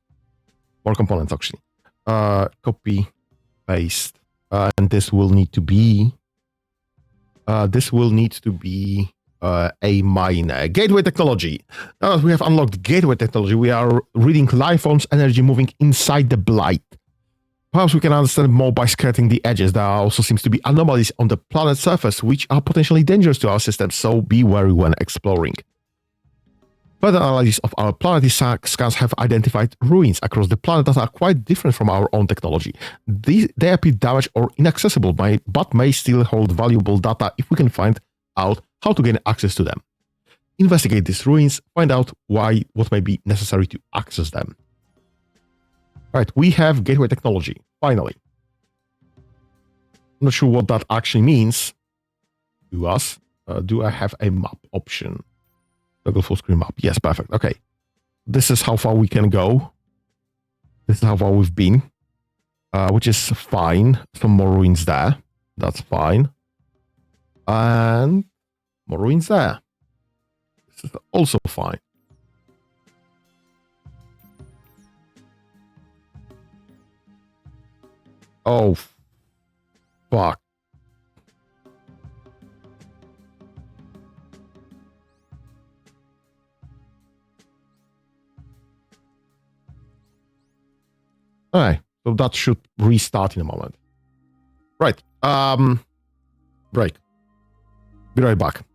more components actually. Copy, paste, and this will need to be a minor. Gateway technology. Now that we have unlocked gateway technology, we are reading life forms energy moving inside the blight. Perhaps we can understand more by skirting the edges. There also seems to be anomalies on the planet's surface which are potentially dangerous to our system, so be wary when exploring. Further analysis of our planetary scans have identified ruins across the planet that are quite different from our own technology. They appear damaged or inaccessible, but may still hold valuable data if we can find out how to gain access to them. Investigate these ruins, find out what may be necessary to access them. Right, we have gateway technology, finally. I'm not sure what that actually means to us. Do I have a map option? Toggle full screen map. Yes, perfect. Okay. This is how far we can go. This is how far we've been, which is fine. Some more ruins there. That's fine. And more ruins there. This is also fine. Oh, fuck. Alright, so that should restart in a moment. Right. Break. Be right back.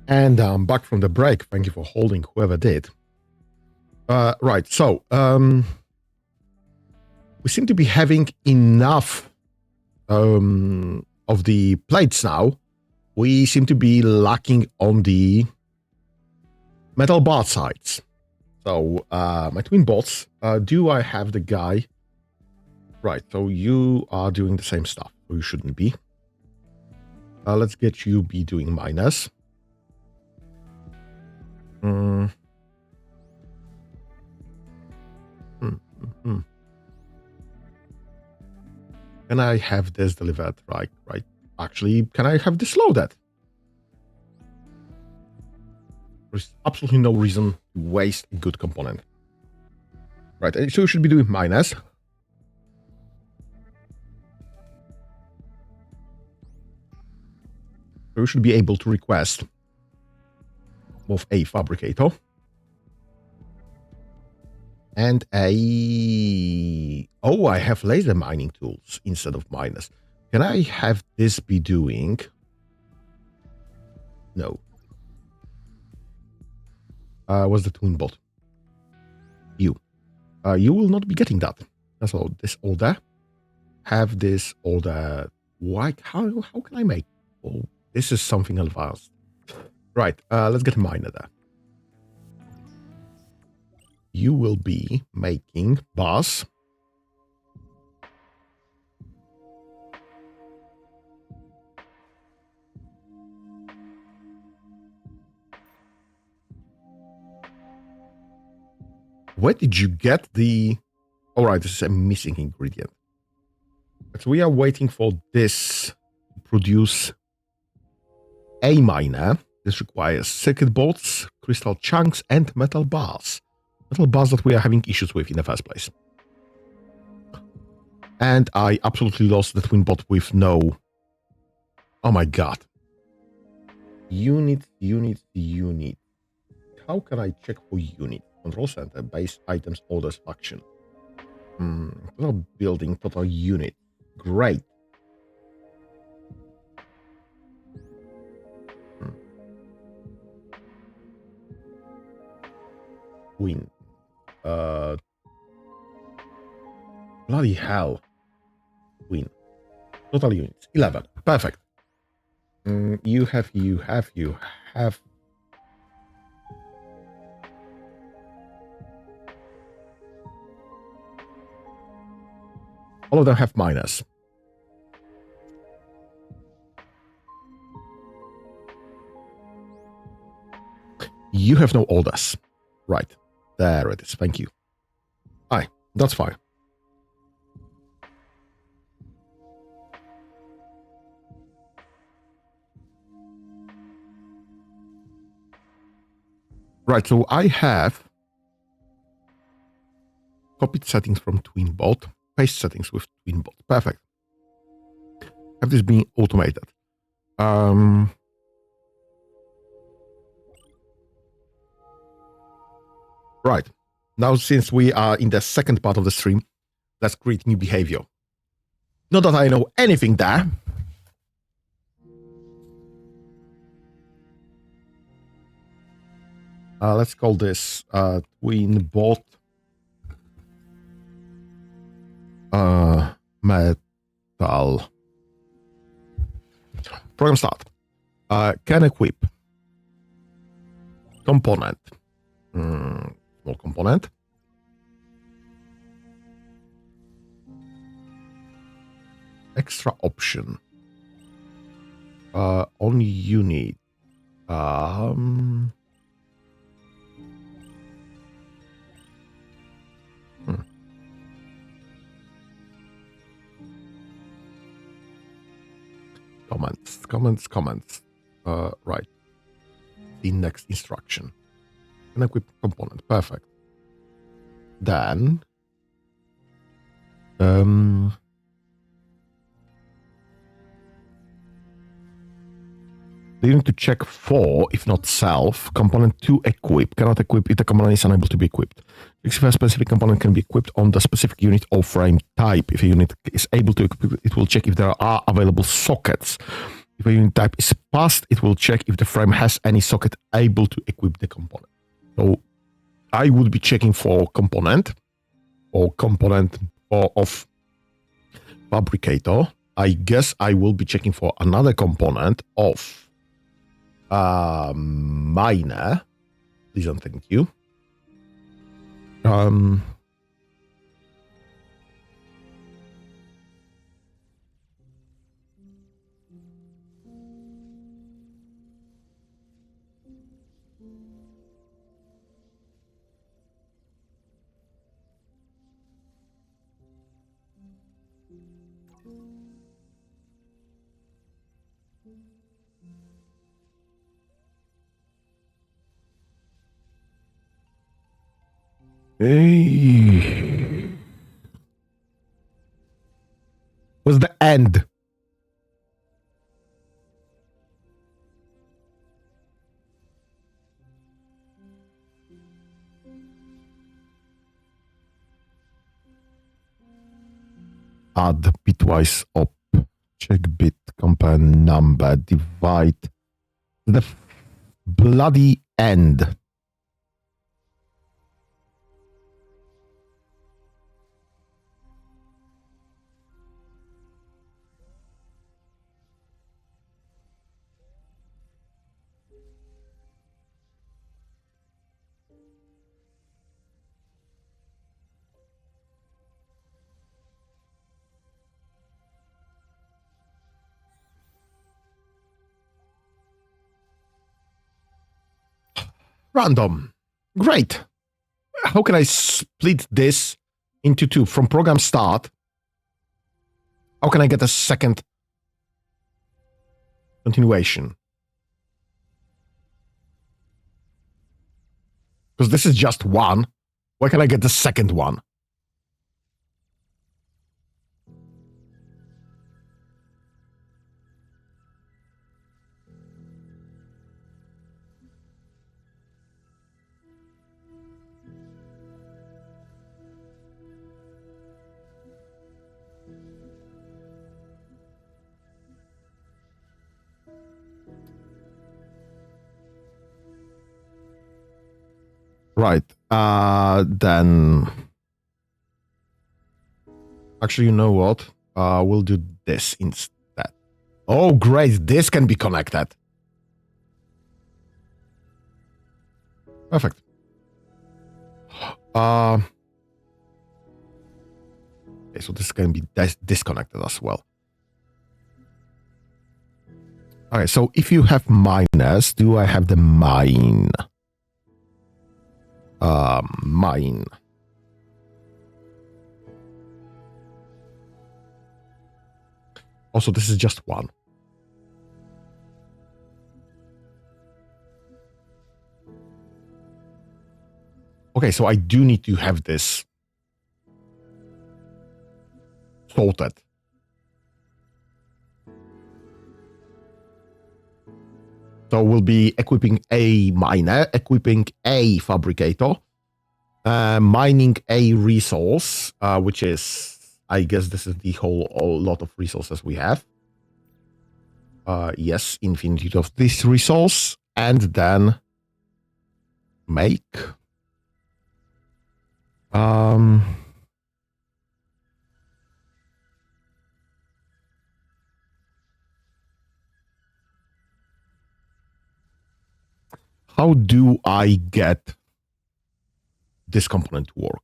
And I'm back from the break. Thank you for holding, whoever did. Right, so we seem to be having enough of the plates now. We seem to be lacking on the metal bar sides. So my twin bots, do I have the guy? Right, so you are doing the same stuff. You shouldn't be. Let's get you be doing minus. Can I have this delivered? Right. Actually, can I have this loaded? There's absolutely no reason to waste a good component. Right, so you should be doing minus. So you should be able to request both a fabricator and a... Oh, I have laser mining tools instead of minus. Can I have this be doing... No. What's the twin bot? You. You will not be getting that. So this order. Have this order. Why? How can I make? Oh, this is something advanced. Right. Let's get a miner there. You will be making bars. Where did you get the... All right, this is a missing ingredient. So we are waiting for this to produce a miner. This requires circuit boards, crystal chunks, and metal bars. Metal bars that we are having issues with in the first place. And I absolutely lost the twin bot with no... Oh my god. Unit. How can I check for unit? Control center, base items, orders, faction. Total building, total unit. Great. Win. Bloody hell. Win. Total units. 11. Perfect. You have. All of them have minus. You have no orders. Right. There it is. Thank you. Aye, that's fine. Right, so I have copied settings from TwinBot, paste settings with TwinBot. Perfect. Have this being automated. Right. Now, since we are in the second part of the stream, let's create new behavior. Not that I know anything there. Let's call this TwinBot metal. Program start. Can equip component. Small component. Extra option. On unit. Comments. Right. The next instruction. An equip component. Perfect. Then you need to check for, if not self, component to equip. Cannot equip if the component is unable to be equipped. If a specific component can be equipped on the specific unit or frame type. If a unit is able to equip it, will check if there are available sockets If a unit type is passed, it will check if the frame has any socket able to equip the component. So I would be checking for component or component of fabricator. I guess I will be checking for another component of miner. Please and thank you. Hey. Was the end? Add bitwise op, check bit component number, divide the bloody end. Random. Great. How can I split this into two? From program start, how can I get a second continuation? Because this is just one. Why can I get the second one? Right. Then actually, you know what? We'll do this instead. Oh, great. This can be connected. Perfect. Okay, so this can be disconnected as well. Okay, so if you have miners, do I have the mine? Mine. Also, this is just one. Okay, so I do need to have this sorted. So we'll be equipping a miner, equipping a fabricator, mining a resource, which is, I guess this is the whole lot of resources we have. Yes, infinity of this resource, and then make. How do I get this component to work?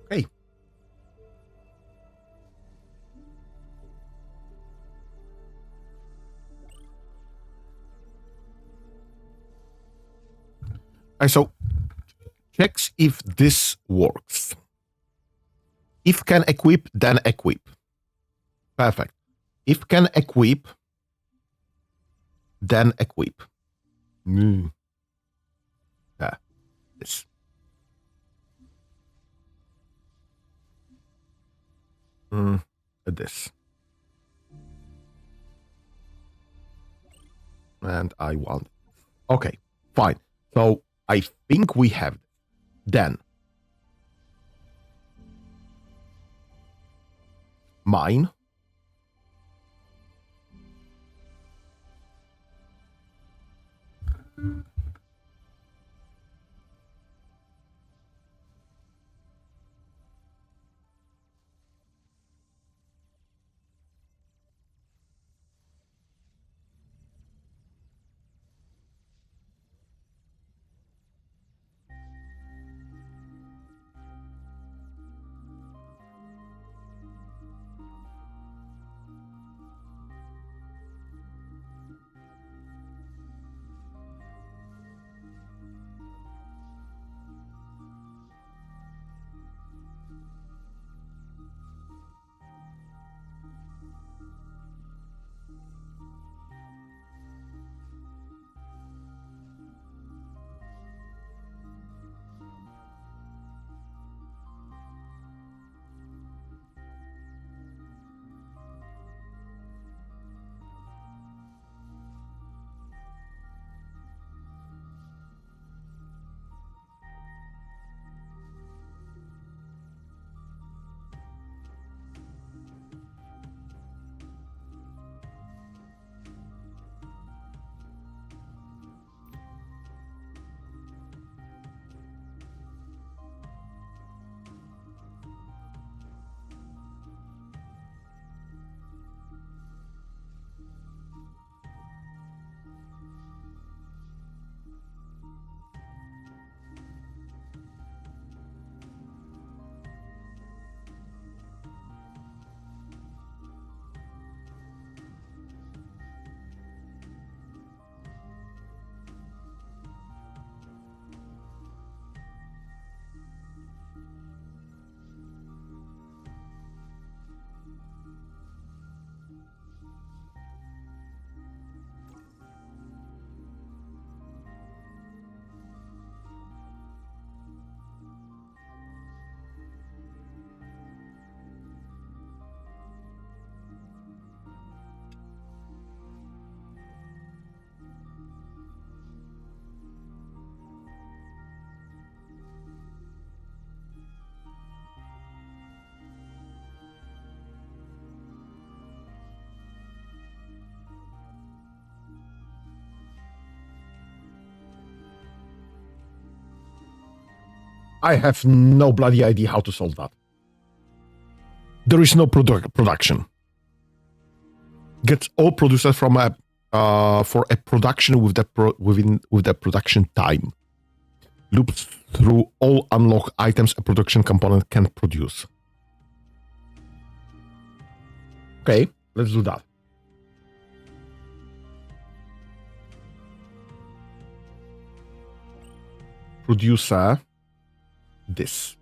Okay. So checks if this works. If can equip, then equip. Perfect. If can equip, then equip. Yeah, this. This. And I want. Okay, fine. So I think we have. Then mine. I have no bloody idea how to solve that. There is no production. Gets all producers from a for a production with the production time. Loops through all unlock items a production component can produce. Okay, let's do that. Producer this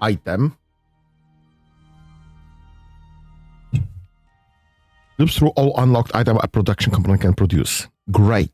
item loops through all unlocked item a production component can produce. Great.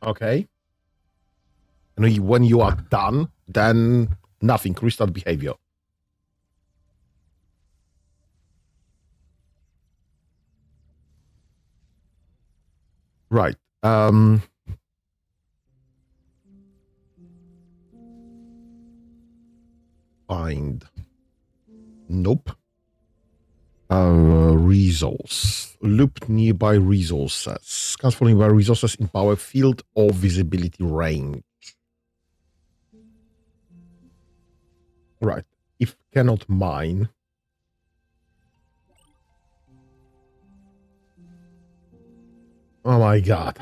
Okay. And when you are done, then nothing. Restart behavior. Right. Find. Nope. Resource. Loop nearby resources. Scans for nearby resources in power field or visibility range. Right. If cannot mine. Oh my god.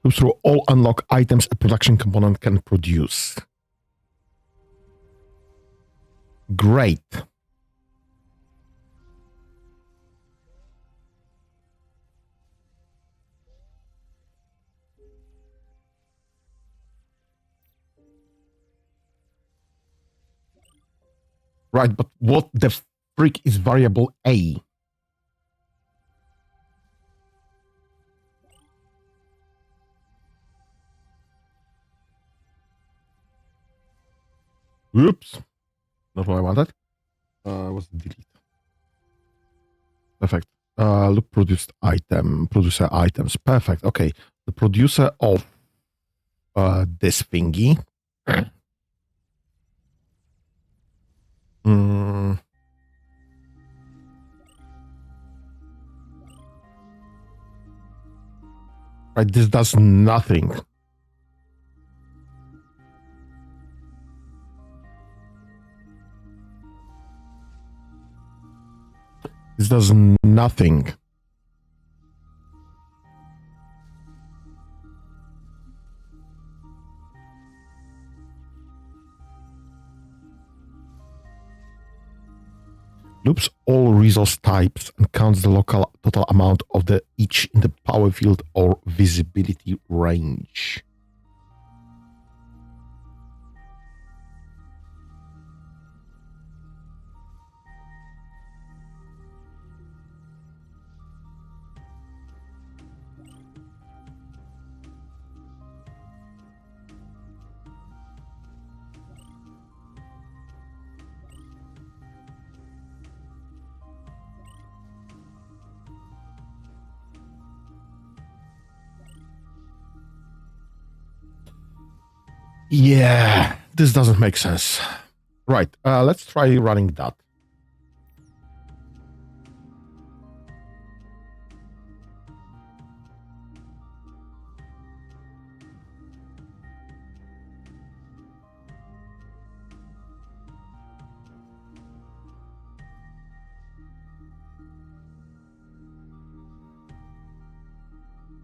Loop through all unlock items a production component can produce. Great. Right, but what the freak is variable A? Oops. Not what I wanted. Was delete. Perfect. Look, produced item, producer items. Perfect. Okay. The producer of this thingy. Right, this does nothing. This does nothing. Loops all resource types and counts the local total amount of the each in the power field or visibility range. Yeah, this doesn't make sense. Right, let's try running that.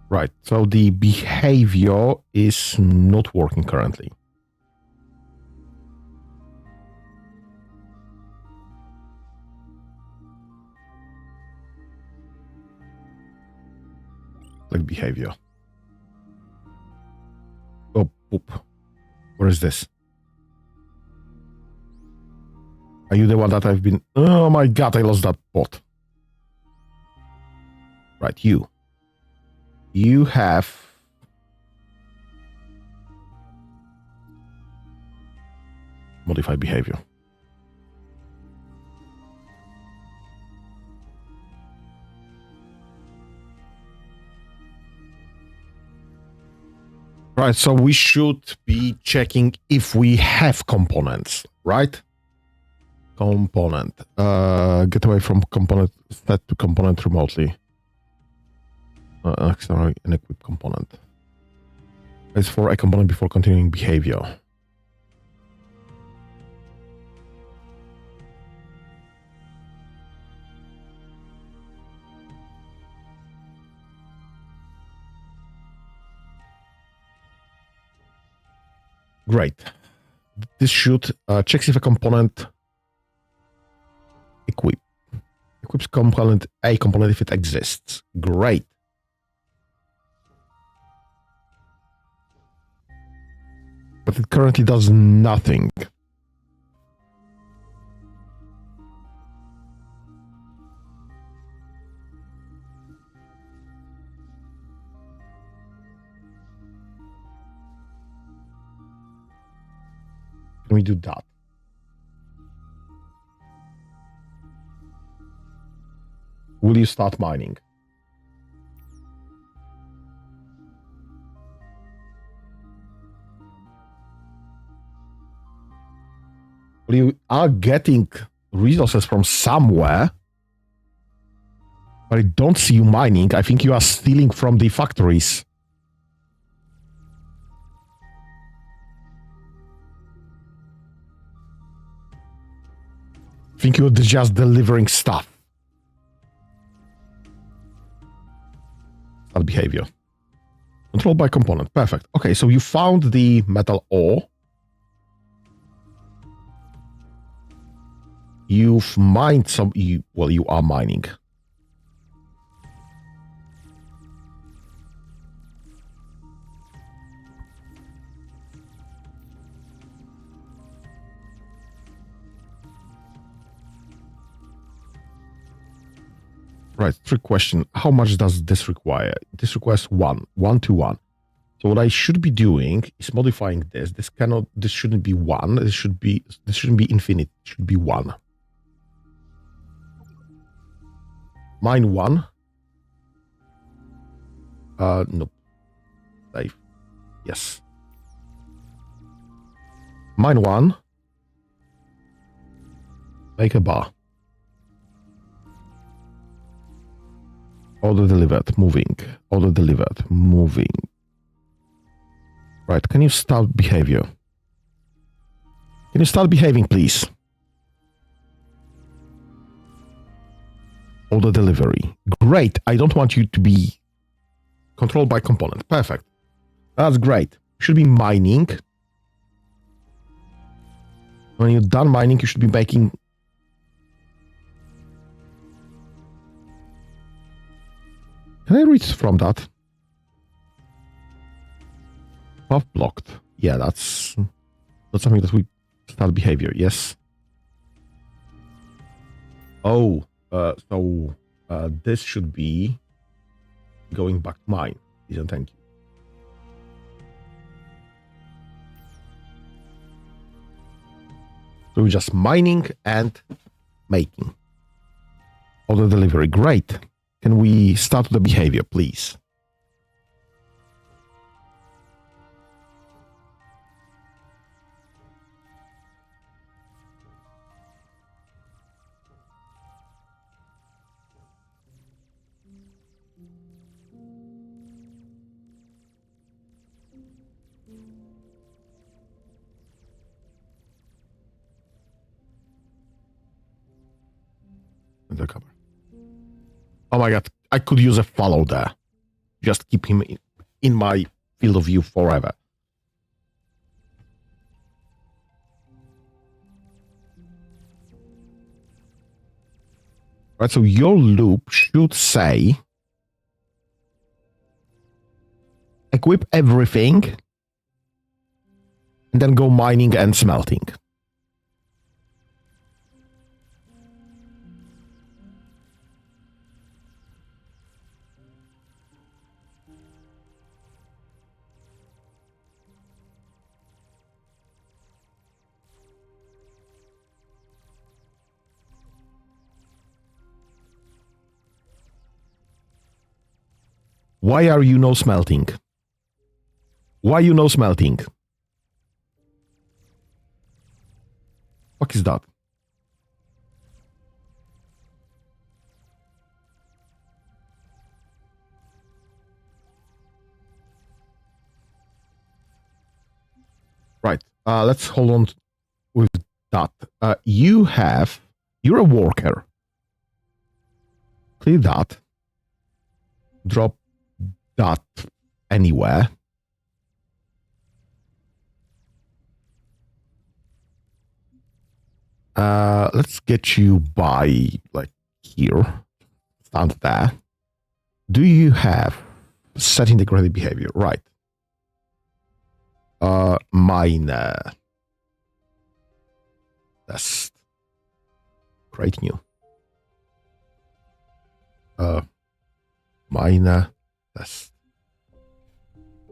Right, so the behavior is not working currently. Like behavior. Oh, poop. Where is this? Are you the one that I've been... Oh my god, I lost that bot. Right, you. You have... Modify behavior. Right, so we should be checking if we have components, right? Component. Get away from component, set to component remotely. Accelerate and equip component. It's for a component before continuing behavior. Great. This should checks if a component equip equips component A component if it exists. Great. But it currently does nothing. Can we do that? Will you start mining? Well, you are getting resources from somewhere, but I don't see you mining. I think you are stealing from the factories. I think you're just delivering stuff. That behavior. Controlled by component. Perfect. Okay, so you found the metal ore. You've mined some... well, you are mining. Right, trick question. How much does this require? This requires 1 to 1. So what I should be doing is modifying this. This shouldn't be 1. This shouldn't be infinite. It should be 1. Mine 1. Nope. Save. Yes. Mine 1. Make a bar. Order delivered, moving. Order delivered, moving. Right, can you start behavior? Can you start behaving, please? Order delivery. Great, I don't want you to be controlled by component. Perfect. That's great. You should be mining. When you're done mining, you should be making... Can I read from that? Path blocked. Yeah, that's something that we start behavior. Yes. Oh, so this should be going back to mine. Please and thank you. So we're just mining and making. Order delivery. Great. Can we start the behavior, please? Undercover. Oh my god, I could use a follow there. Just keep him in my field of view forever. Right, so your loop should say equip everything and then go mining and smelting. Why are you no smelting? Why you no smelting? What is that? Right. Let's hold on with that. You're a worker. Clear that. Drop that anywhere. Let's get you by like here. Stand there. Do you have set integrated behavior? Right. Mine. Test. Create new. Mine. Test.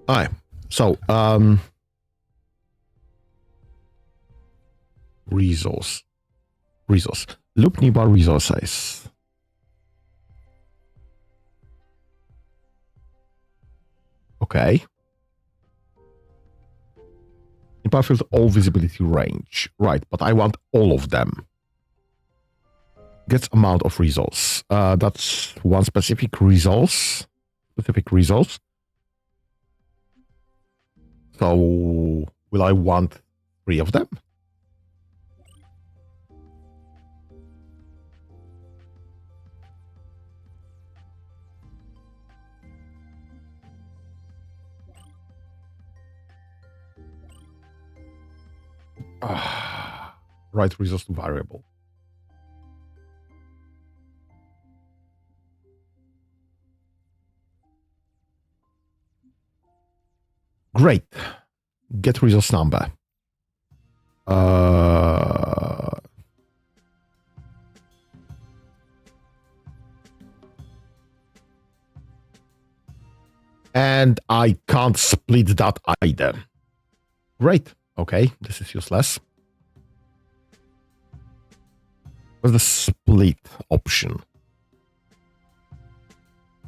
Alright. So, resource. Loop nearby resources. Okay. Nearby field all visibility range. Right, but I want all of them. Gets amount of resource. That's one specific resource. So, will I want 3 of them? Right resource to variable. Great. Get resource number. And I can't split that either. Great. Okay, this is useless. What's the split option?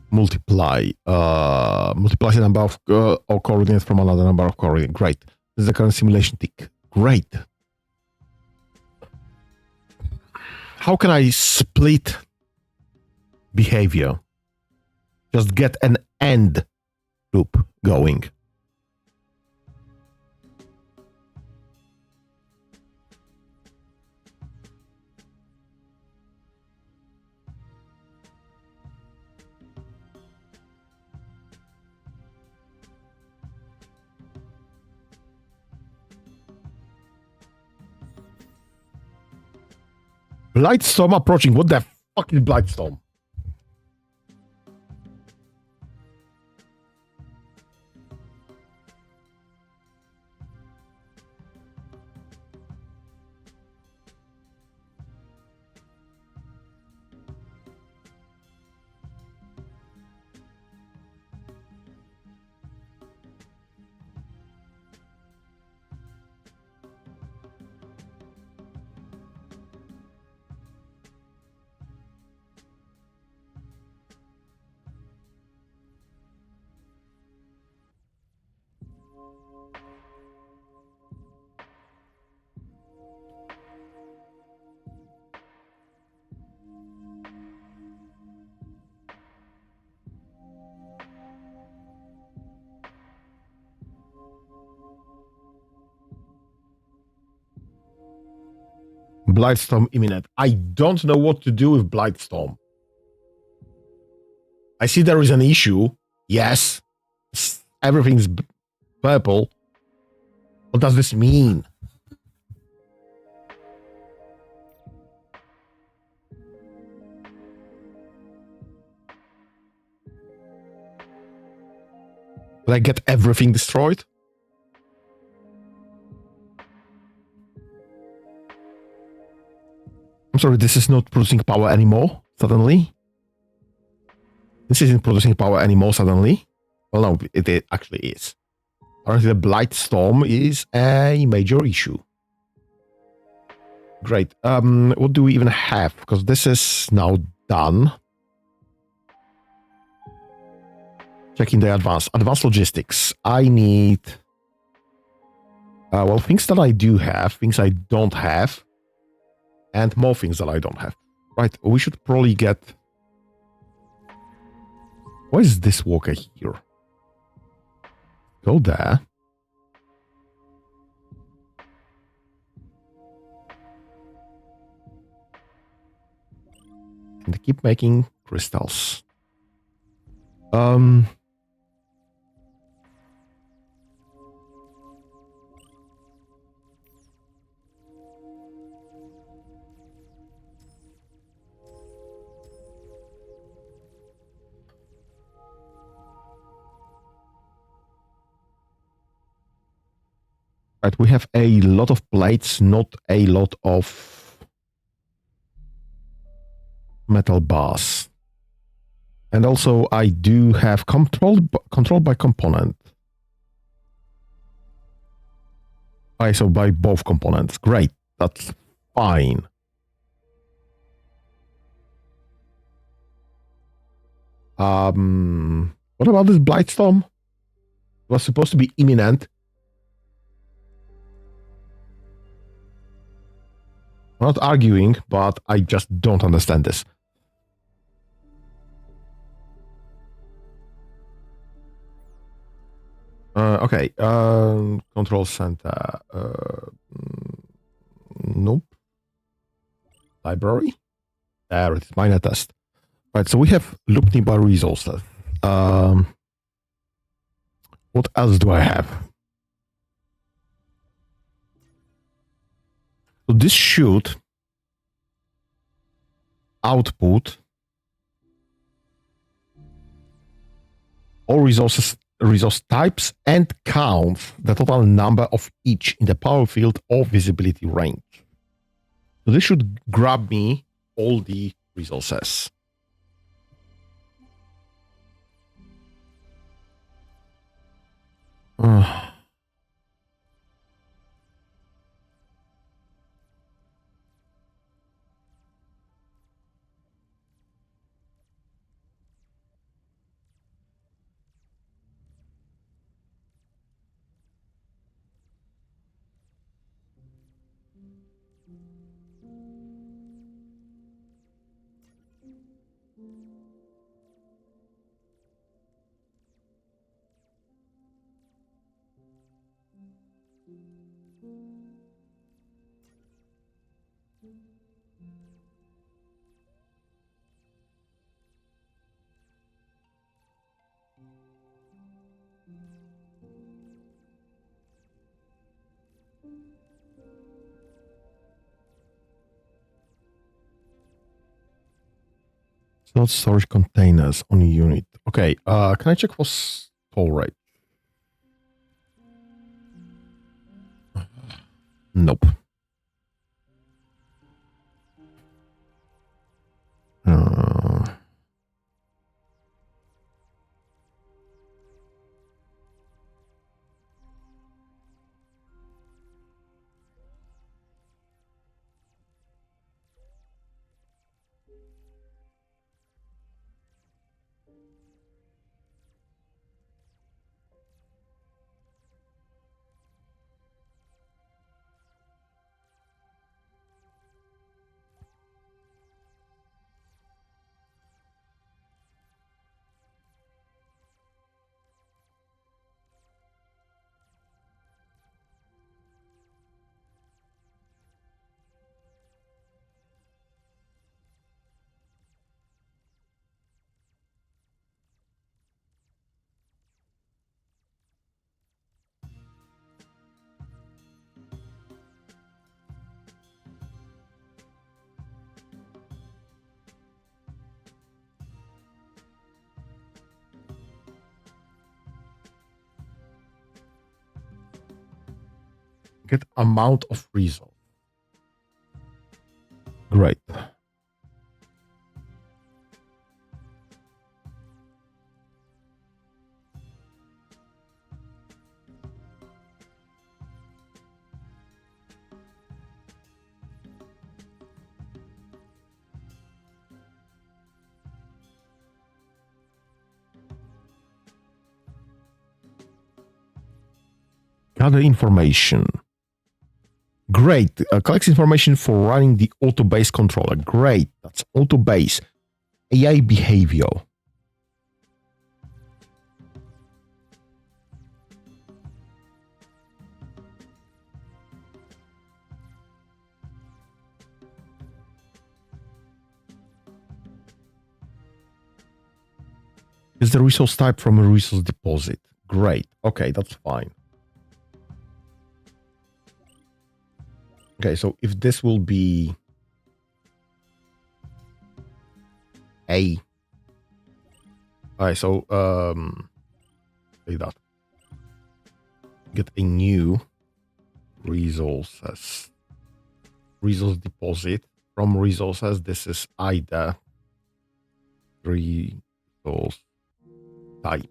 Multiply. Multiplies the number of or coordinates from another number of coordinates. Great. This is the current simulation tick. Great. How can I split behavior? Just get an end loop going. Blightstorm approaching. What the fuck is Blightstorm? Blightstorm imminent. I don't know what to do with Blightstorm. I see there is an issue. Yes. Everything's purple. What does this mean? Will I get everything destroyed? I'm sorry, this is not producing power anymore, suddenly. This isn't producing power anymore, suddenly. Well, no, it actually is. Apparently, the Blightstorm is a major issue. Great. What do we even have? Because this is now done. Checking the advanced logistics. I need, well, things that I do have, things I don't have, and more things that I don't have. Right, we should probably get... Why is this walker here? Go there. And keep making crystals. Right, we have a lot of plates, not a lot of metal bars. And also I do have control by component. So by both components. Great, that's fine. What about this Blightstorm? It was supposed to be imminent. I'm not arguing, but I just don't understand this. Okay, control center. Nope. Library? There it is, minor test. Right, so we have loop nearby resources. What else do I have? So this should output all resource types and count the total number of each in the power field or visibility range. So this should grab me all the resources. It's not storage containers on a unit. Okay, can I check for storage? Nope. Get amount of resource. Great. Gather information. Great. Collects information for running the auto-base controller. Great. That's auto-base. AI behavior. Is the resource type from a resource deposit? Great. Okay, that's fine. Okay, so if this will be a... Alright, so, say that. Get a new resources. Resource deposit. From resources, this is either resource type.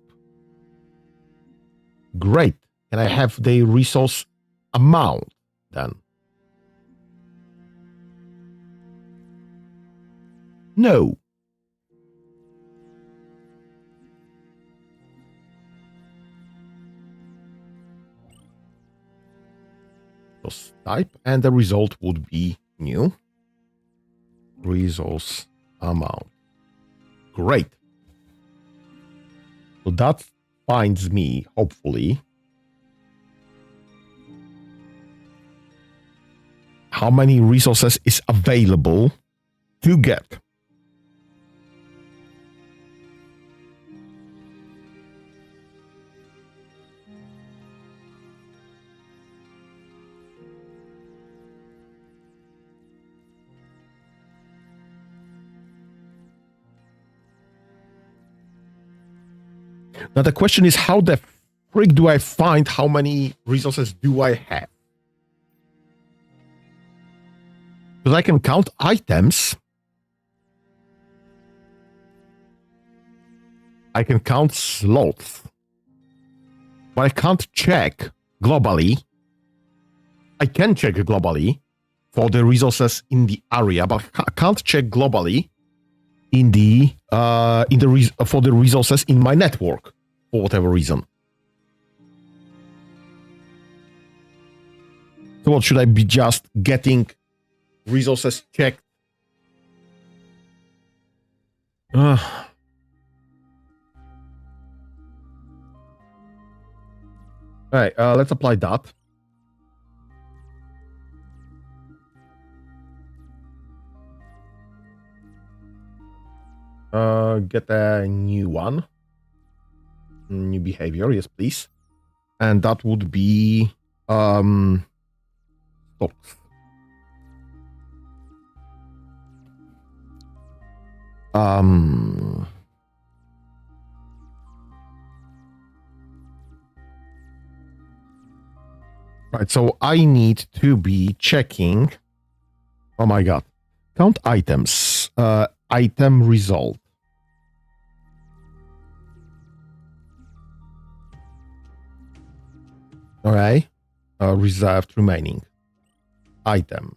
Great. Can I have the resource amount then? No. Resource type, and the result would be new. Resource amount. Great. So that finds me, hopefully, how many resources is available to get. Now the question is, how the frick do I find how many resources do I have? Because I can count items. I can count slots. But I can't check globally. I can check globally for the resources in the area, but I can't check globally in the for the resources in my network for whatever reason. So what should I be just getting resources checked? Alright, let's apply that. Get a new one. New behavior, yes, please. And that would be stocks. Right, so I need to be checking. Oh my god. Count items. Item result. All right. Reserved remaining. Item.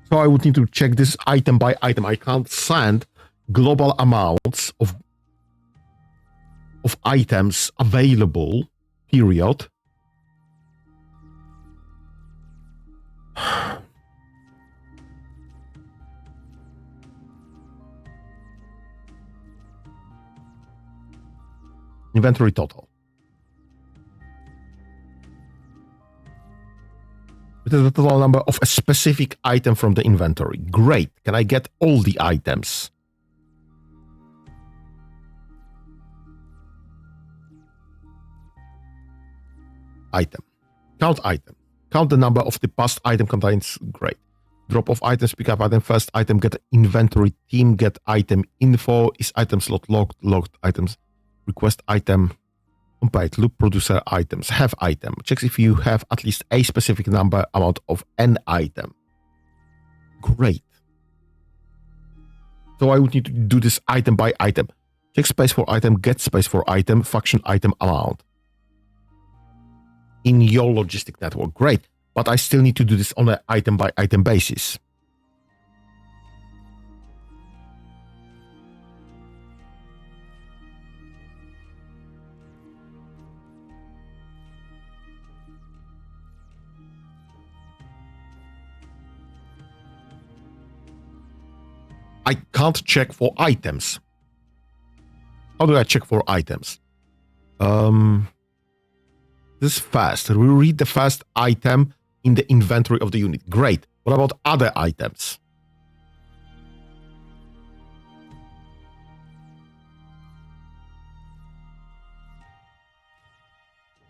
So I would need to check this item by item. I can't send global amounts of items available, period. Inventory total. It is the total number of a specific item from the inventory. Great. Can I get all the items? Item. Count item. Count the number of the past item contains. Great. Drop off items, pick up item, first item, get inventory team, get item info, is item slot logged items, request item, complete, loop producer items, have item, checks if you have at least a specific number amount of an item. Great. So I would need to do this item by item. Check space for item, get space for item, function item amount. In your logistic network. Great. But I still need to do this on an item by item basis. I can't check for items. How do I check for items? This is fast. We read the first item in the inventory of the unit. Great. What about other items?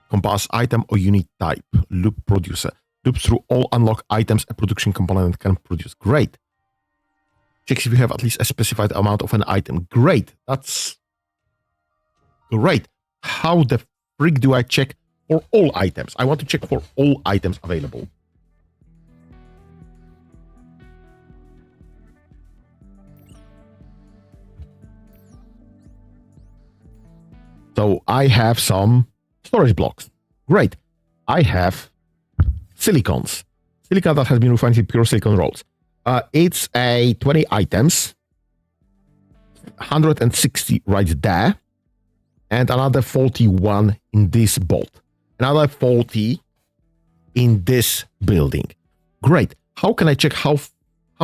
Compass item or unit type. Loop producer. Loops through all unlocked items a production component can produce. Great. Checks if you have at least a specified amount of an item. Great. That's great. How the frick do I check for all items? I want to check for all items available. So I have some storage blocks. Great. I have silicons. Silicon that has been refined in pure silicon rolls. It's a 20 items. 160 right there. And another 41 in this bolt. Another 40 in this building. Great. How can I check how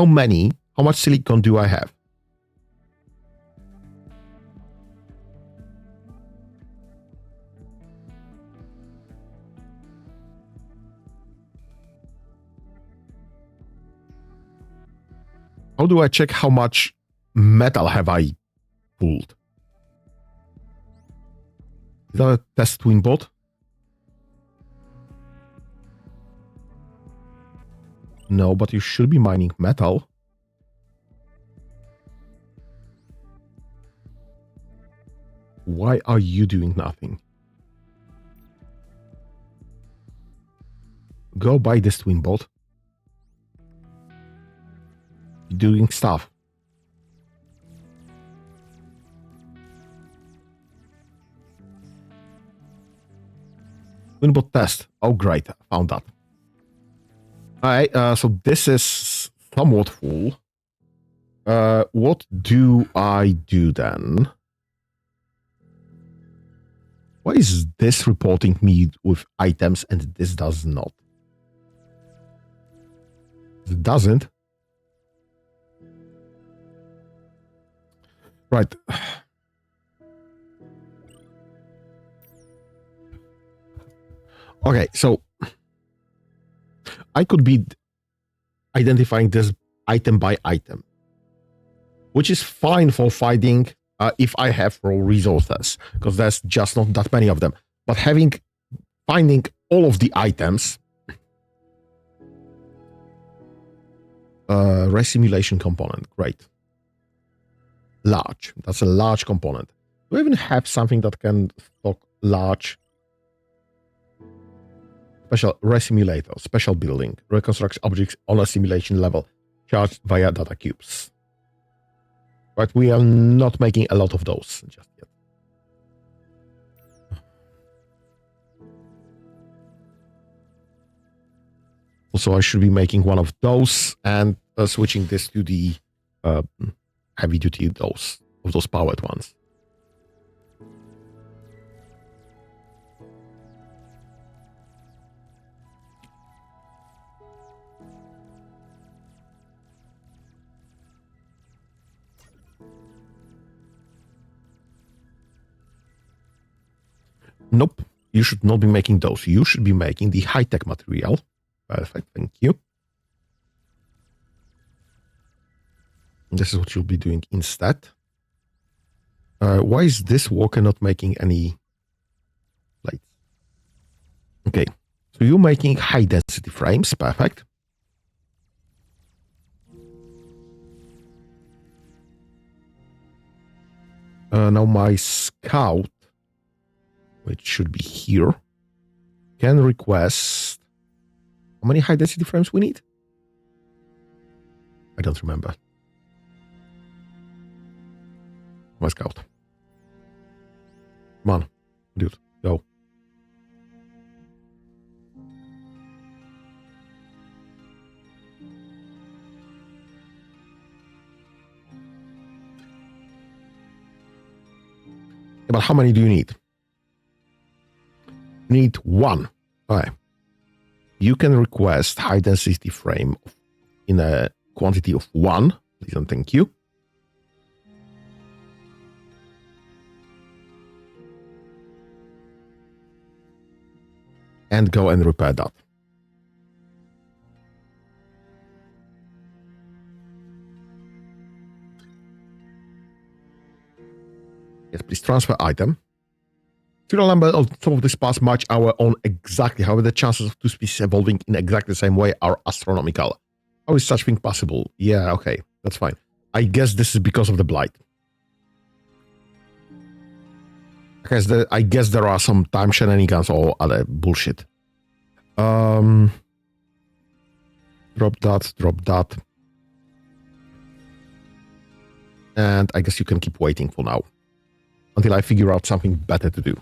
much silicon do I have? How do I check how much metal have I pulled? Is that a test twin bot? No, but you should be mining metal. Why are you doing nothing? Go buy this twin bot. You're doing stuff. Twinbot test. Oh, great. I found that. Alright, so this is somewhat full. What do I do then? Why is this reporting me with items and this does not? It doesn't. Right. Okay, so I could be identifying this item by item, which is fine for finding if I have raw resources, because there's just not that many of them. But finding all of the items, resimulation component, great. Large, that's a large component. Do I even have something that can stock large? Special resimulator, special building, reconstructs objects on a simulation level, charged via data cubes. But we are not making a lot of those just yet. Also, I should be making one of those and switching this to the heavy duty those powered ones. Nope, you should not be making those. You should be making the high-tech material. Perfect, thank you. This is what you'll be doing instead. Why is this walker not making any plates? Okay, so you're making high-density frames. Perfect. Now my scout, which should be here, can request... How many high-density frames we need? I don't remember. My scout. Come on, dude, go. Yeah, but how many do you need? You need one. All right. You can request high density frame in a quantity of 1. Please and thank you. And go and repair that. Yes, please transfer item. Serial number of some of these parts match our own exactly. However, the chances of two species evolving in exactly the same way are astronomical. How is such thing possible? Yeah, okay, that's fine. I guess this is because of the blight. I guess there are some time shenanigans or other bullshit. Drop that. And I guess you can keep waiting for now until I figure out something better to do.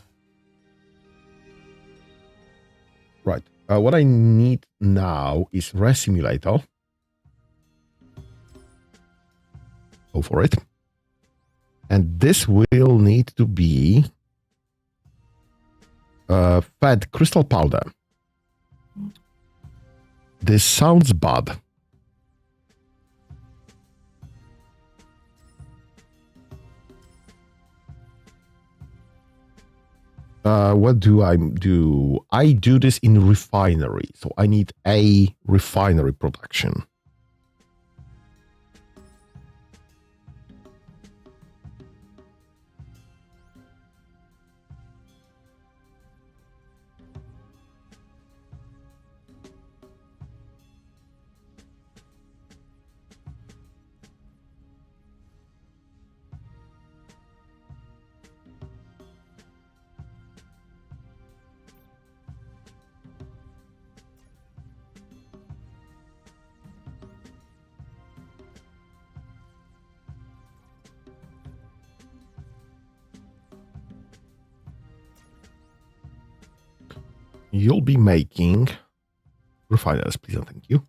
Right. What I need now is Resimulator. Go for it. And this will need to be fed crystal powder. This sounds bad. What do I do? I do this in refinery, so I need a refinery production. You'll be making refiners, please and thank you.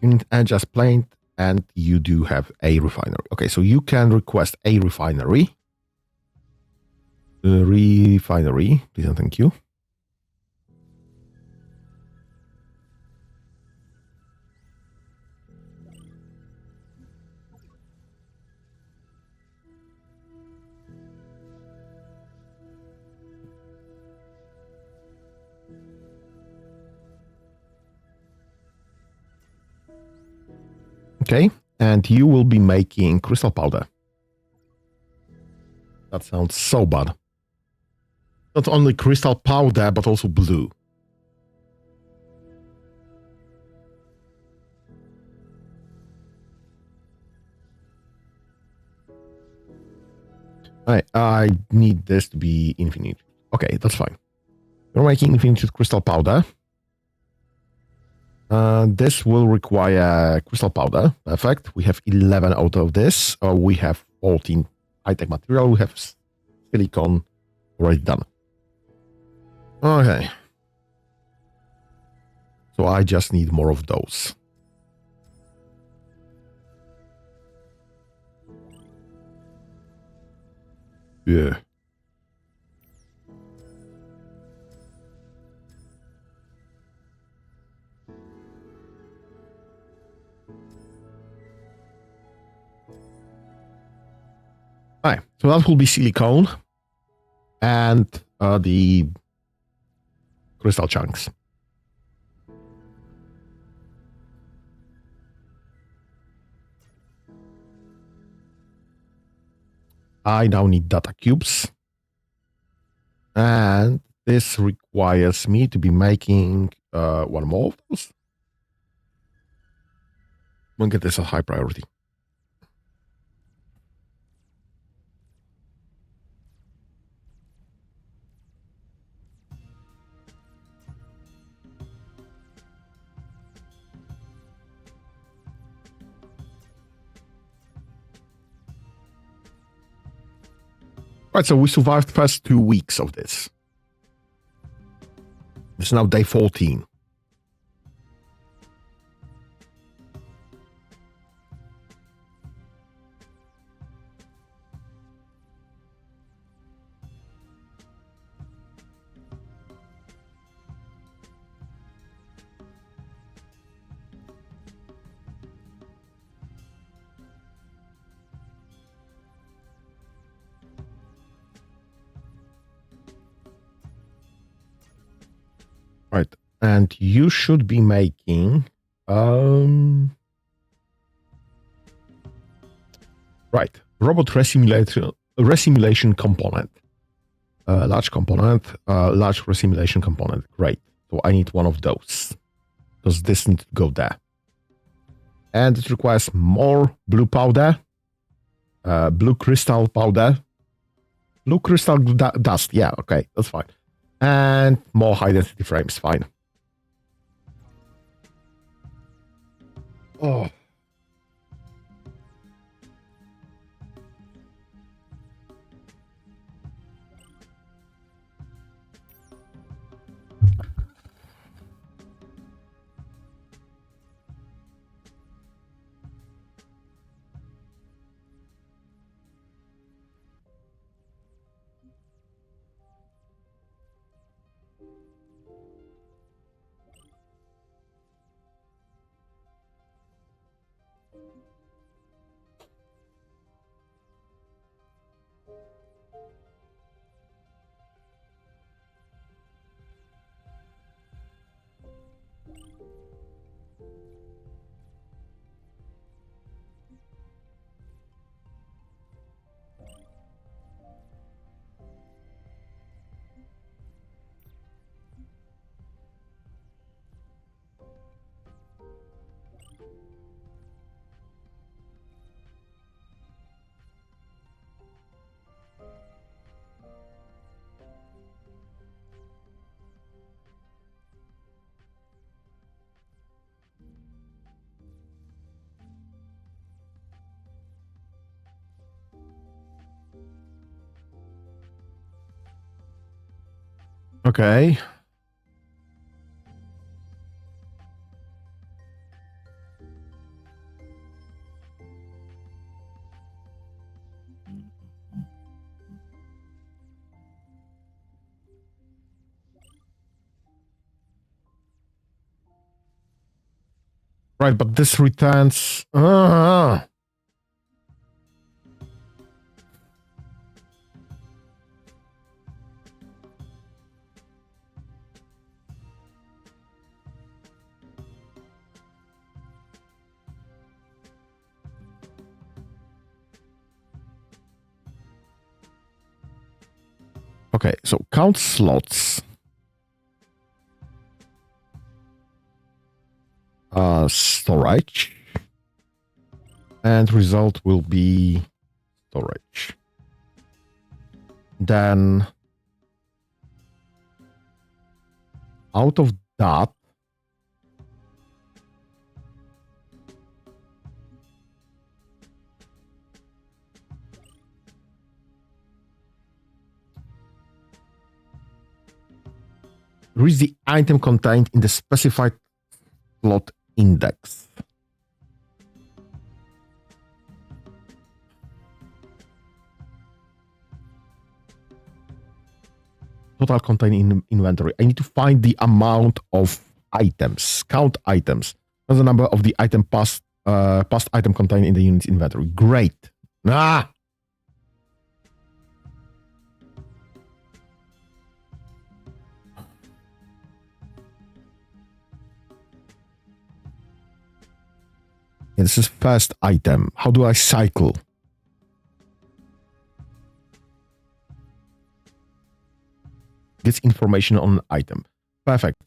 Unit edge as planned, and you do have a refinery. Okay, so you can request a refinery. Refinery, please and thank you. Okay, and you will be making crystal powder. That sounds so bad. Not only crystal powder, but also blue. I need this to be infinite. Okay, that's fine. You're making infinite crystal powder. This will require crystal powder. Perfect. We have 11 out of this. We have 14 high-tech material. We have silicon already done. Okay. So I just need more of those. Yeah. Alright, so that will be silicone and the crystal chunks. I now need data cubes. And this requires me to be making one more of those. We'll get this a high priority. Right, so we survived the first 2 weeks of this. It's now day 14. Right, and you should be making right, robot resimulation component. Large component, large resimulation component. Great. So I need one of those because this needs to go there. And it requires more blue powder, blue crystal powder, blue crystal dust. Yeah, okay, that's fine. And more high density frames. Fine. Oh. Okay. Right, but this returns. Okay, so count slots. Storage. And result will be storage. Then out of that, read the item contained in the specified slot index. Total contained in inventory. I need to find the amount of items, count items. That's the number of the item past item contained in the unit's inventory. Great. Ah! Yeah, this is first item. How do I cycle? Gets information on an item. Perfect.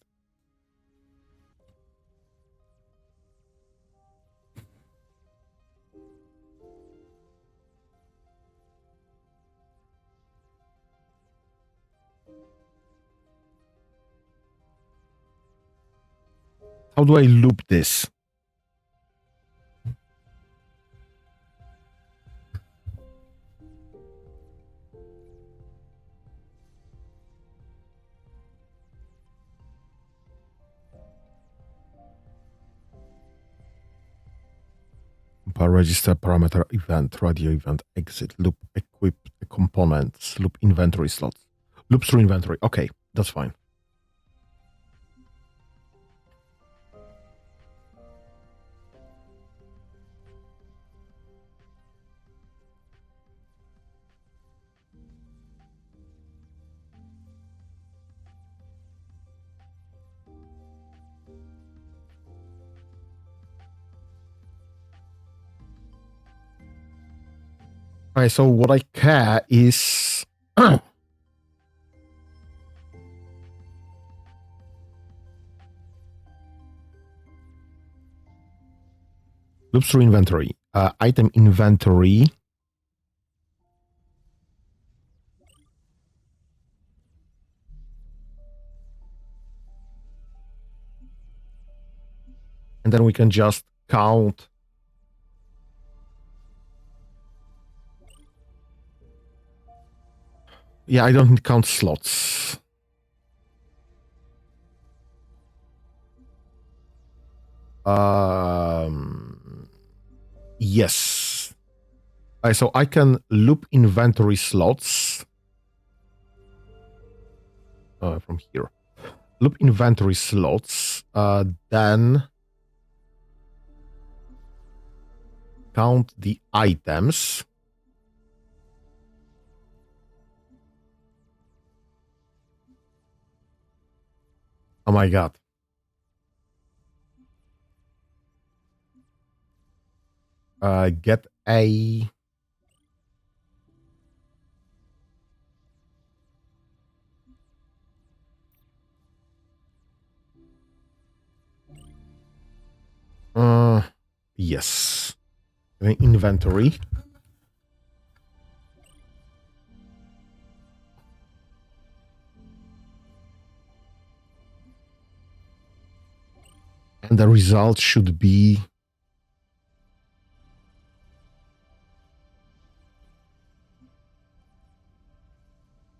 How do I loop this? Register parameter event, radio event, exit, loop, equip components, loop inventory slots, loop through inventory. Okay, that's fine. All right, so what I care is Loops through inventory. Item inventory. And then we can just count. Yeah, I don't need to count slots. Yes. So I can loop inventory slots from here. Loop inventory slots, then count the items. Oh my god. Get a... yes. Inventory. And the result should be...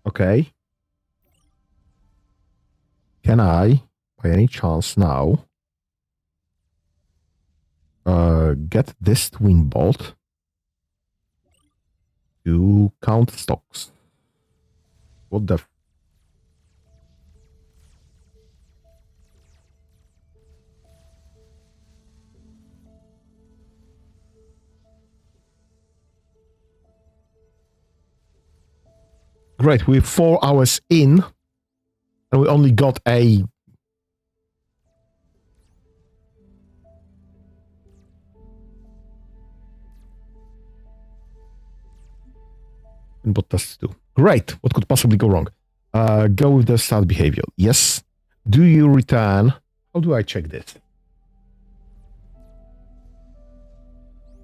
Okay. Can I, by any chance now, get this twin bolt to count stocks? What the... Great, we're 4 hours in, and we only got a... Input test 2. Great, what could possibly go wrong? Go with the start behavior. Yes. Do you return... How do I check this?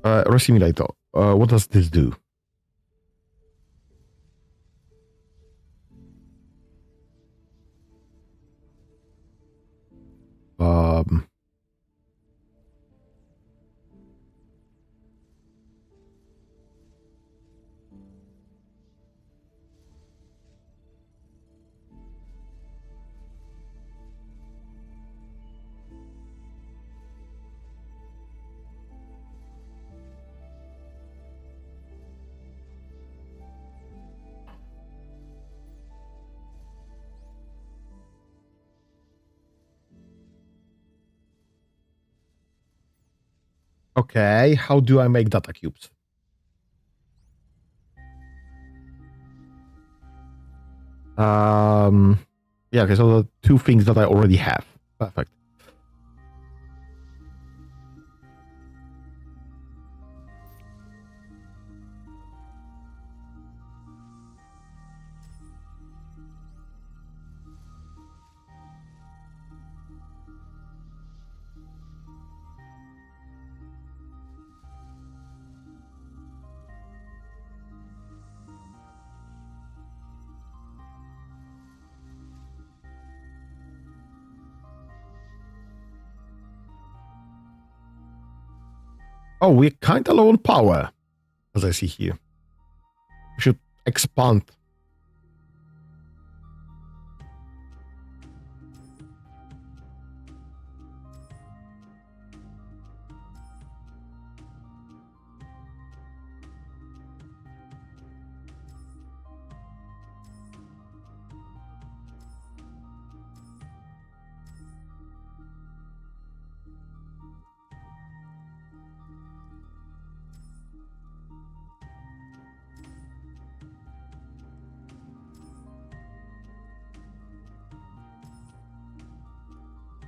Resimulator. What does this do? Um... Okay, how do I make data cubes? Yeah, okay, so the 2 things that I already have. Perfect. Oh, we're kind of low on power, as I see here. We should expand.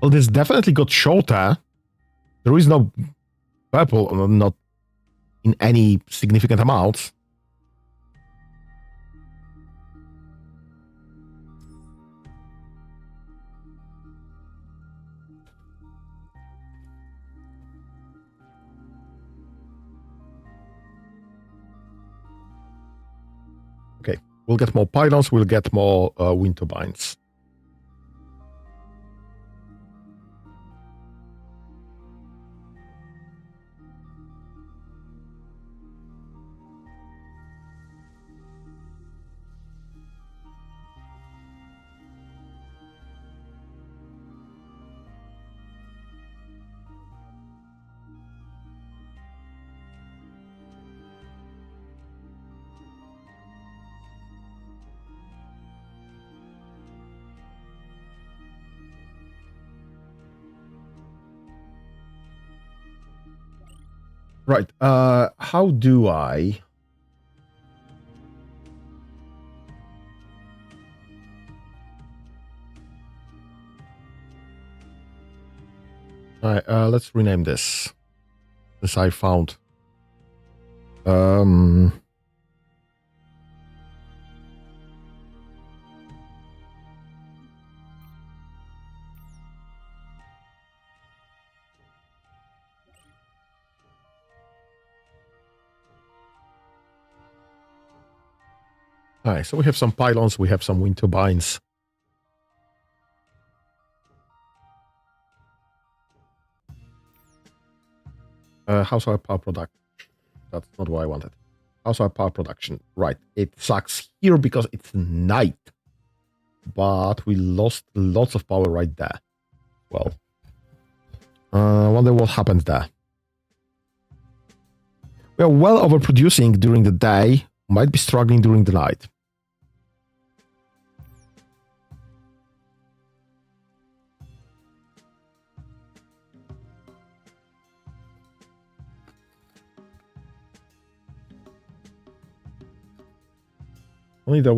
Well, this definitely got shorter. There is no purple, not in any significant amounts. We'll get more pylons, we'll get more wind turbines. Right. How do I? All right. Let's rename this. This I found. All right, so we have some pylons, we have some wind turbines. How's our power production? That's not what I wanted. How's our power production? Right, it sucks here because it's night. But we lost lots of power right there. Well, I wonder what happens there. We are well overproducing during the day, might be struggling during the night. Only there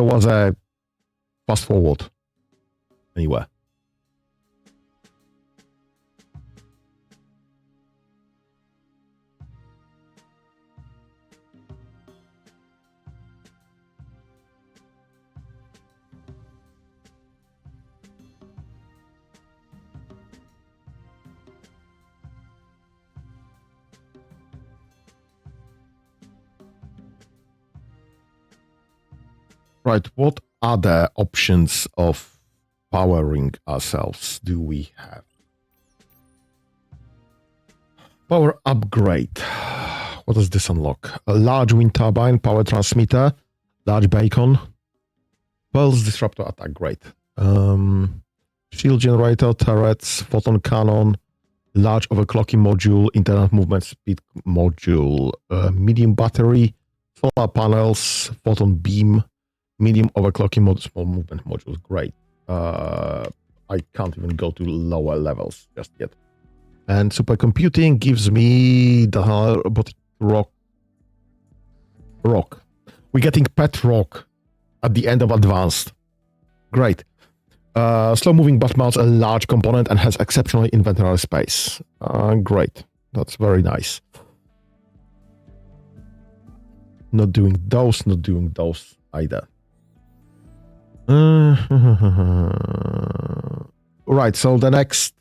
was a fast forward anywhere. Right, what other options of powering ourselves do we have? Power upgrade. What does this unlock? A large wind turbine, power transmitter, large beacon, pulse disruptor attack. Great. Shield generator, turrets, photon cannon, large overclocking module, internal movement speed module, medium battery, solar panels, photon beam, medium overclocking module, small movement modules. Great. I can't even go to lower levels just yet. And supercomputing gives me the robotic rock. We're getting pet rock at the end of advanced. Great. Slow moving butt mounts a large component and has exceptional inventory space. Great. That's very nice. Not doing those either. Right, so the next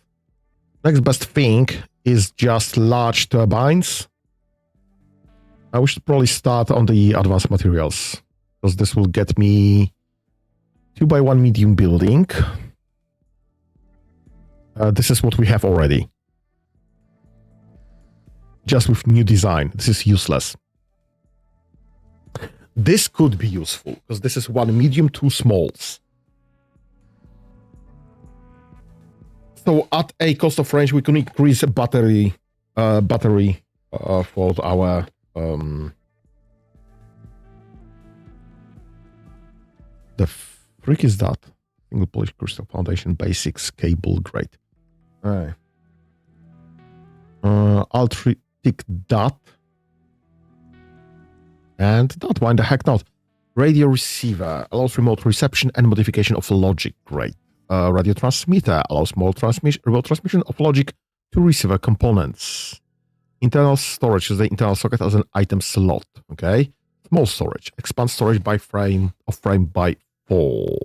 best thing is just large turbines. We should probably start on the advanced materials, because this will get me 2x1 medium building. This is what we have already. Just with new design. This is useless. This could be useful, because this is 1 medium, 2 smalls. So at a cost of range, we can increase battery for our the frick is that? Single Polish Crystal Foundation basics cable. Great. All right. I'll tick that. And that one, the heck not. Radio receiver allows remote reception and modification of logic. Great. Radio transmitter allows remote transmission of logic to receiver components. Internal storage is the internal socket as an item slot. Okay. Small storage expands storage by frame by 4.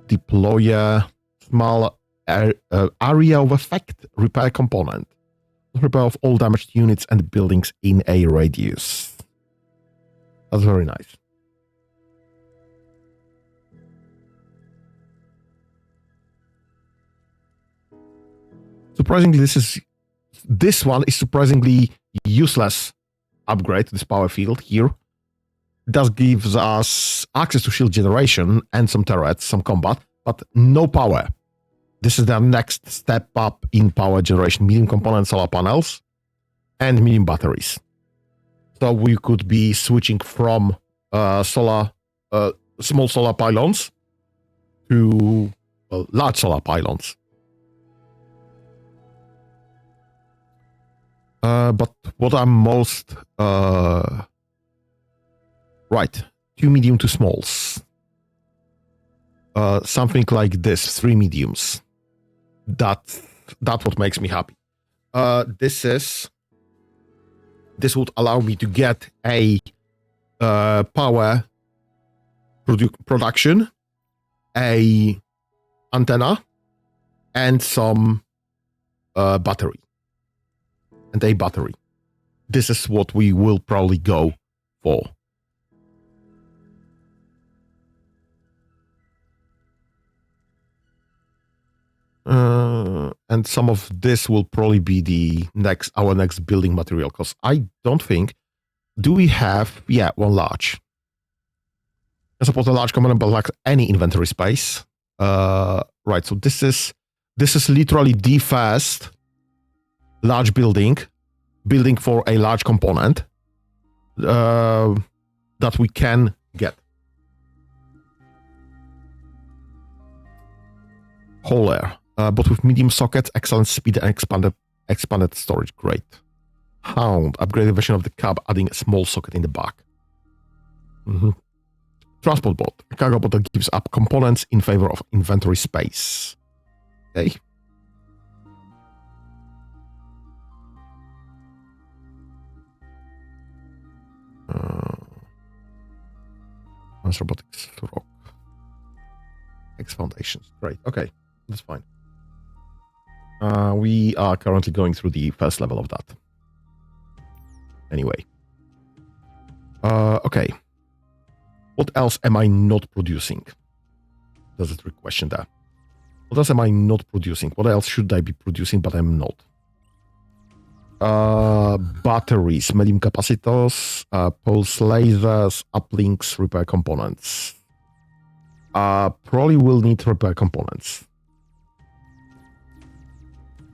Deploy a small area of effect repair component. Repair of all damaged units and buildings in a radius. That's very nice. Surprisingly, this one is surprisingly useless upgrade to this power field here. It does gives us access to shield generation and some turrets, some combat, but no power. This is the next step up in power generation. Medium component solar panels and medium batteries. So we could be switching from small solar pylons to large solar pylons. But what I'm most... right, 2 medium to smalls. Something like this, 3 mediums. That's what makes me happy. This would allow me to get a power production, a antenna, and some battery. And a battery. This is what we will probably go for. And some of this will probably be our next building material, because I don't think... Do we have... Yeah, one large. I suppose a large component, but like any inventory space. Right, so this is literally the first large building for a large component that we can get. Whole air, but with medium sockets, excellent speed, and expanded storage. Great. Hound, upgraded version of the cab, adding a small socket in the back. Transport bot, a cargo bot that gives up components in favor of inventory space. Okay. Robotics rock. X foundations. Great. Okay. That's fine. We are currently going through the first level of that. Anyway. Okay. What else am I not producing? There's a trick question there. What else am I not producing? What else should I be producing, but I'm not? Batteries, medium capacitors, pulse lasers, uplinks, repair components. Probably will need repair components.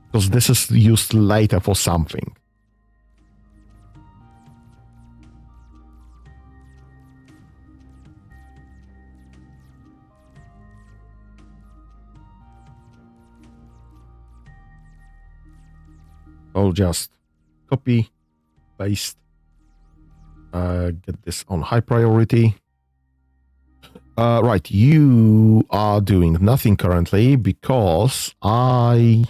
Because this is used later for something. I'll just copy, paste, get this on high priority. Right, you are doing nothing currently because what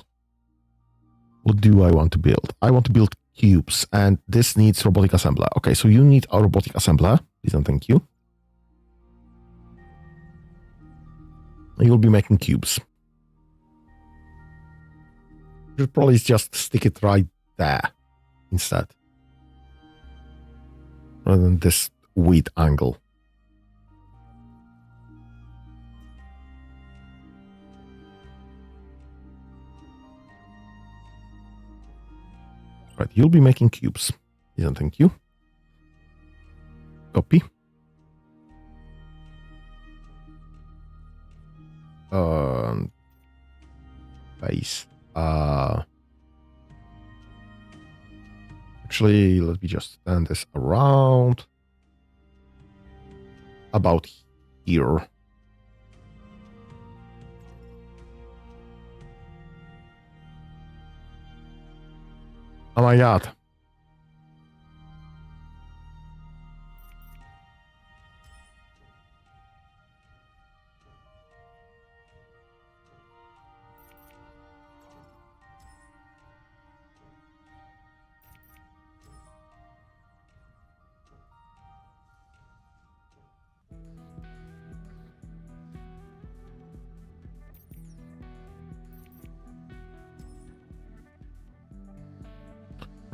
do I want to build? I want to build cubes, and this needs robotic assembler. Okay, so you need a robotic assembler. Please and thank you. You'll be making cubes. You'll probably just stick it right there instead. Rather than this weird angle. Right, you'll be making cubes. Please and thank you. Copy. Paste. Actually, let me just turn this around. About here. Oh my god.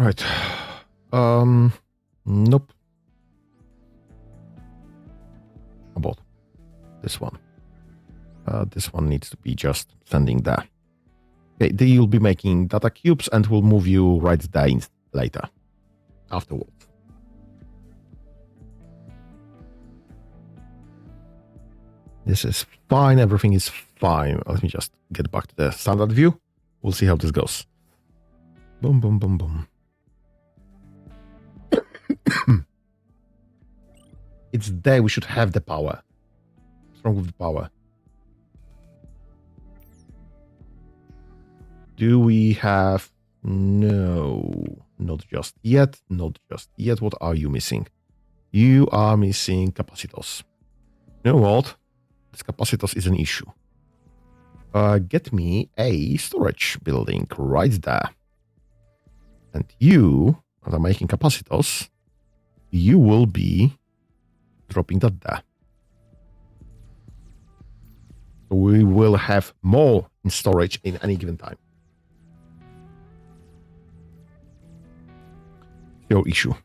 Right. Nope. How about this one? This one needs to be just standing there. Okay, you'll be making data cubes and we'll move you right there later, afterwards. This is fine. Everything is fine. Let me just get back to the standard view. We'll see how this goes. Boom, boom, boom, boom. It's there. We should have the power. What's wrong with the power? Do we have... No, not just yet. Not just yet. What are you missing? You are missing capacitors. You know what? This capacitors is an issue. Get me a storage building right there. And you, that are making capacitors, you will be dropping that there. So we will have more in storage in any given time. No issue.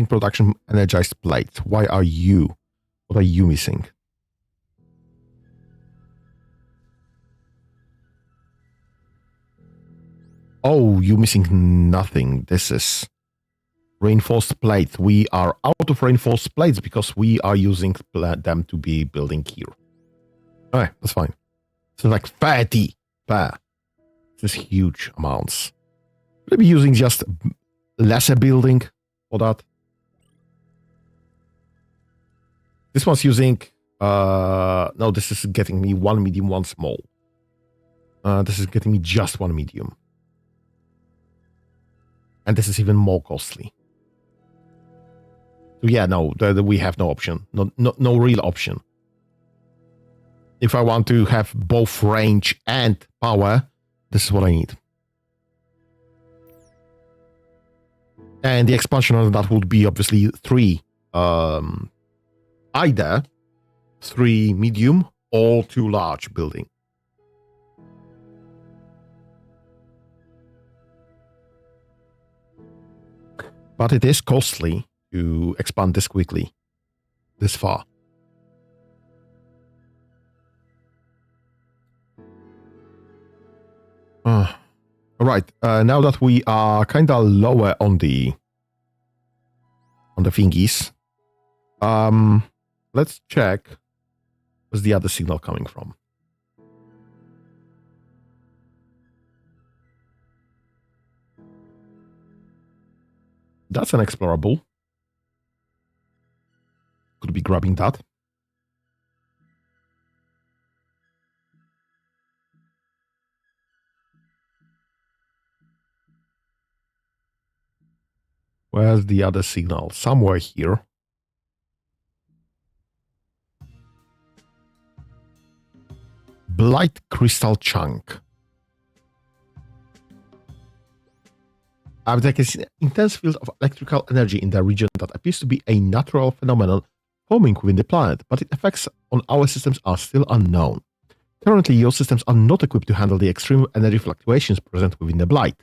Production energized plate. Why are you? What are you missing? Oh, you're missing nothing. This is reinforced plate. We are out of reinforced plates because we are using them to be building here. Alright, that's fine. So like 30 per. This is huge amounts. We'll be using just lesser building for that. This one's using, no, this is getting me one medium, one small. This is getting me just one medium. And this is even more costly. So yeah, no, we have no option. No real option. If I want to have both range and power, this is what I need. And the expansion on that would be obviously 3, either 3 medium or 2 large building. But it is costly to expand this quickly, this far. All right. Now that we are kind of lower on the thingies, let's check where's the other signal coming from. That's an explorable. Could be grabbing that. Where's the other signal? Somewhere here. Blight crystal chunk. There is an intense field of electrical energy in the region that appears to be a natural phenomenon forming within the planet, but its effects on our systems are still unknown. Currently, your systems are not equipped to handle the extreme energy fluctuations present within the Blight.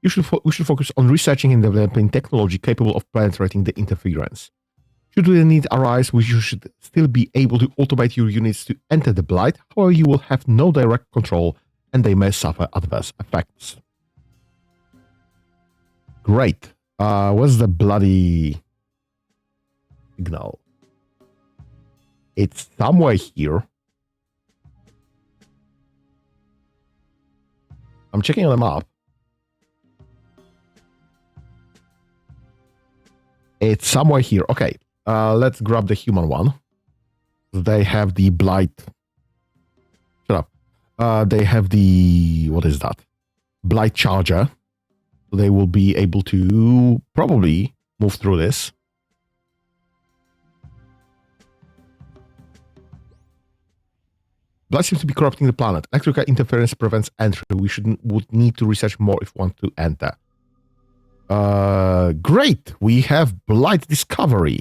We should focus on researching and developing technology capable of penetrating the interference. Should the need arise, we should still be able to automate your units to enter the Blight, however you will have no direct control and they may suffer adverse effects. Great. Where's the bloody signal? It's somewhere here. I'm checking on the map. It's somewhere here. Okay. Let's grab the human one. They have the blight. Shut up. They have the... What is that? Blight charger. They will be able to probably move through this. Blight seems to be corrupting the planet. Electrical interference prevents entry. We would need to research more if we want to enter. Great. We have Blight discovery.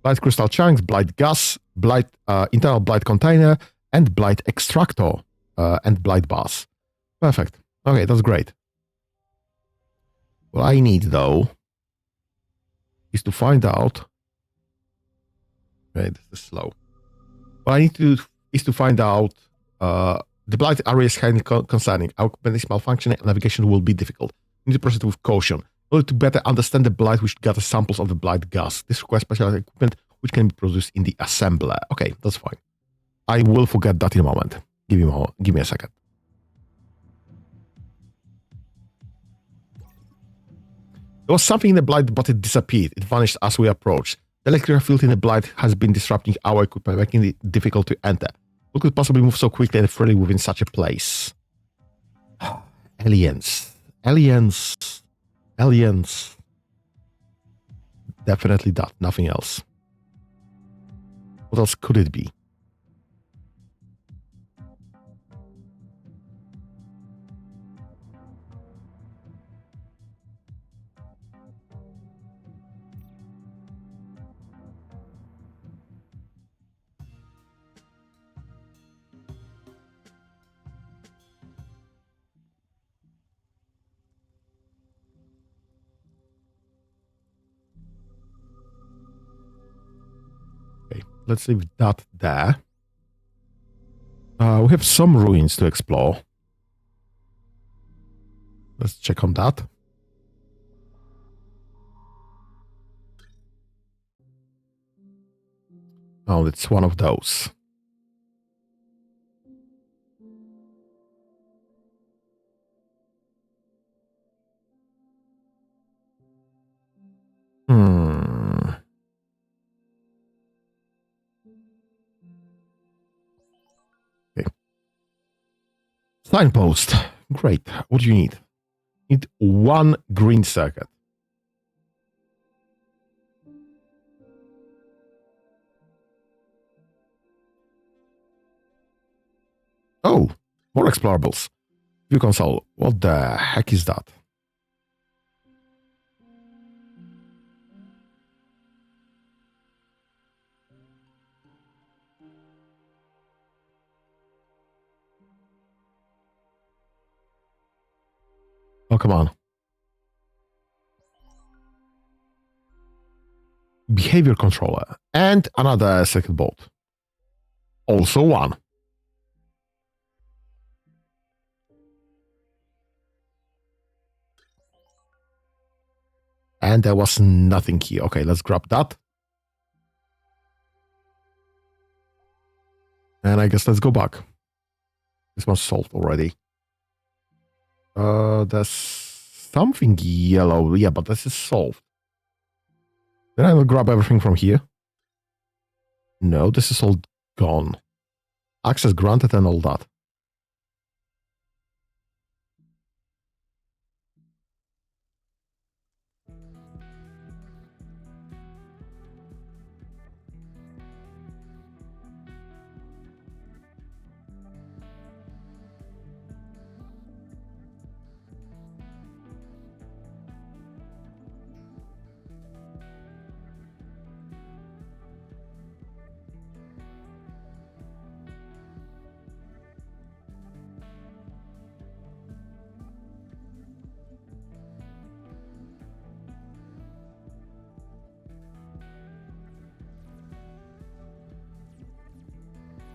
Blight crystal chunks, Blight gas, Blight internal Blight container, and blight extractor and blight bars. Perfect. Okay, that's great. What I need, though, is to find out... Okay, this is slow. What I need to do is to find out the blight area is highly concerning. Our equipment is malfunctioning and navigation will be difficult. We need to proceed with caution. In order to better understand the blight, we should gather samples of the blight gas. This requires specialized equipment which can be produced in the assembler. Okay, that's fine. I will forget that in a moment. Give me a second. There was something in the blight, but it disappeared. It vanished as we approached. The electrical field in the blight has been disrupting our equipment, making it difficult to enter. Who could possibly move so quickly and freely within such a place? Aliens. Aliens. Aliens. Definitely that. Nothing else. What else could it be? Let's leave that there. We have some ruins to explore. Let's check on that. Oh, it's one of those. Okay. Signpost. Great. What do you need? Need one green circuit. Oh, more explorables. View console. What the heck is that? Oh, come on. Behavior controller. And another circuit board. Also one. And there was nothing here. Okay, let's grab that. And I guess let's go back. This one's solved already. There's something yellow. Yeah, but this is solved. Then I will grab everything from here. No, this is all gone. Access granted and all that.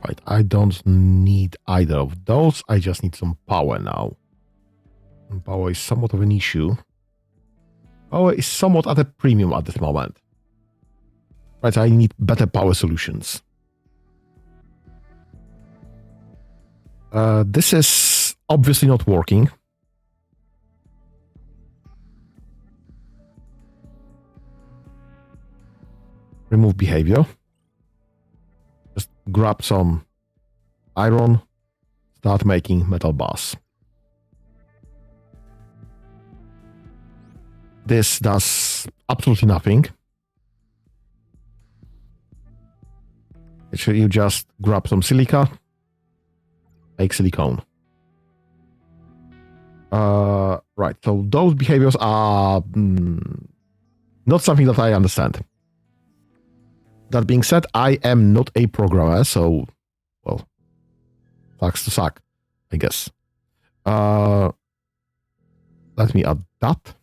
Right, I don't need either of those. I just need some power now. And power is somewhat of an issue. Power is somewhat at a premium at this moment. Right, I need better power solutions. This is obviously not working. Remove behavior. Just grab some iron, start making metal bars. This does absolutely nothing. Actually, you just grab some silica, make silicone. Right, so those behaviors are not something that I understand. That being said, I am not a programmer, so, well, sucks to suck, I guess. Let me add that.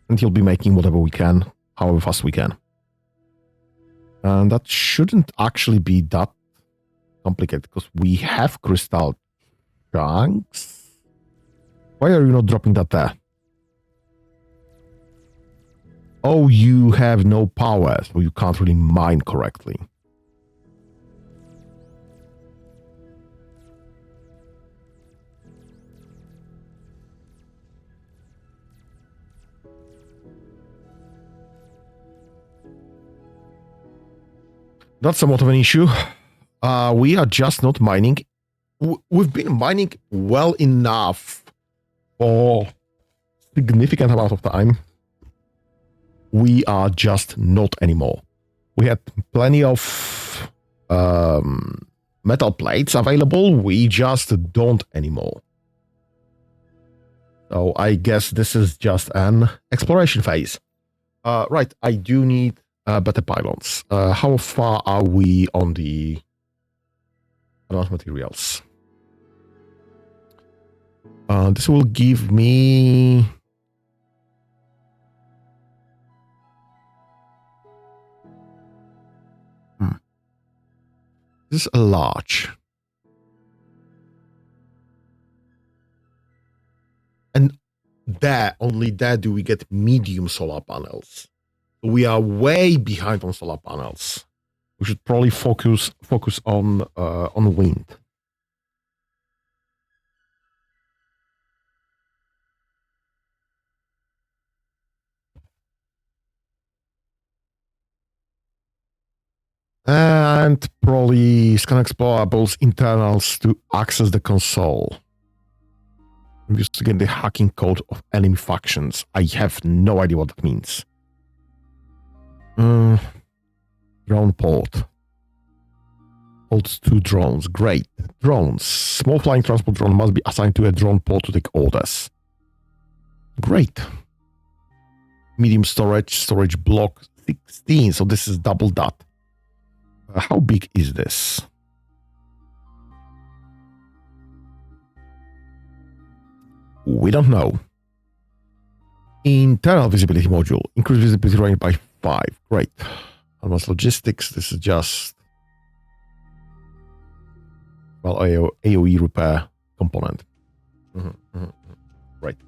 And he'll be making whatever we can, however fast we can. And that shouldn't actually be that complicated because we have crystal chunks. Why are you not dropping that there? Oh, you have no power, so you can't really mine correctly. That's somewhat of an issue. We are just not mining. We've been mining well enough for significant amount of time. We are just not anymore. We had plenty of metal plates available. We just don't anymore. So I guess this is just an exploration phase. Right, I do need better pylons. How far are we on the advanced materials? This will give me... This is a large. And there, only there do we get medium solar panels. We are way behind on solar panels. We should probably focus on wind. And probably scan explorables internals to access the console. I'm used to get the hacking code of enemy factions. I have no idea what that means. Drone port. Holds 2 drones. Great. Drones. Small flying transport drone must be assigned to a drone port to take orders. Great. Medium storage block 16. So this is double that. How big is this? We don't know. Internal visibility module. Increase visibility range by 5. Great. Advanced logistics. This is just... well, AOE repair component. Right.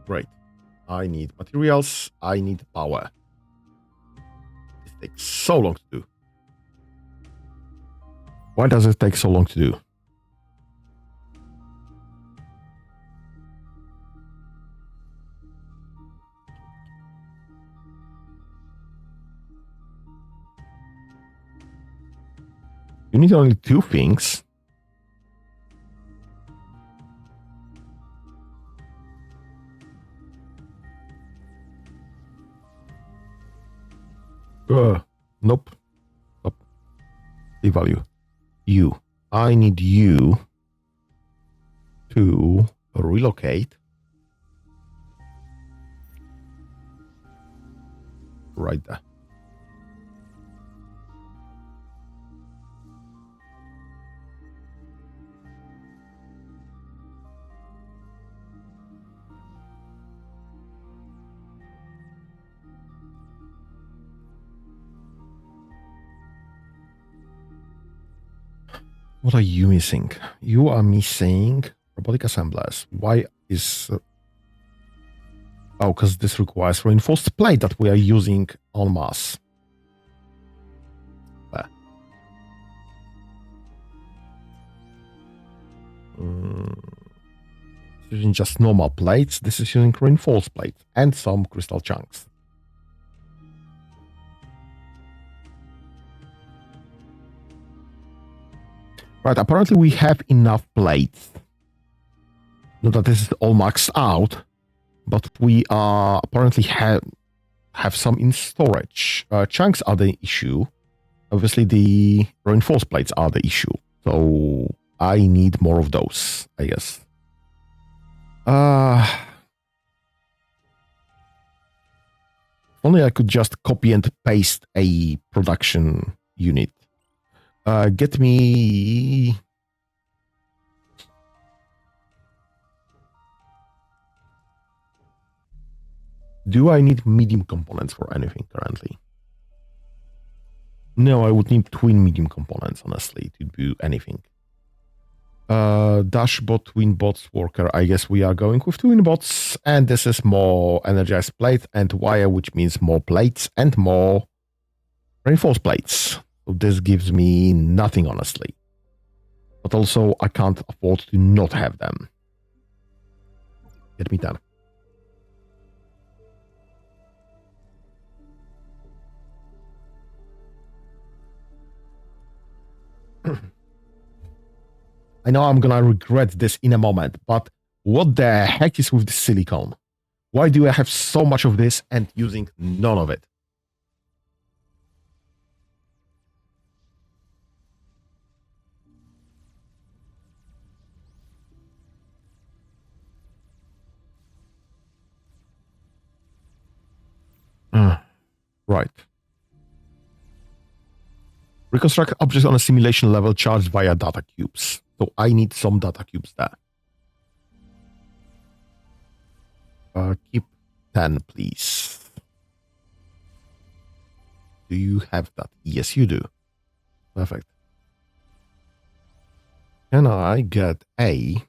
Great. I need materials. I need power. This takes so long to do. Why does it take so long to do? You need only 2 things. Nope. Stop. Devalue. You. I need you to relocate. Right there. What are you missing? You are missing robotic assemblers. Why is... oh, because this requires reinforced plate that we are using en masse. There. Using just normal plates. This is using reinforced plates and some crystal chunks. Right, apparently we have enough plates. Not that this is all maxed out, but we are apparently have some in storage. Chunks are the issue. Obviously, the reinforced plates are the issue. So I need more of those, I guess. Only I could just copy and paste a production unit. Get me... Do I need medium components for anything currently? No, I would need twin medium components, honestly, to do anything. Dashbot, twin bots, worker. I guess we are going with twin bots, and this is more energized plate and wire, which means more plates and more reinforced plates. So this gives me nothing, honestly. But also, I can't afford to not have them. Get me done. I know I'm gonna regret this in a moment, but what the heck is with the silicone? Why do I have so much of this and using none of it? Right. Reconstruct objects on a simulation level charged via data cubes. So I need some data cubes there. Keep 10, please. Do you have that? Yes, you do. Perfect. Can I get a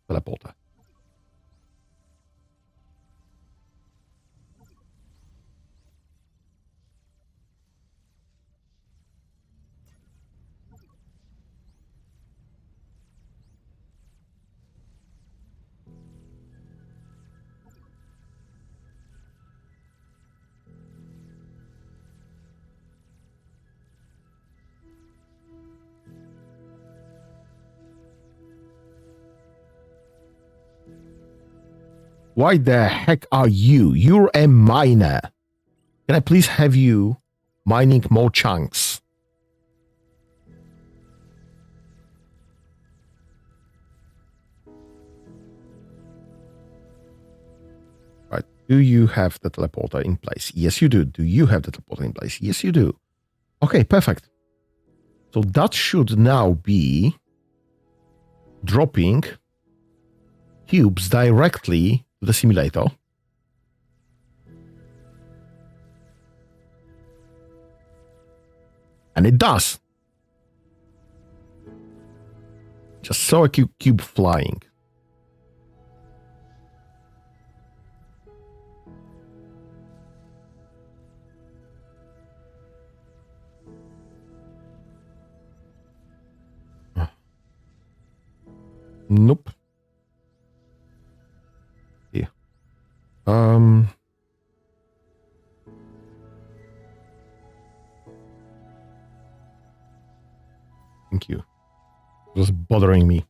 teleporter? Why the heck are you? You're a miner. Can I please have you mining more chunks? Right. Do you have the teleporter in place? Yes, you do. Do you have the teleporter in place? Yes, you do. Okay, perfect. So that should now be dropping cubes directly to the simulator. And it does. Just saw a cube flying. Nope. Yeah. Thank you. It was bothering me.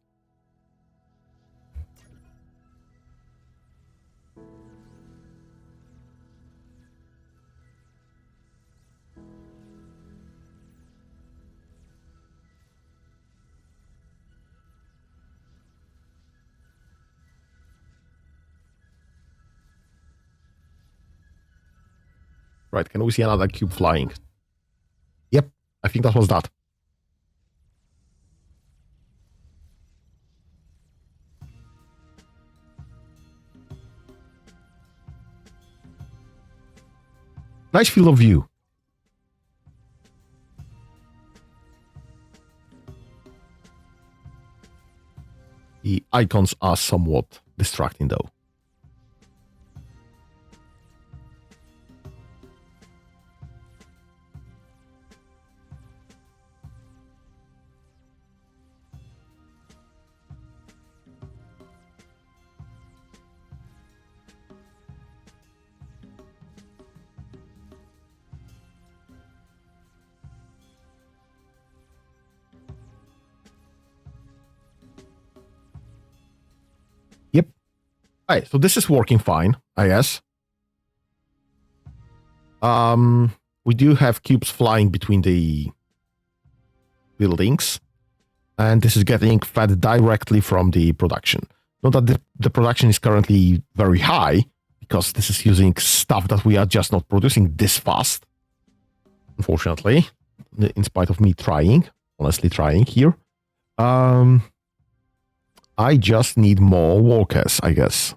Right, can we see another cube flying? Yep, I think that was that. Nice field of view. The icons are somewhat distracting though. Yep. Alright, so this is working fine, I guess. We do have cubes flying between the buildings, and this is getting fed directly from the production. Not that the production is currently very high, because this is using stuff that we are just not producing this fast, unfortunately, in spite of me trying. honestly trying here. I just need more workers, I guess.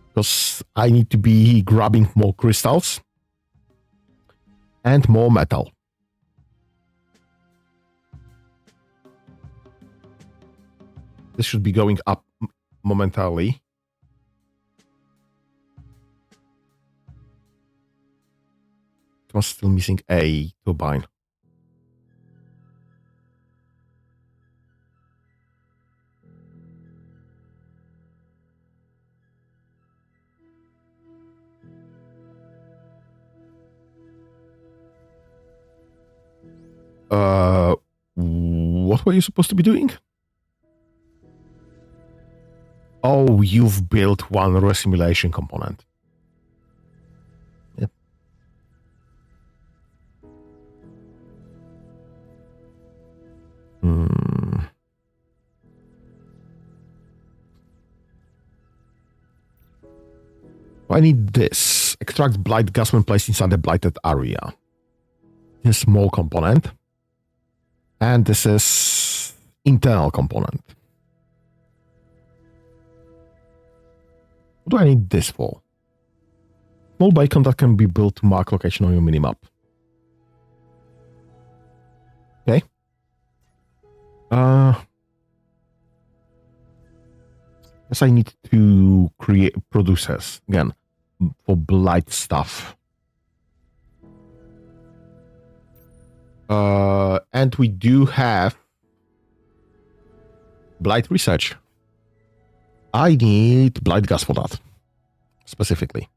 Because I need to be grabbing more crystals and more metal. This should be going up momentarily. It was still missing a turbine. What were you supposed to be doing? Oh, you've built one resimulation component. Yep. I need this. Extract blight gas when placed inside the blighted area. This small component. And this is internal component. What do I need this for? Small beacon that can be built to mark location on your minimap. Okay. Guess I need to create producers again for blight stuff. And we do have blight research. I need blight gas for that, specifically.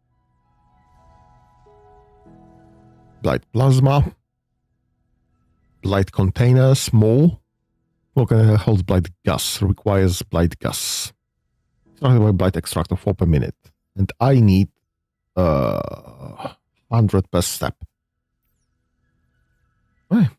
Blight plasma. Blight container, small. Holds blight gas, requires blight gas. Extracted by blight extractor 4 per minute. And I need 100 per step. Right.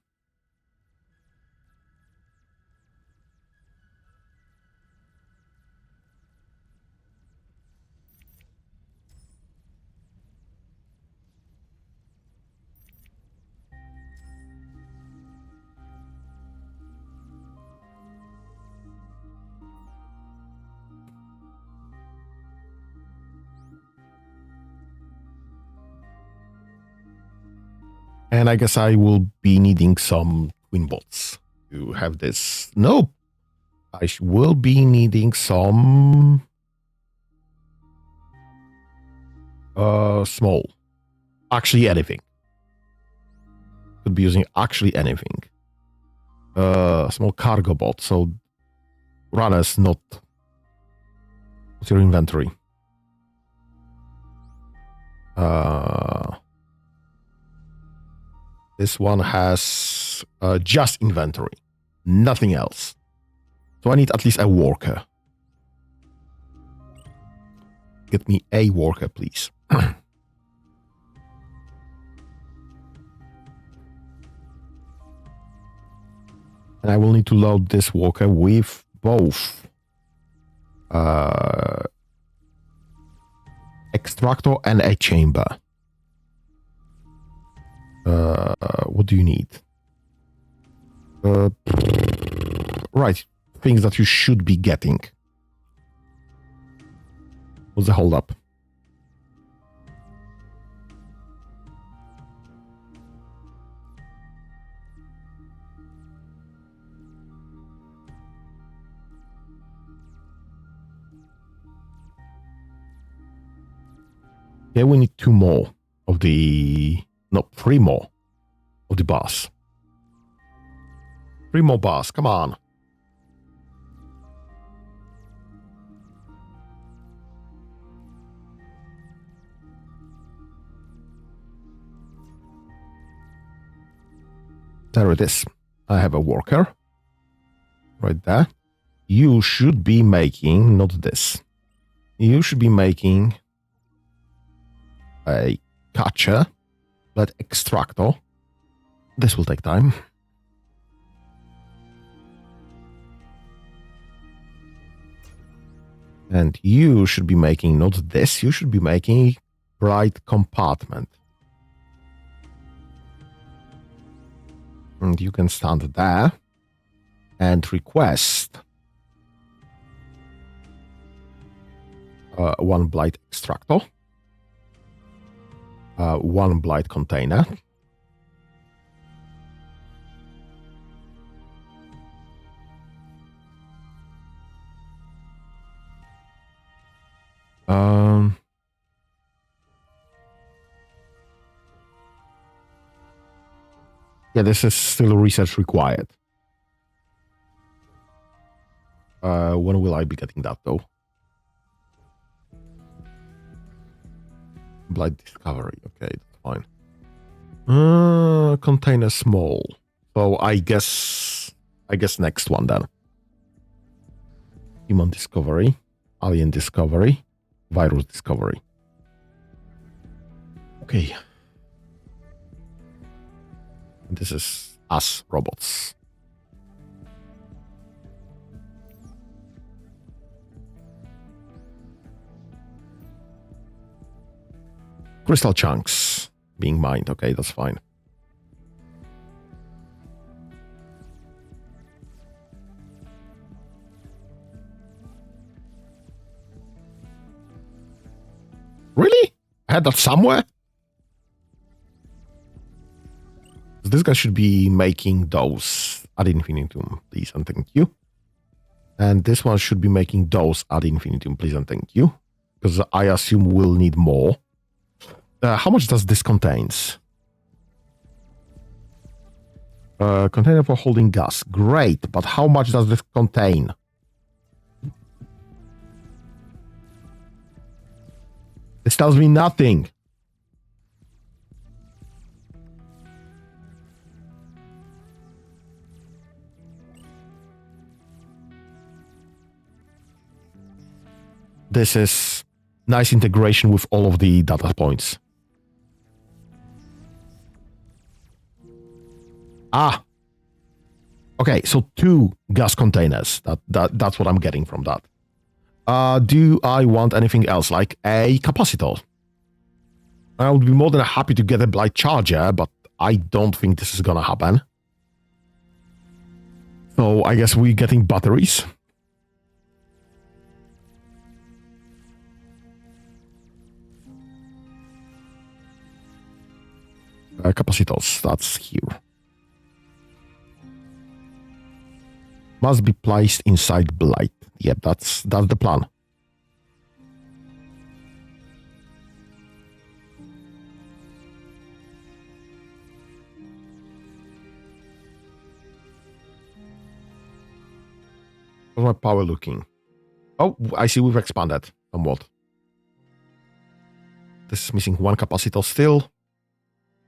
And I guess I will be needing some twin bots to have this. No, I will be needing some small. Actually anything. Could be using actually anything. Small cargo bot, so runners, not what's your inventory? This one has just inventory, nothing else. So I need at least a worker. Get me a worker, please. And I will need to load this worker with both extractor and a chamber. What do you need? Right, things that you should be getting. What's the hold up? Yeah, we need 2 more of the... No, 3 more of the bars. 3 more bars, come on. There it is. I have a worker. Right there. You should be making, not this. You should be making a catcher. Let extractor. This will take time. And you should be making not this, you should be making bright compartment. And you can stand there and request one blight extractor, one blight container, yeah, this is still research required. When will I be getting that, though? Blight discovery. Okay, that's fine. Container small. So I guess next one then. Human discovery, alien discovery, virus discovery. Okay. This is us robots. Crystal chunks being mined. Okay, that's fine. Really? I had that somewhere? This guy should be making those ad infinitum, please and thank you. And this one should be making those ad infinitum, please and thank you. Because I assume we'll need more. How much does this contains? Container for holding gas. Great, but how much does this contain? This tells me nothing. This is nice integration with all of the data points. Ah. Okay, so 2 gas containers. That's what I'm getting from that. Do I want anything else, like a capacitor? I would be more than happy to get a blight charger, but I don't think this is gonna happen. So I guess we're getting batteries. Capacitors, that's here. Must be placed inside blight. Yep, that's the plan. How's my power looking? Oh, I see we've expanded somewhat. This is missing 1 capacitor still.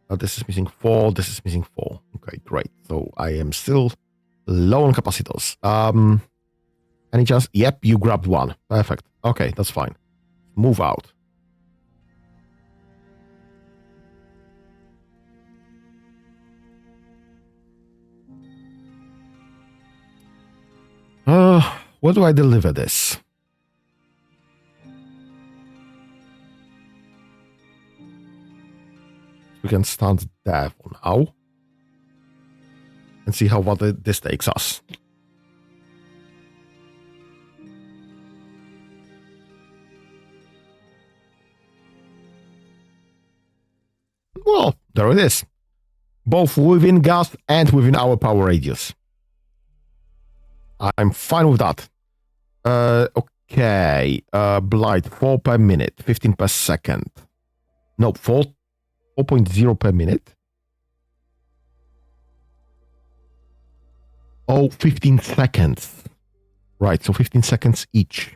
This is missing 4. This is missing 4. Okay, great. So I am still low on capacitors. Any chance? Yep, you grabbed 1. Perfect. Okay, that's fine. Move out. Where do I deliver this? We can stand there for now. And see how what this takes us. Well, there it is. Both within gas and within our power radius. I'm fine with that. Okay. Blight, 4 per minute, 15 per second. No, 4.0 per minute. Oh, 15 seconds. Right, so 15 seconds each.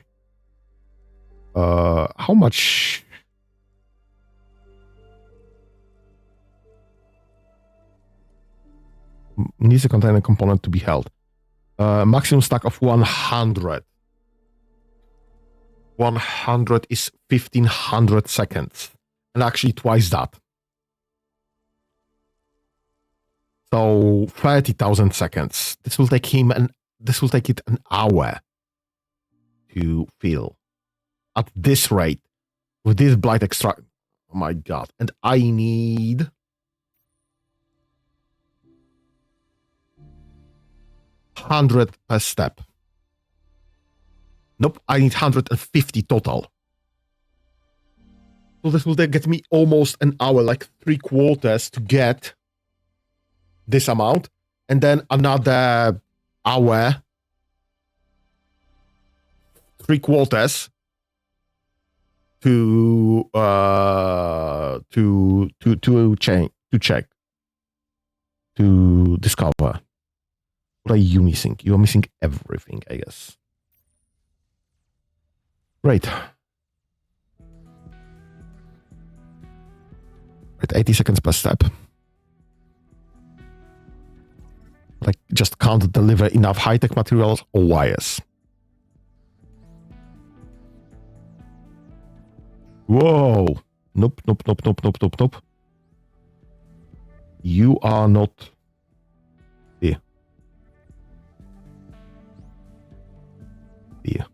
How much? Needs a container component to be held. Maximum stack of 100. 100 is 1500 seconds. And actually twice that. So 30,000 seconds. This will take it an hour to fill. At this rate, with this blight extract. Oh my god. And I need 100 per step. Nope, I need 150 total. So this will then get me almost an hour, like 3/4 to get this amount. And then another hour, 3/4 to check, to discover. What are you missing? You are missing everything, I guess. Right. Right, 80 seconds per step. Like, just can't deliver enough high-tech materials or wires. Whoa. Nope. You are not here. Here.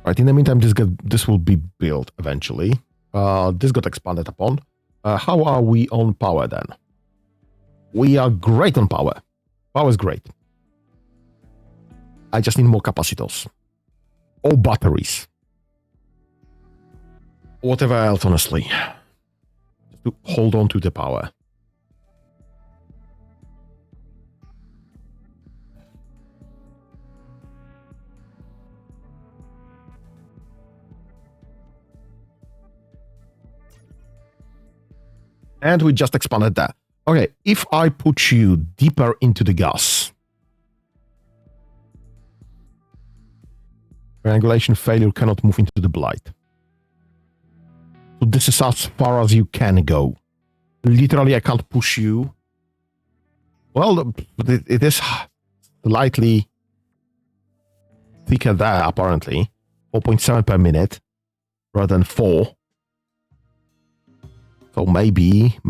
Right, in the meantime, this will be built eventually. This got expanded upon. How are we on power then? We are great on power. Power is great. I just need more capacitors. Or batteries. Whatever else, honestly. Just to hold on to the power. And we just expanded that. Okay, if I put you deeper into the gas. Triangulation failure, cannot move into the blight. So this is as far as you can go. Literally, I can't push you. Well, it is slightly thicker there, apparently. 4.7 per minute rather than 4. So maybe.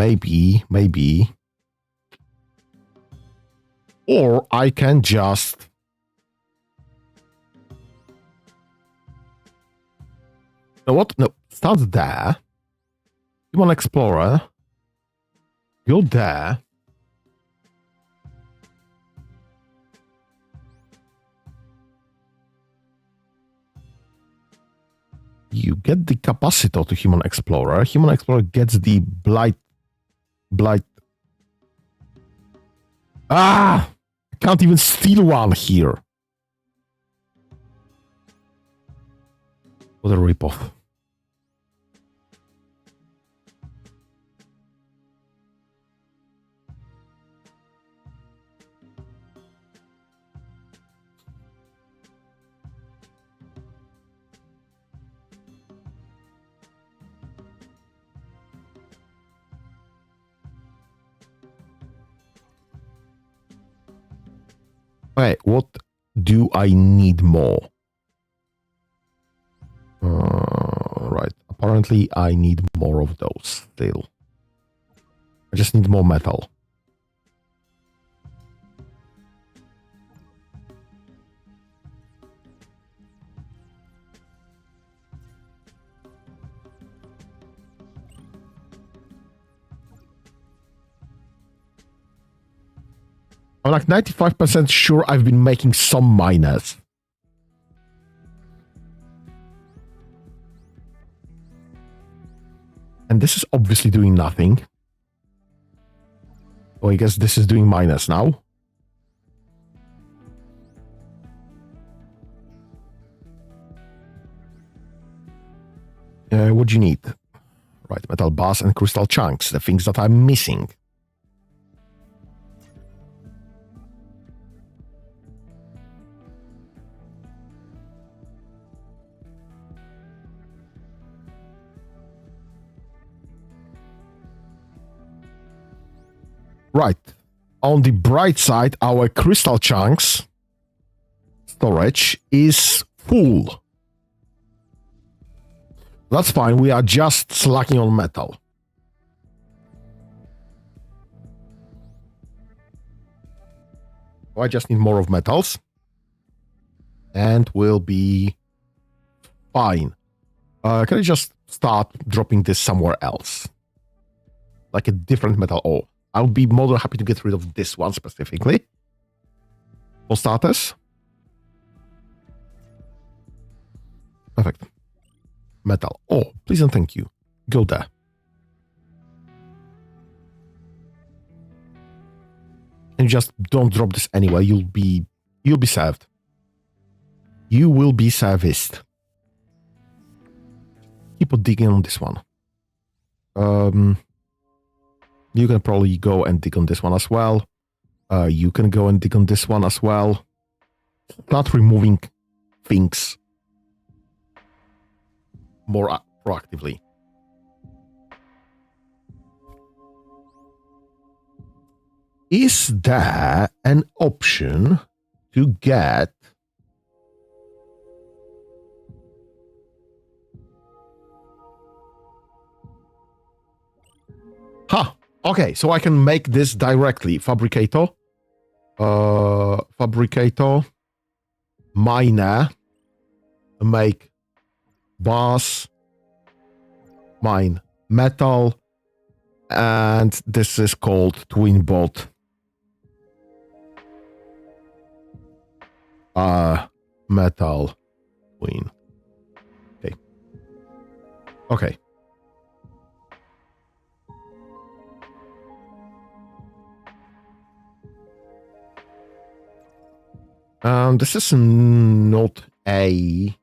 Or I can just... You know what? No, start there. Human Explorer. Go there. You get the capacitor to Human Explorer. Human Explorer gets the blight. Ah! I can't even steal one here. What a ripoff. Okay, what do I need more? Right, apparently I need more of those still. I just need more metal. I'm like 95% sure I've been making some miners. And this is obviously doing nothing. Oh, I guess this is doing minus now. What do you need? Right, metal bars and crystal chunks, the things that I'm missing. Right. On the bright side, our crystal chunks storage is full. That's fine. We are just slacking on metal. I just need more of metals. And we'll be fine. Can I just start dropping this somewhere else? like a different metal ore. I would be more than happy to get rid of this one specifically. For starters. Perfect. Metal ore. Please and thank you. Go there. And just don't drop this anywhere. You'll be served. You will be serviced. Keep on digging on this one. You can probably go and dig on this one as well. You can go and dig on this one as well. Start removing things more proactively. Is there an option to get okay, so I can make this directly. Fabricator, miner, make bars, mine metal, and this is called twin bot. Metal twin. Okay. This is not a...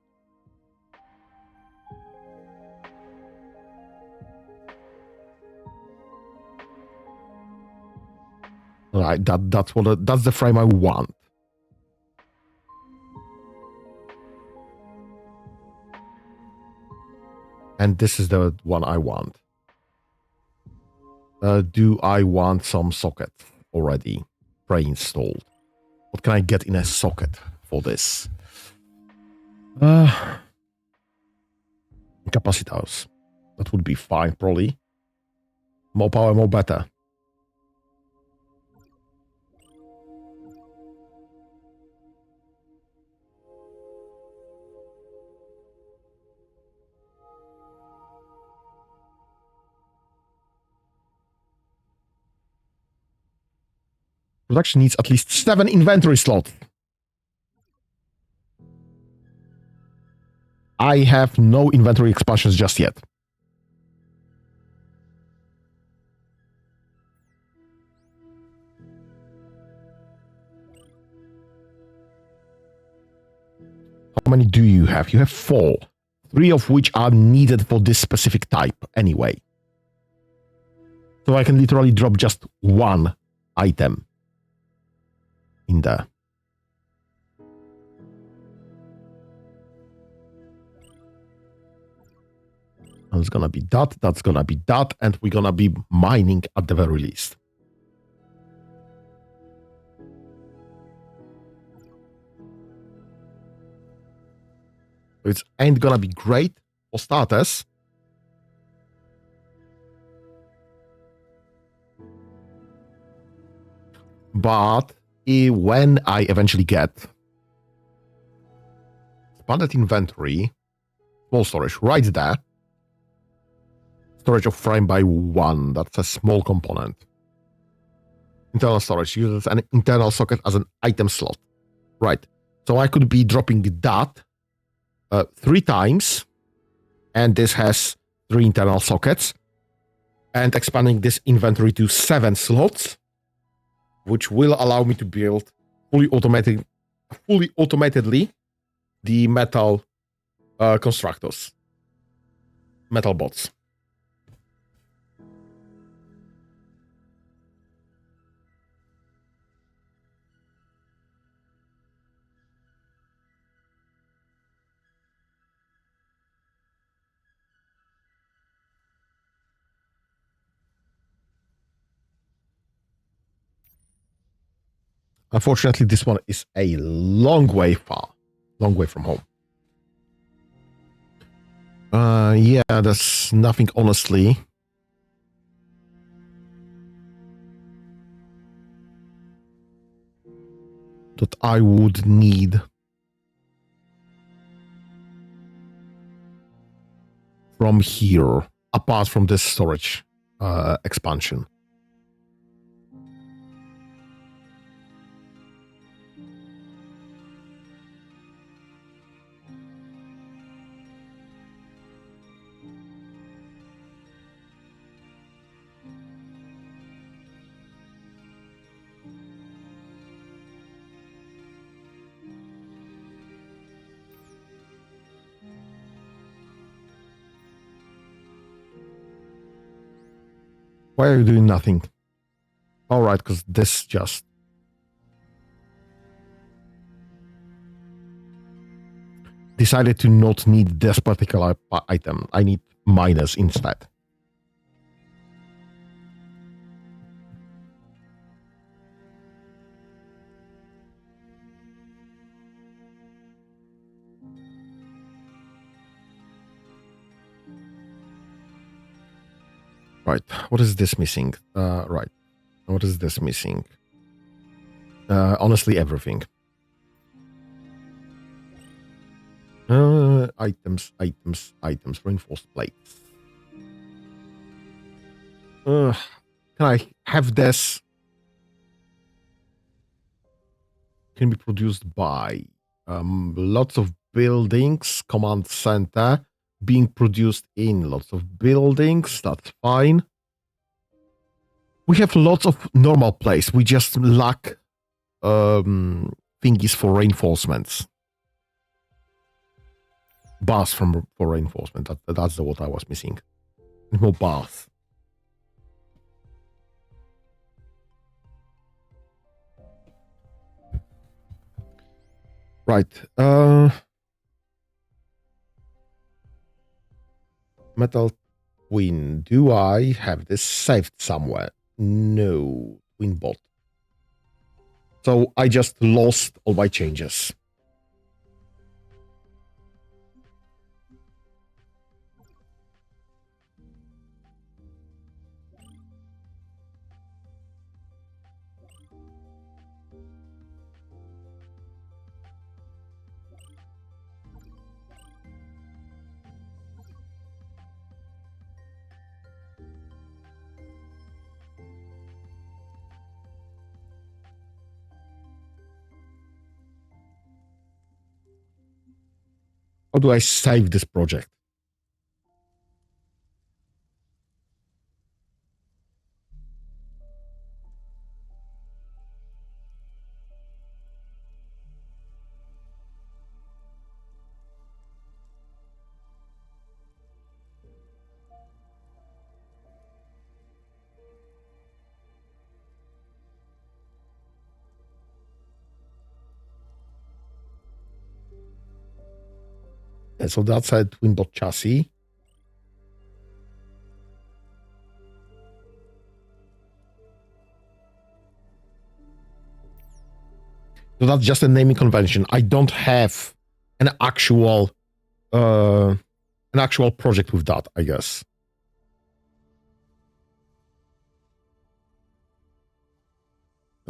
Right, that's the frame I want. And this is the one I want. Do I want some socket already pre-installed? What can I get in a socket for this? Capacitors. That would be fine, probably. More power, more better. Production needs at least 7 inventory slots. I have no inventory expansions just yet. How many do you have? You have 4. 3 of which are needed for this specific type anyway. So I can literally drop just 1 item in there. It's gonna be that, that's gonna be that, and we're gonna be mining at the very least. It ain't gonna be great for starters. But when I eventually get expanded inventory, small storage, right there. Storage of frame by 1. That's a small component. Internal storage uses an internal socket as an item slot. Right. So I could be dropping that 3 times, and this has 3 internal sockets, and expanding this inventory to 7 slots, which will allow me to build fully automatedly the metal constructors, metal bots. Unfortunately, this one is a long way from home. Yeah, there's nothing, honestly. That I would need from here, apart from this storage expansion. Why are you doing nothing? All right, because this just decided to not need this particular item. I need miners instead. Right. What is this missing? Right. What is this missing? Honestly, everything. Items. Reinforced plates. Can I have this? Can be produced by lots of buildings. Command center being produced in lots of buildings. That's fine. We have lots of normal place. We just lack thingies for reinforcements. Bars for reinforcement. That's what I was missing. More bars. Right. Metal twin. Do I have this saved somewhere? No. Twin bot. So I just lost all my changes. How do I save this project? And so that's a twin bot chassis. So that's just a naming convention. I don't have an actual project with that, I guess.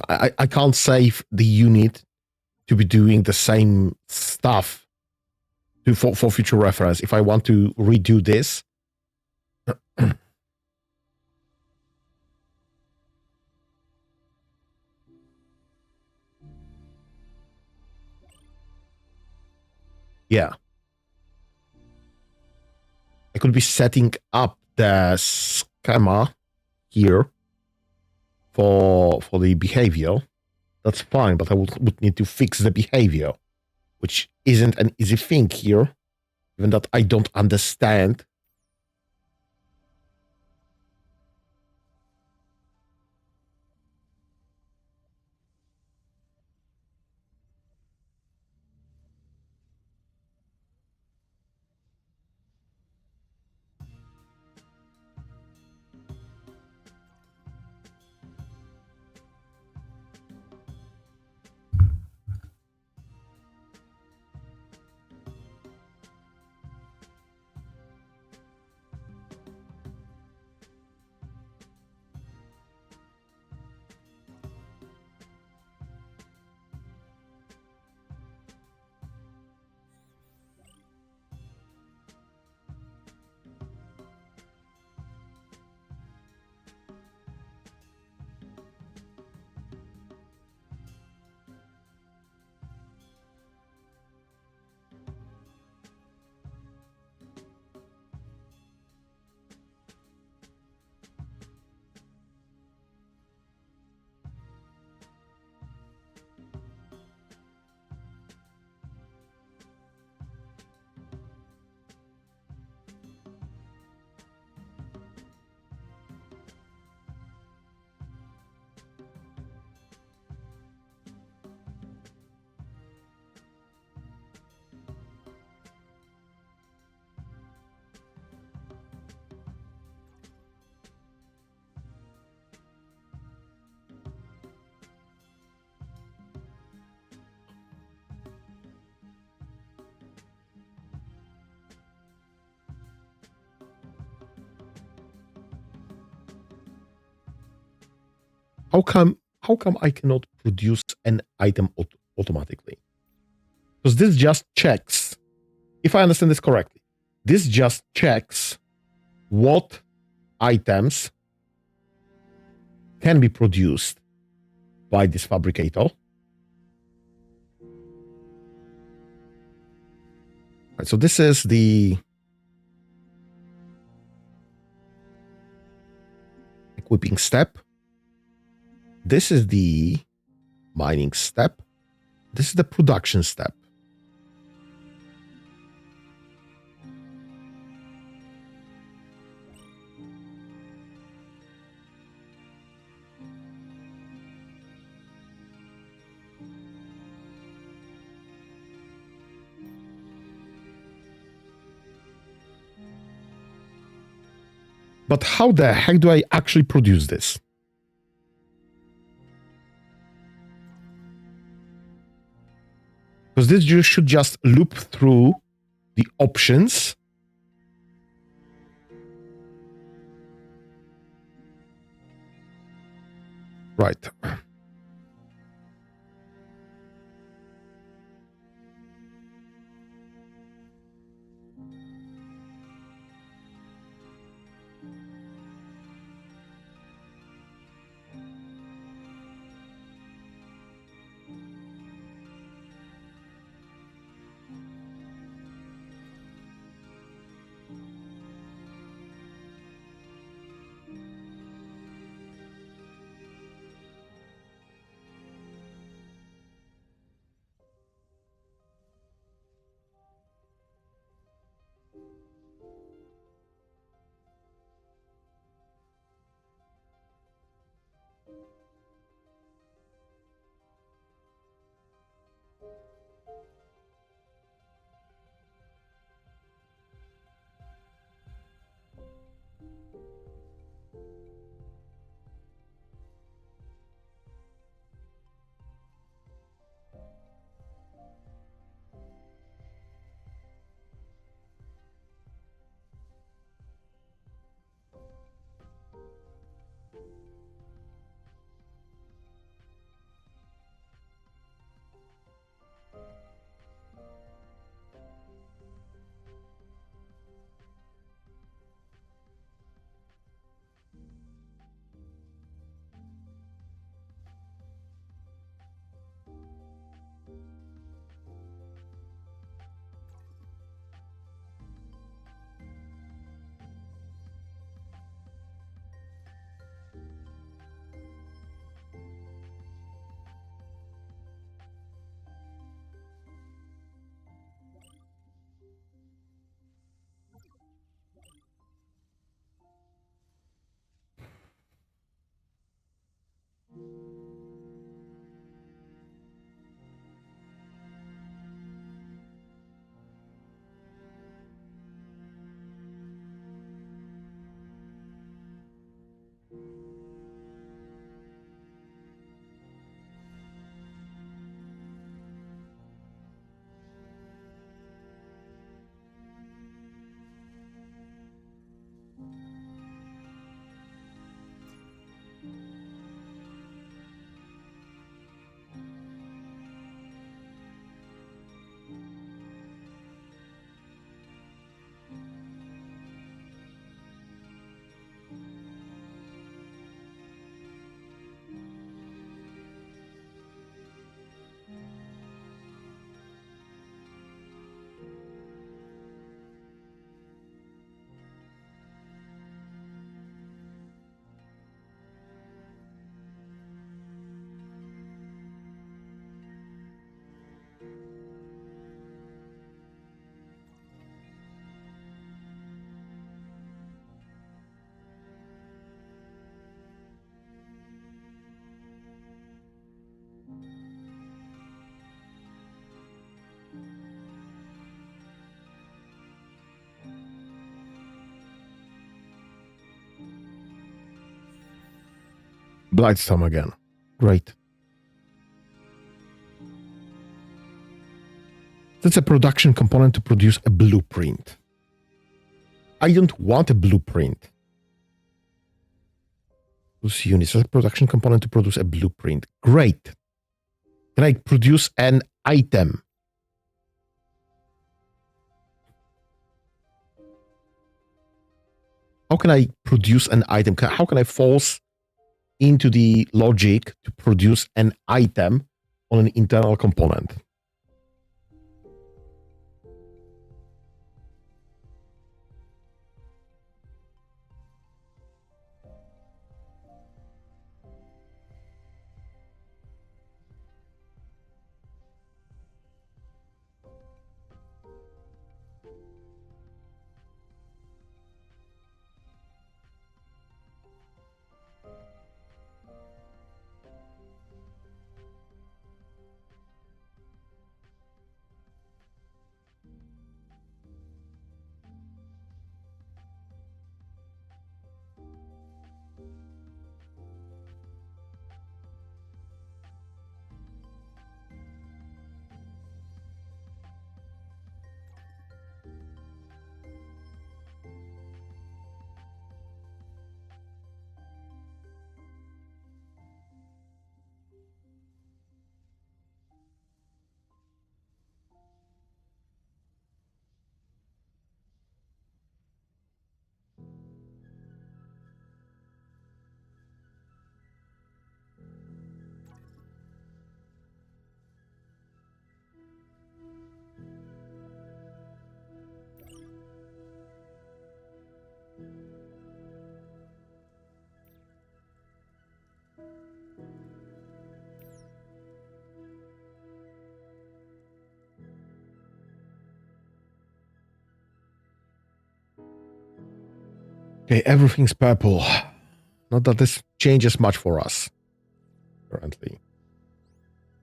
I can't save the unit to be doing the same stuff for future reference. If I want to redo this, yeah. I could be setting up the schema here for the behavior. That's fine, but I would need to fix the behavior, which isn't an easy thing here, even that I don't understand. how come I cannot produce an item automatically? Because this just checks, if I understand this correctly, this just checks what items can be produced by this fabricator. Right, so this is the equipping step. This is the mining step. This is the production step. But how the heck do I actually produce this? Because this should just loop through the options. Right. Blightstorm again. Great. That's a production component to produce a blueprint. I don't want a blueprint. Produce units. As a production component to produce a blueprint. Great. Can I produce an item? How can I produce an item? How can I force into the logic to produce an item on an internal component? Okay, everything's purple. Not that this changes much for us currently.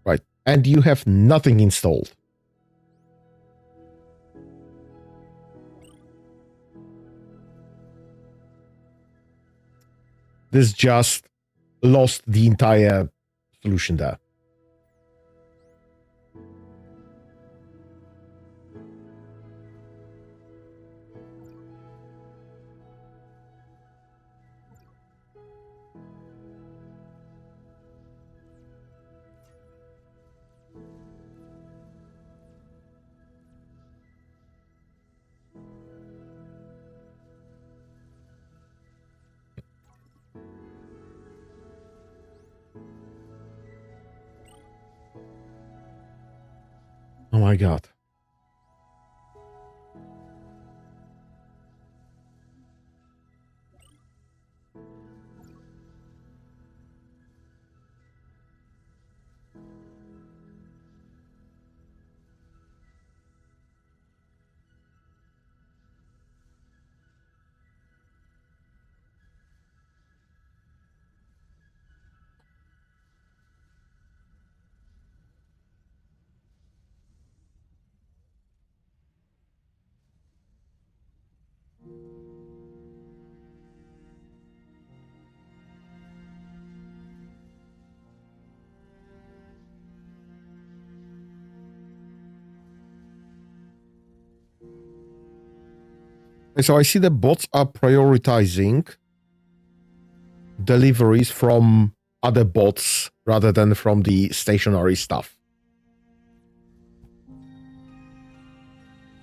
Right, and you have nothing installed. This just lost the entire solution there. Oh my god. So I see the bots are prioritizing deliveries from other bots rather than from the stationary stuff.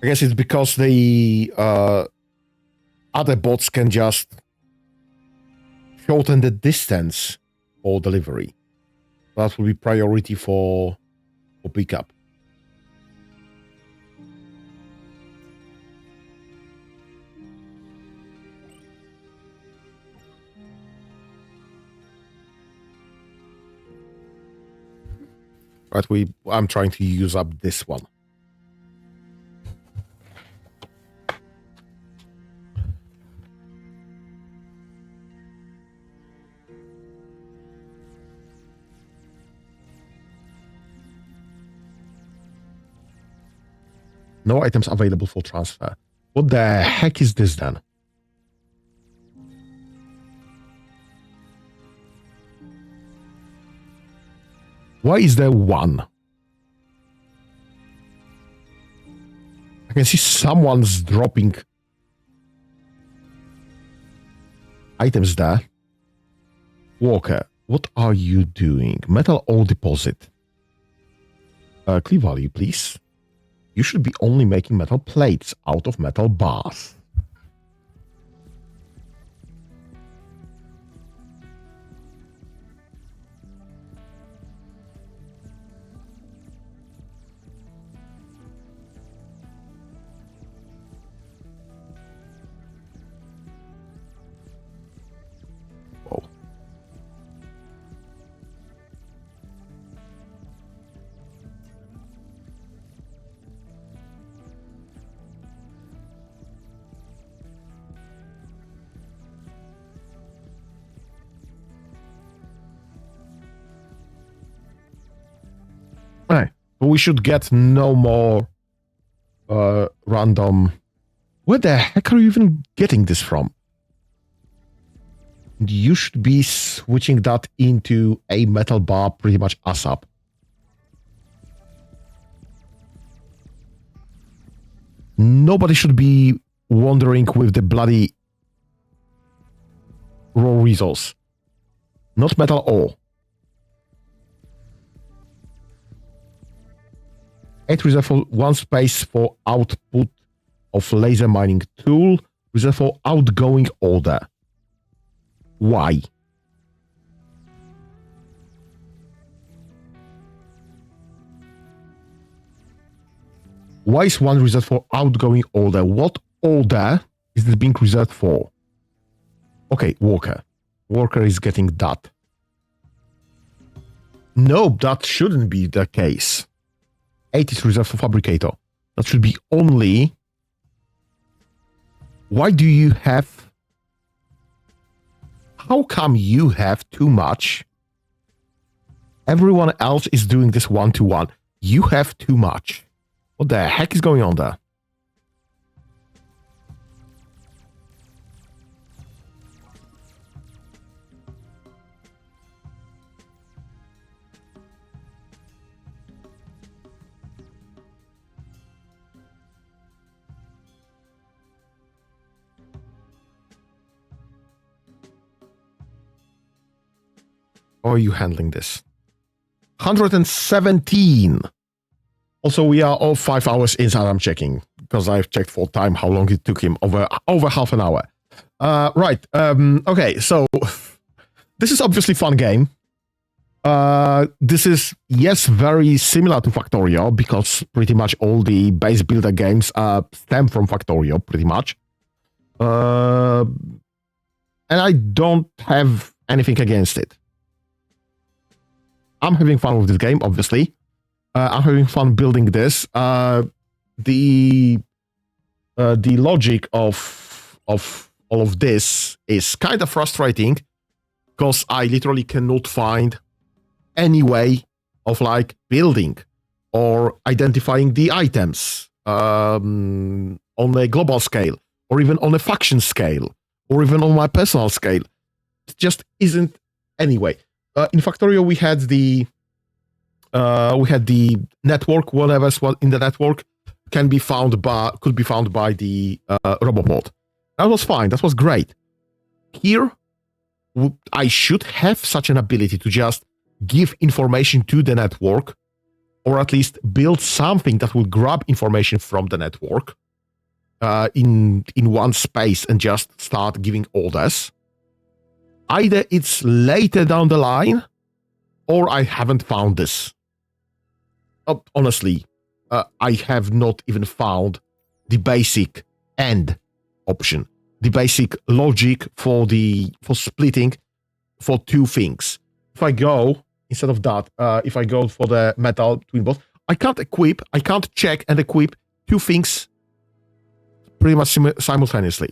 I guess it's because the other bots can just shorten the distance for delivery. That will be priority for pickup. Right, I'm trying to use up this one. No items available for transfer. What the heck is this then? Why is there one? I can see someone's dropping items there. Walker, what are you doing? Metal ore deposit. Clear value, please. You should be only making metal plates out of metal bars. Whoa. Right. But we should get no more random. Where the heck are you even getting this from? You should be switching that into a metal bar pretty much ASAP. Nobody should be wandering with the bloody raw resource. Not metal ore. 8 reserve for 1 space for output of laser mining tool. Reserve for outgoing order. Why? Why is 1 reserved for outgoing order? What order is this being reserved for? Okay, Walker. Walker is getting that. No, that shouldn't be the case. 8 is reserved for fabricator. That should be only... Why do you have... How come you have too much? Everyone else is doing this 1-to-1. You have too much. What the heck is going on there? How are you handling this? 117. Also, we are all 5 hours inside. I'm checking because I've checked full time how long it took him over half an hour. Right. Okay. So this is obviously fun game. This is, yes, very similar to Factorio because pretty much all the base builder games stem from Factorio, pretty much. And I don't have anything against it. I'm having fun with this game, obviously. I'm having fun building this. The logic of all of this is kind of frustrating because I literally cannot find any way of like building or identifying the items on a global scale or even on a faction scale or even on my personal scale. It just isn't anyway. In Factorio, we had the network. Whatever's in the network could be found by the Robopod. That was fine. That was great. Here, I should have such an ability to just give information to the network, or at least build something that will grab information from the network in one space and just start giving orders. Either it's later down the line, or I haven't found this. Honestly, I have not even found the basic AND option, the basic logic for splitting for two things. If I go, instead of that, if I go for the metal twin bolt, I can't check and equip two things pretty much simultaneously.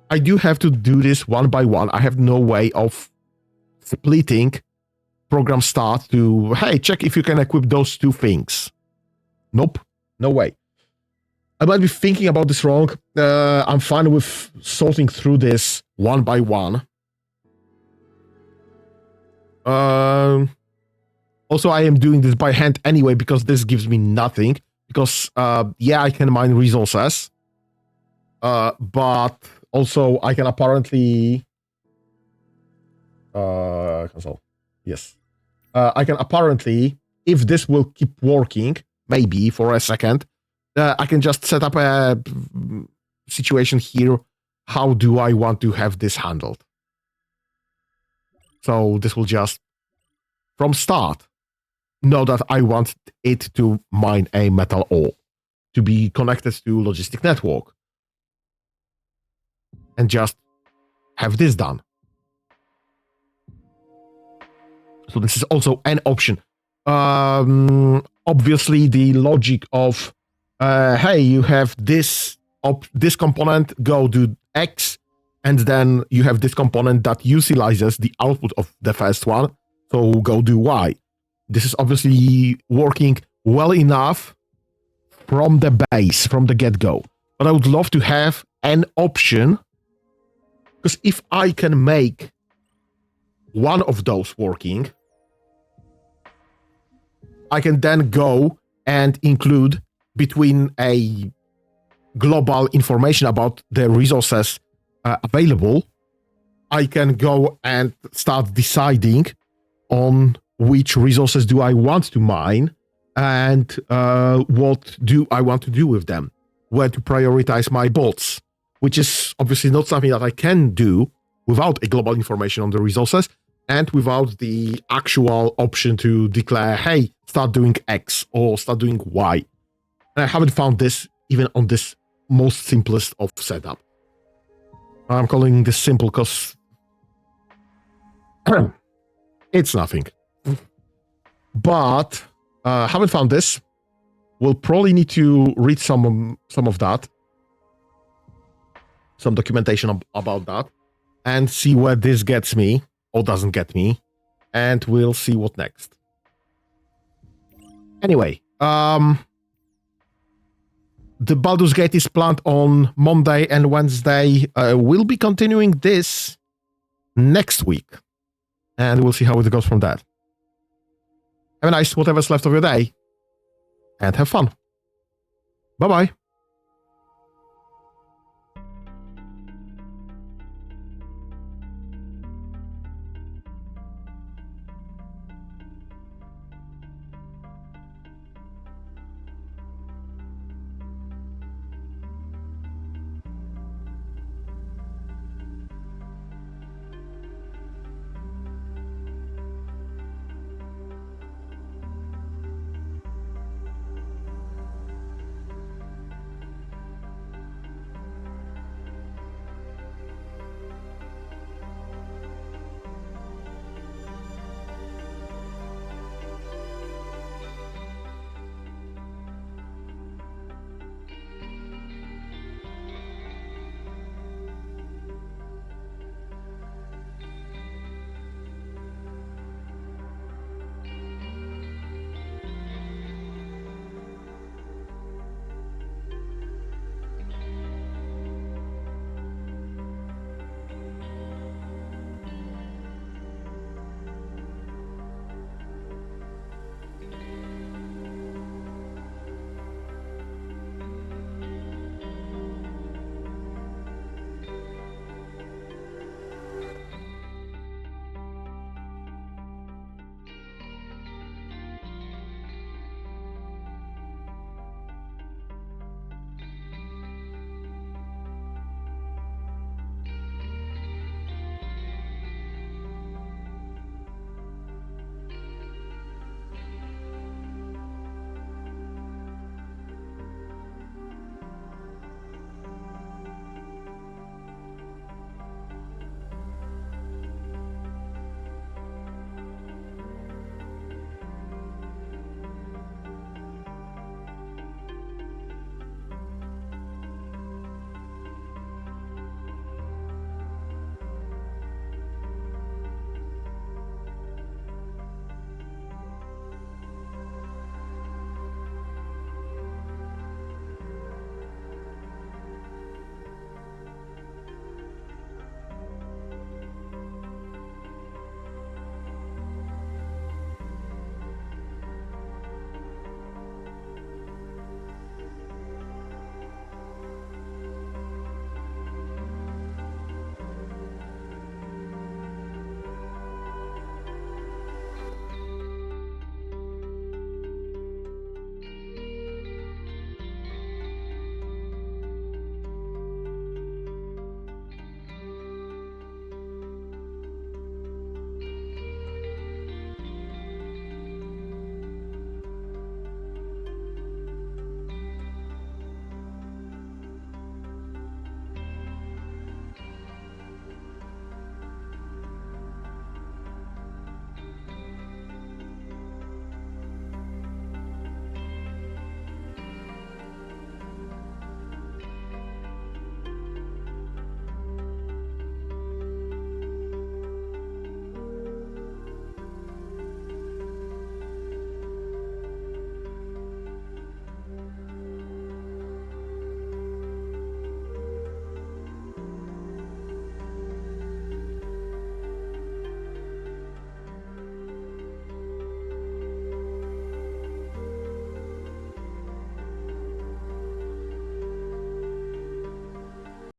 I do have to do this one by one. I have no way of splitting program start to, hey, check if you can equip those two things. Nope, no way. I might be thinking about this wrong. I'm fine with sorting through this one by one. Also, I am doing this by hand anyway because this gives me nothing. Because, yeah, I can mine resources. But also, I can apparently console. Yes. I can apparently, if this will keep working, maybe for a second, I can just set up a situation here. How do I want to have this handled? So this will just, from start, know that I want it to mine a metal ore, to be connected to logistic network, and just have this done. So this is also an option. Obviously, the logic of, hey, you have this this component, go do X, and then you have this component that utilizes the output of the first one, so go do Y. This is obviously working well enough from the base, from the get-go. But I would love to have an option, because if I can make one of those working, I can then go and include between a global information about the resources available. I can go and start deciding on which resources do I want to mine and what do I want to do with them, where to prioritize my bots, which is obviously not something that I can do without a global information on the resources and without the actual option to declare, hey, start doing X or start doing Y. And I haven't found this even on this most simplest of setup. I'm calling this simple because it's nothing. But haven't found this. We'll probably need to read some of that, some documentation about that, and see where this gets me or doesn't get me, and we'll see what next. Anyway, the Baldur's Gate is planned on Monday and Wednesday. We'll be continuing this next week, and we'll see how it goes from that. Have a nice whatever's left of your day, and have fun. Bye-bye.